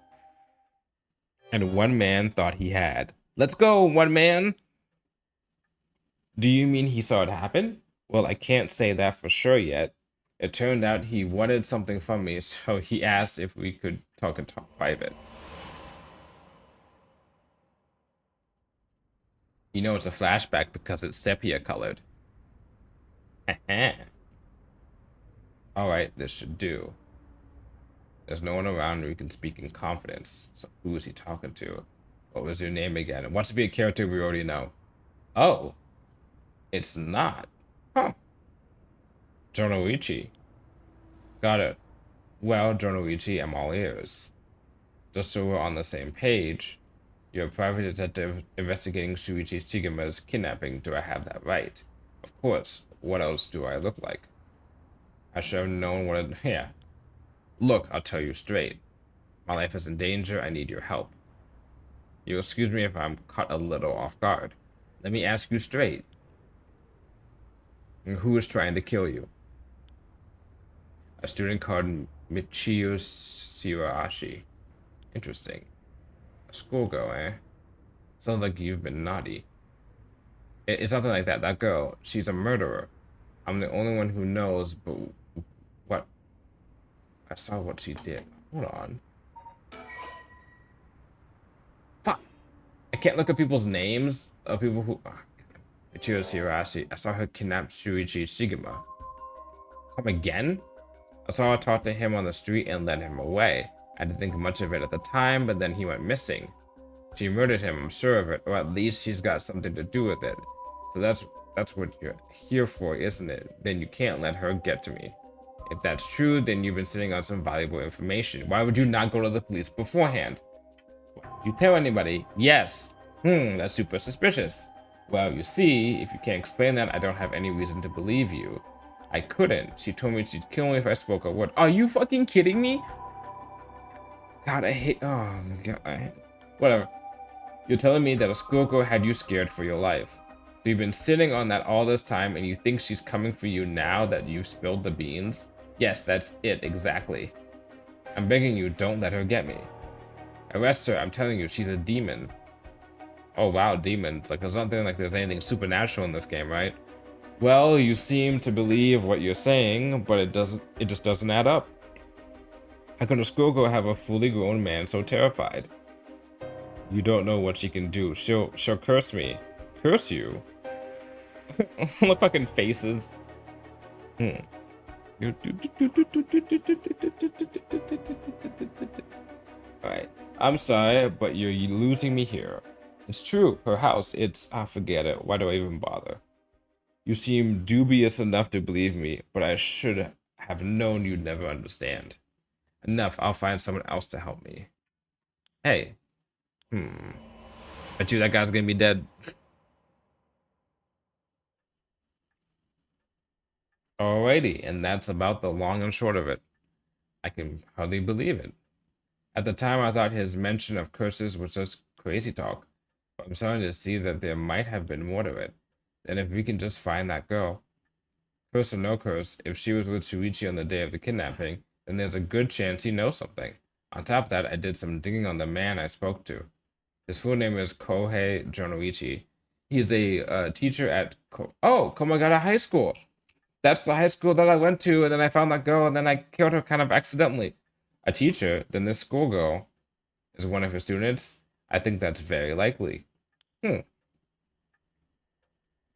A: And one man thought he had. Let's go, one man! Do you mean he saw it happen? Well, I can't say that for sure yet. It turned out he wanted something from me, so he asked if we could talk in private. You know it's a flashback because it's sepia colored. Alright, this should do. There's no one around who can speak in confidence. So who is he talking to? What was your name again? It wants to be a character we already know. Oh. It's not. Huh. Jonoichi. Got it. Well, Jonoichi, I'm all ears. Just so we're on the same page, you're a private detective investigating Shuichi Shigeru's kidnapping. Do I have that right? Of course. What else do I look like? I should have known what it... Yeah. Look, I'll tell you straight. My life is in danger. I need your help. You'll excuse me if I'm caught a little off guard. Let me ask you straight. Who is trying to kill you? A student called Michiyo Shirashi. Interesting. A schoolgirl, eh? Sounds like you've been naughty. It's nothing like that. That girl, she's a murderer. I'm the only one who knows, but what? I saw what she did. Hold on. Fuck. I can't look at people's names of people who... Oh, Michiyo Shirashi. I saw her kidnap Shuichi Shigeru. Come again? I saw her talk to him on the street and led him away. I didn't think much of it at the time, but then he went missing. She murdered him, I'm sure of it, or at least she's got something to do with it. So that's what you're here for, isn't it? Then you can't let her get to me. If that's true, then you've been sitting on some valuable information. Why would you not go to the police beforehand? Why would you tell anybody? Yes. That's super suspicious. Well, you see, if you can't explain that, I don't have any reason to believe you. I couldn't. She told me she'd kill me if I spoke a word. Are you fucking kidding me? God, I hate... Oh, God. Whatever. You're telling me that a schoolgirl had you scared for your life. So you've been sitting on that all this time and you think she's coming for you now that you've spilled the beans? Yes, that's it, exactly. I'm begging you, don't let her get me. Arrest her, I'm telling you, she's a demon. Oh wow, demons. Like there's nothing like there's anything supernatural in this game, right? Well, you seem to believe what you're saying, but it just doesn't add up. How can a schoolgirl have a fully grown man so terrified? You don't know what she can do. She'll curse me. Curse you? The fucking faces. Alright. I'm sorry, but you're losing me here. It's true, her house, it's... Ah, forget it. Why do I even bother? You seem dubious enough to believe me, but I should have known you'd never understand. Enough, I'll find someone else to help me. Hey. Bet you that guy's gonna be dead. Alrighty, and that's about the long and short of it. I can hardly believe it. At the time, I thought his mention of curses was just crazy talk, but I'm starting to see that there might have been more to it. And if we can just find that girl, curse or no curse, if she was with Shuichi on the day of the kidnapping, then there's a good chance he knows something. On top of that, I did some digging on the man I spoke to. His full name is Kohei Jonoichi. He's a teacher at Komagata High School. That's the high school that I went to, and then I found that girl, and then I killed her kind of accidentally. A teacher? Then this schoolgirl is one of his students? I think that's very likely.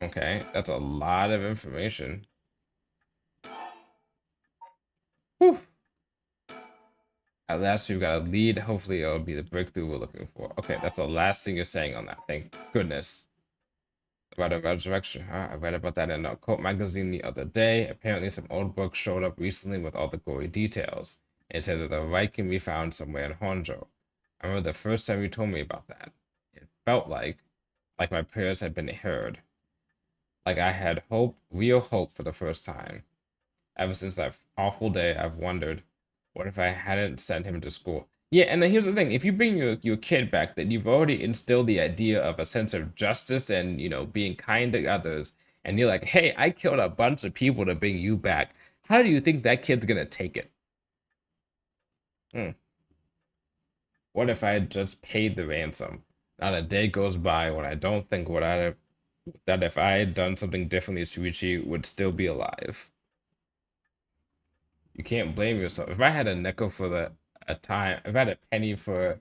A: Okay, that's a lot of information. Whew. At last, we've got a lead. Hopefully, it'll be the breakthrough we're looking for. Okay, that's the last thing you're saying on that. Thank goodness. About a resurrection, huh? I read about that in a cult magazine the other day. Apparently, some old books showed up recently with all the gory details. It said that the right can be found somewhere in Honjo. I remember the first time you told me about that. It felt like my prayers had been heard. Like I had hope, real hope for the first time. Ever since that awful day, I've wondered, what if I hadn't sent him to school? Yeah, and then here's the thing: if you bring your kid back, then you've already instilled the idea of a sense of justice and being kind to others. And you're like, hey, I killed a bunch of people to bring you back. How do you think that kid's gonna take it? Hmm. What if I had just paid the ransom? Not a day goes by when I don't think that if I had done something differently, Shuichi would still be alive. You can't blame yourself. If I had a nickel for a time, if I had a penny for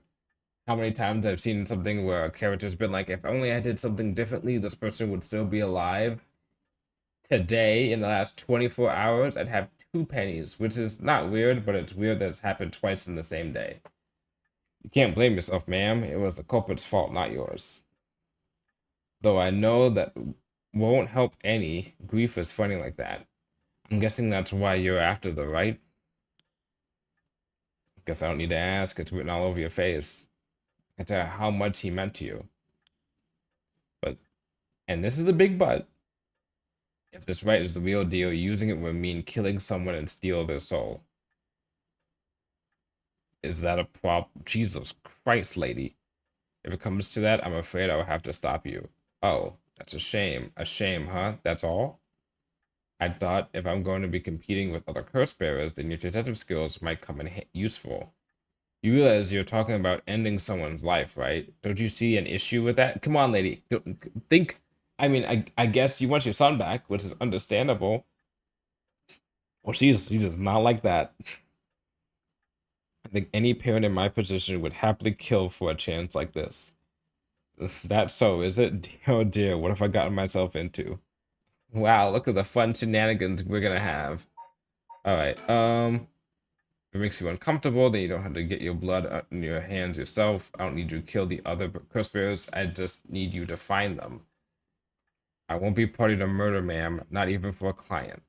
A: how many times I've seen something where a character's been like, if only I did something differently, this person would still be alive. Today, in the last 24 hours, I'd have 2 pennies, which is not weird, but it's weird that it's happened twice in the same day. You can't blame yourself, ma'am. It was the culprit's fault, not yours. Though I know that won't help any. Grief is funny like that. I'm guessing that's why you're after the right. Guess I don't need to ask. It's written all over your face. I tell you how much he meant to you. But, and this is the big but, if this right is the real deal, using it would mean killing someone and steal their soul. Is that a problem? Jesus Christ, lady. If it comes to that, I'm afraid I'll have to stop you. Oh, that's a shame. A shame, huh? That's all? I thought if I'm going to be competing with other curse bearers, then your detective skills might come in useful. You realize you're talking about ending someone's life, right? Don't you see an issue with that? Come on, lady. Don't think. I mean, I guess you want your son back, which is understandable. Well, she does not like that. I think any parent in my position would happily kill for a chance like this. That's so, is it? Oh dear, what have I gotten myself into? Wow, look at the fun shenanigans we're gonna have. All right, if it makes you uncomfortable, then you don't have to get your blood in your hands yourself. I don't need you to kill the other curse bearers. I just need you to find them. I won't be party to murder, ma'am, not even for a client.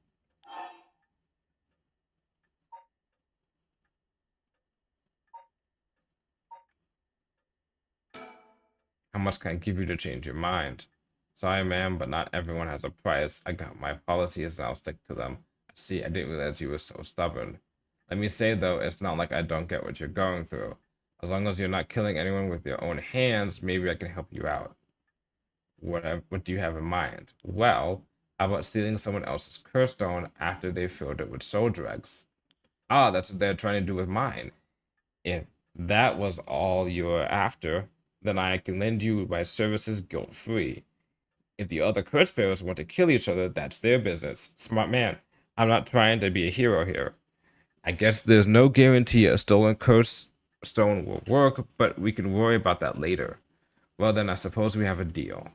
A: How much can I give you to change your mind? Sorry, ma'am, but not everyone has a price. I got my policies and I'll stick to them. See, I didn't realize you were so stubborn. Let me say, though, it's not like I don't get what you're going through. As long as you're not killing anyone with your own hands, maybe I can help you out. What do you have in mind? Well, how about stealing someone else's curse stone after they filled it with soul dregs? Ah, that's what they're trying to do with mine. If that was all you're after, then I can lend you my services guilt-free. If the other curse bearers want to kill each other, that's their business. Smart man. I'm not trying to be a hero here. I guess there's no guarantee a stolen curse stone will work, but we can worry about that later. Well, then I suppose we have a deal.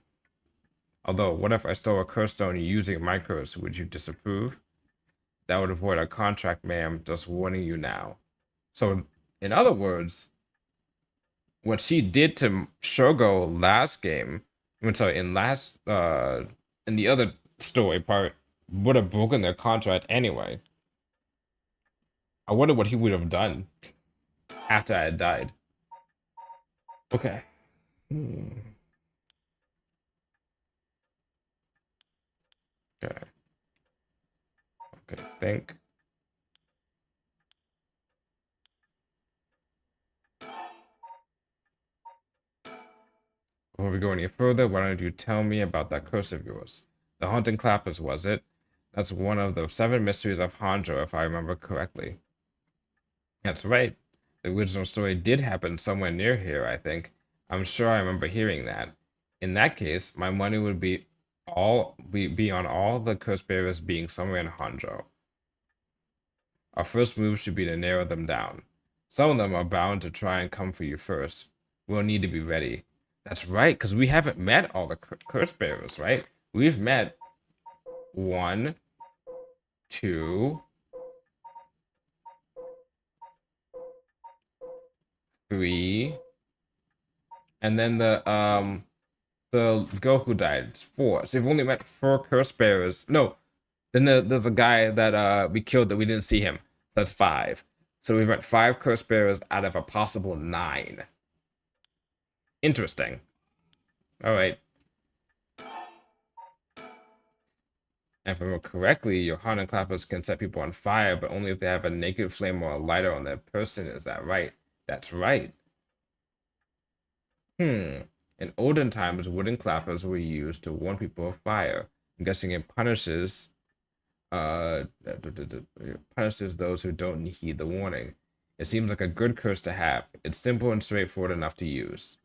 A: Although, what if I stole a curse stone using my curse? Would you disapprove? That would avoid our contract, ma'am. Just warning you now. So, in other words, what she did to Shogo last game, I'm sorry, in the other story part, would have broken their contract anyway. I wonder what he would have done after I had died. Okay. Okay. Okay, think. Before we go any further, why don't you tell me about that curse of yours? The haunting clappers, was it? That's one of the 7 mysteries of Hanjo, if I remember correctly. That's right. The original story did happen somewhere near here, I think. I'm sure I remember hearing that. In that case, my money would be on all the curse bearers being somewhere in Hanjo. Our first move should be to narrow them down. Some of them are bound to try and come for you first. We'll need to be ready. That's right, because we haven't met all the curse bearers, right? We've met 1, 2, 3. And then the girl who died, it's 4. So we've only met 4 curse bearers. No, then there's a guy that we killed that we didn't see him. So that's 5. So we've met 5 curse bearers out of a possible 9. Interesting. All right. And if I remember correctly, your haunted clappers can set people on fire, but only if they have a naked flame or a lighter on their person. Is that right? That's right. In olden times, wooden clappers were used to warn people of fire. I'm guessing it punishes those who don't heed the warning. It seems like a good curse to have. It's simple and straightforward enough to use.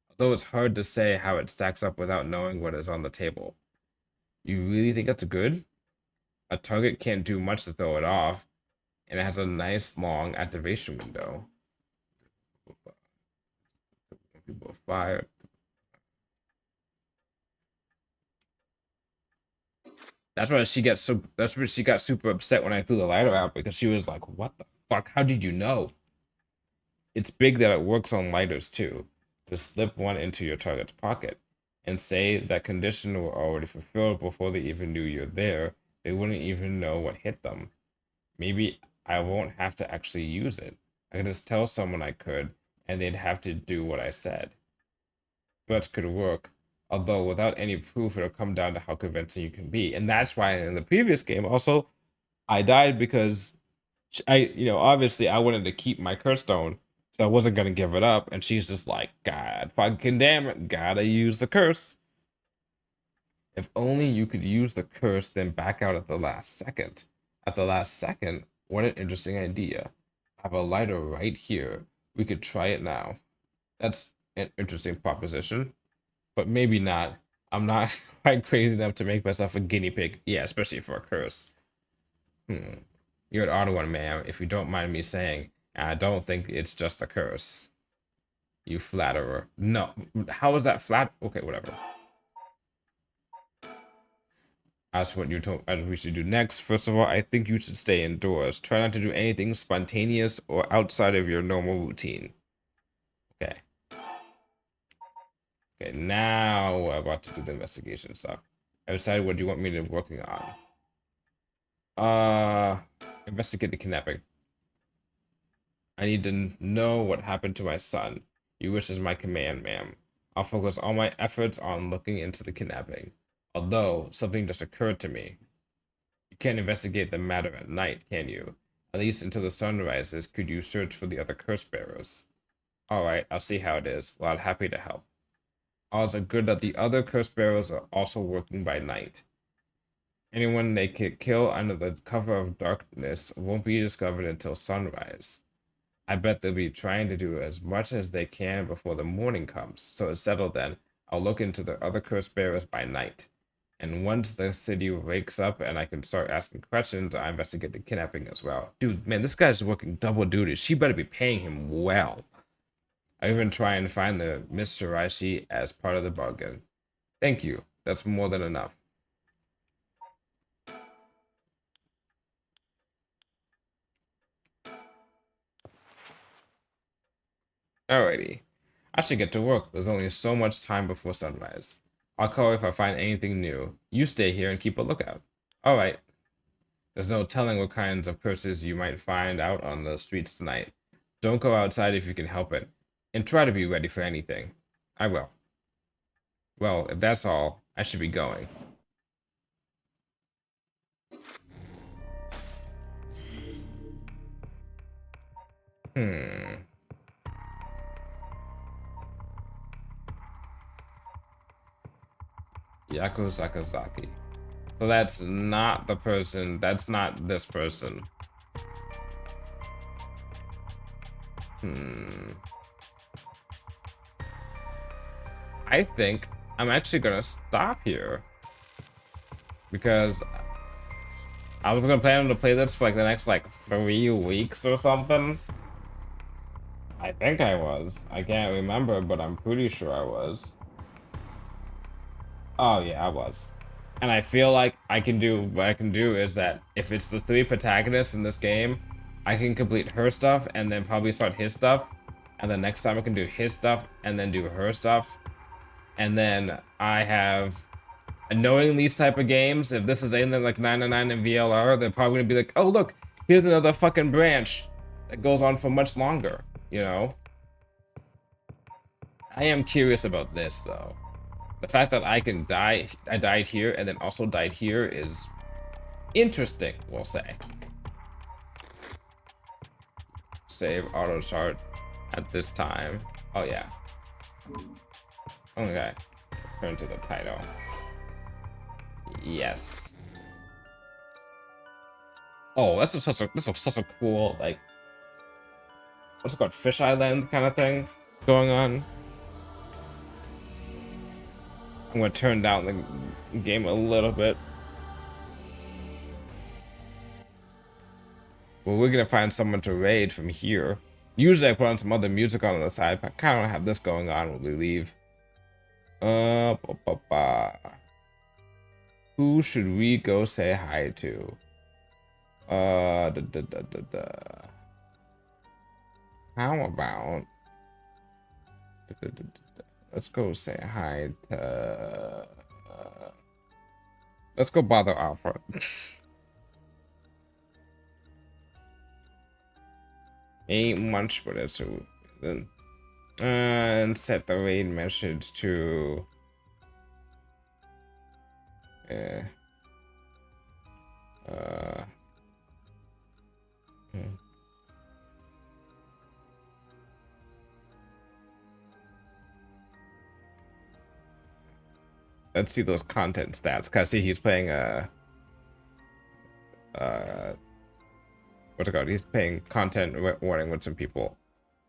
A: Although it's hard to say how it stacks up without knowing what is on the table. You really think that's good? A target can't do much to throw it off, and it has a nice long activation window. People are fired. That's why she got super upset when I threw the lighter out, because she was like, what the fuck? How did you know? It's big that it works on lighters too. To slip one into your target's pocket and say that condition were already fulfilled before they even knew you're there, they wouldn't even know what hit them. Maybe I won't have to actually use it. I could just tell someone I could, and they'd have to do what I said. Threats could work, although without any proof, it'll come down to how convincing you can be. And that's why in the previous game, also, I died because obviously I wanted to keep my curse stone, so I wasn't gonna give it up. And she's just like, God fucking damn it, gotta use the curse. If only you could use the curse, then back out at the last second. At the last second, what an interesting idea. I have a lighter right here. We could try it now. That's an interesting proposition, but maybe not. I'm not quite crazy enough to make myself a guinea pig. Yeah, especially for a curse. You're an odd one, ma'am, if you don't mind me saying. I don't think it's just a curse. You flatterer. No, how is that flat? Okay, whatever. As for what you told as we should do next, first of all, I think you should stay indoors. Try not to do anything spontaneous or outside of your normal routine. Okay. Okay, now we're about to do the investigation stuff. I decided what do you want me to be working on. Investigate the kidnapping. I need to know what happened to my son. Your wish is my command, ma'am. I'll focus all my efforts on looking into the kidnapping. Although, something just occurred to me. You can't investigate the matter at night, can you? At least until the sun rises, could you search for the other curse bearers? Alright, I'll see how it is. Well, I'm happy to help. Odds are good that the other curse bearers are also working by night. Anyone they could kill under the cover of darkness won't be discovered until sunrise. I bet they'll be trying to do as much as they can before the morning comes. So it's settled then. I'll look into the other curse bearers by night. And once the city wakes up and I can start asking questions, I investigate the kidnapping as well. Dude, man, this guy's working double duty. She better be paying him well. I even try and find the Miss Shiraishi as part of the bargain. Thank you. That's more than enough. Alrighty. I should get to work. There's only so much time before sunrise. I'll call if I find anything new. You stay here and keep a lookout. Alright. There's no telling what kinds of curses you might find out on the streets tonight. Don't go outside if you can help it. And try to be ready for anything. I will. Well, if that's all, I should be going. Yako Sakazaki. So that's not the person. That's not this person. I think I'm actually gonna stop here because I was gonna plan to play this for like the next 3 weeks or something. I think I was. I can't remember, but I'm pretty sure I was. Oh yeah, I was. And I feel like what I can do is that if it's the 3 protagonists in this game, I can complete her stuff and then probably start his stuff and then next time I can do his stuff and then do her stuff. And then I have, knowing these type of games, if this is anything like 999 and VLR, they're probably gonna be like, oh look, here's another fucking branch that goes on for much longer, you know? I am curious about this though. The fact that I can die, I died here and then also died here is interesting, we'll say. Save auto chart at this time. Oh yeah. Okay. Turn to the title. Yes. Oh, this is such a cool, like, what's it called, Fish Island kind of thing going on. I'm gonna turn down the game a little bit. Well, we're gonna find someone to raid from here. Usually I put on some other music on the side, but I kind of have this going on when we leave. Who should we go say hi to? How about let's go say hi to let's go bother Alpha. Ain't much, but it's and set the raid message to let's see those content stats. Cause see he's playing what's it called? He's playing content warning with some people.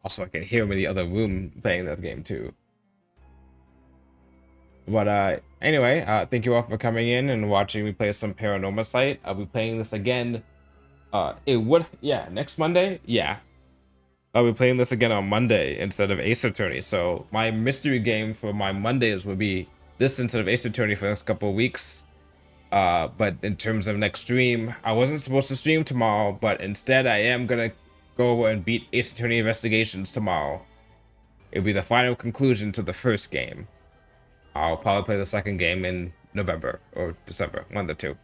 A: Also, I can hear him in the other room playing that game too. But anyway, thank you all for coming in and watching me play some Paranormasight. I'll be playing this again. Next Monday? Yeah. I'll be playing this again on Monday instead of Ace Attorney. So my mystery game for my Mondays will be this instead of Ace Attorney for the next couple of weeks. But in terms of next stream, I wasn't supposed to stream tomorrow, but instead I am gonna go and beat Ace Attorney Investigations tomorrow. It'll be the final conclusion to the first game. I'll probably play the second game in November or December, one of the two.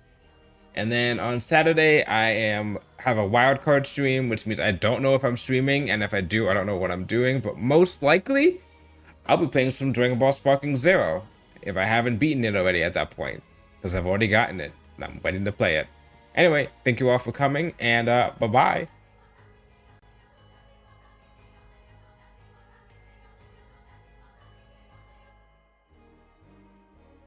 A: And then on Saturday, I have a wildcard stream, which means I don't know if I'm streaming, and if I do, I don't know what I'm doing, but most likely, I'll be playing some Dragon Ball Sparking Zero, if I haven't beaten it already at that point, because I've already gotten it, and I'm waiting to play it. Anyway, thank you all for coming, and bye-bye.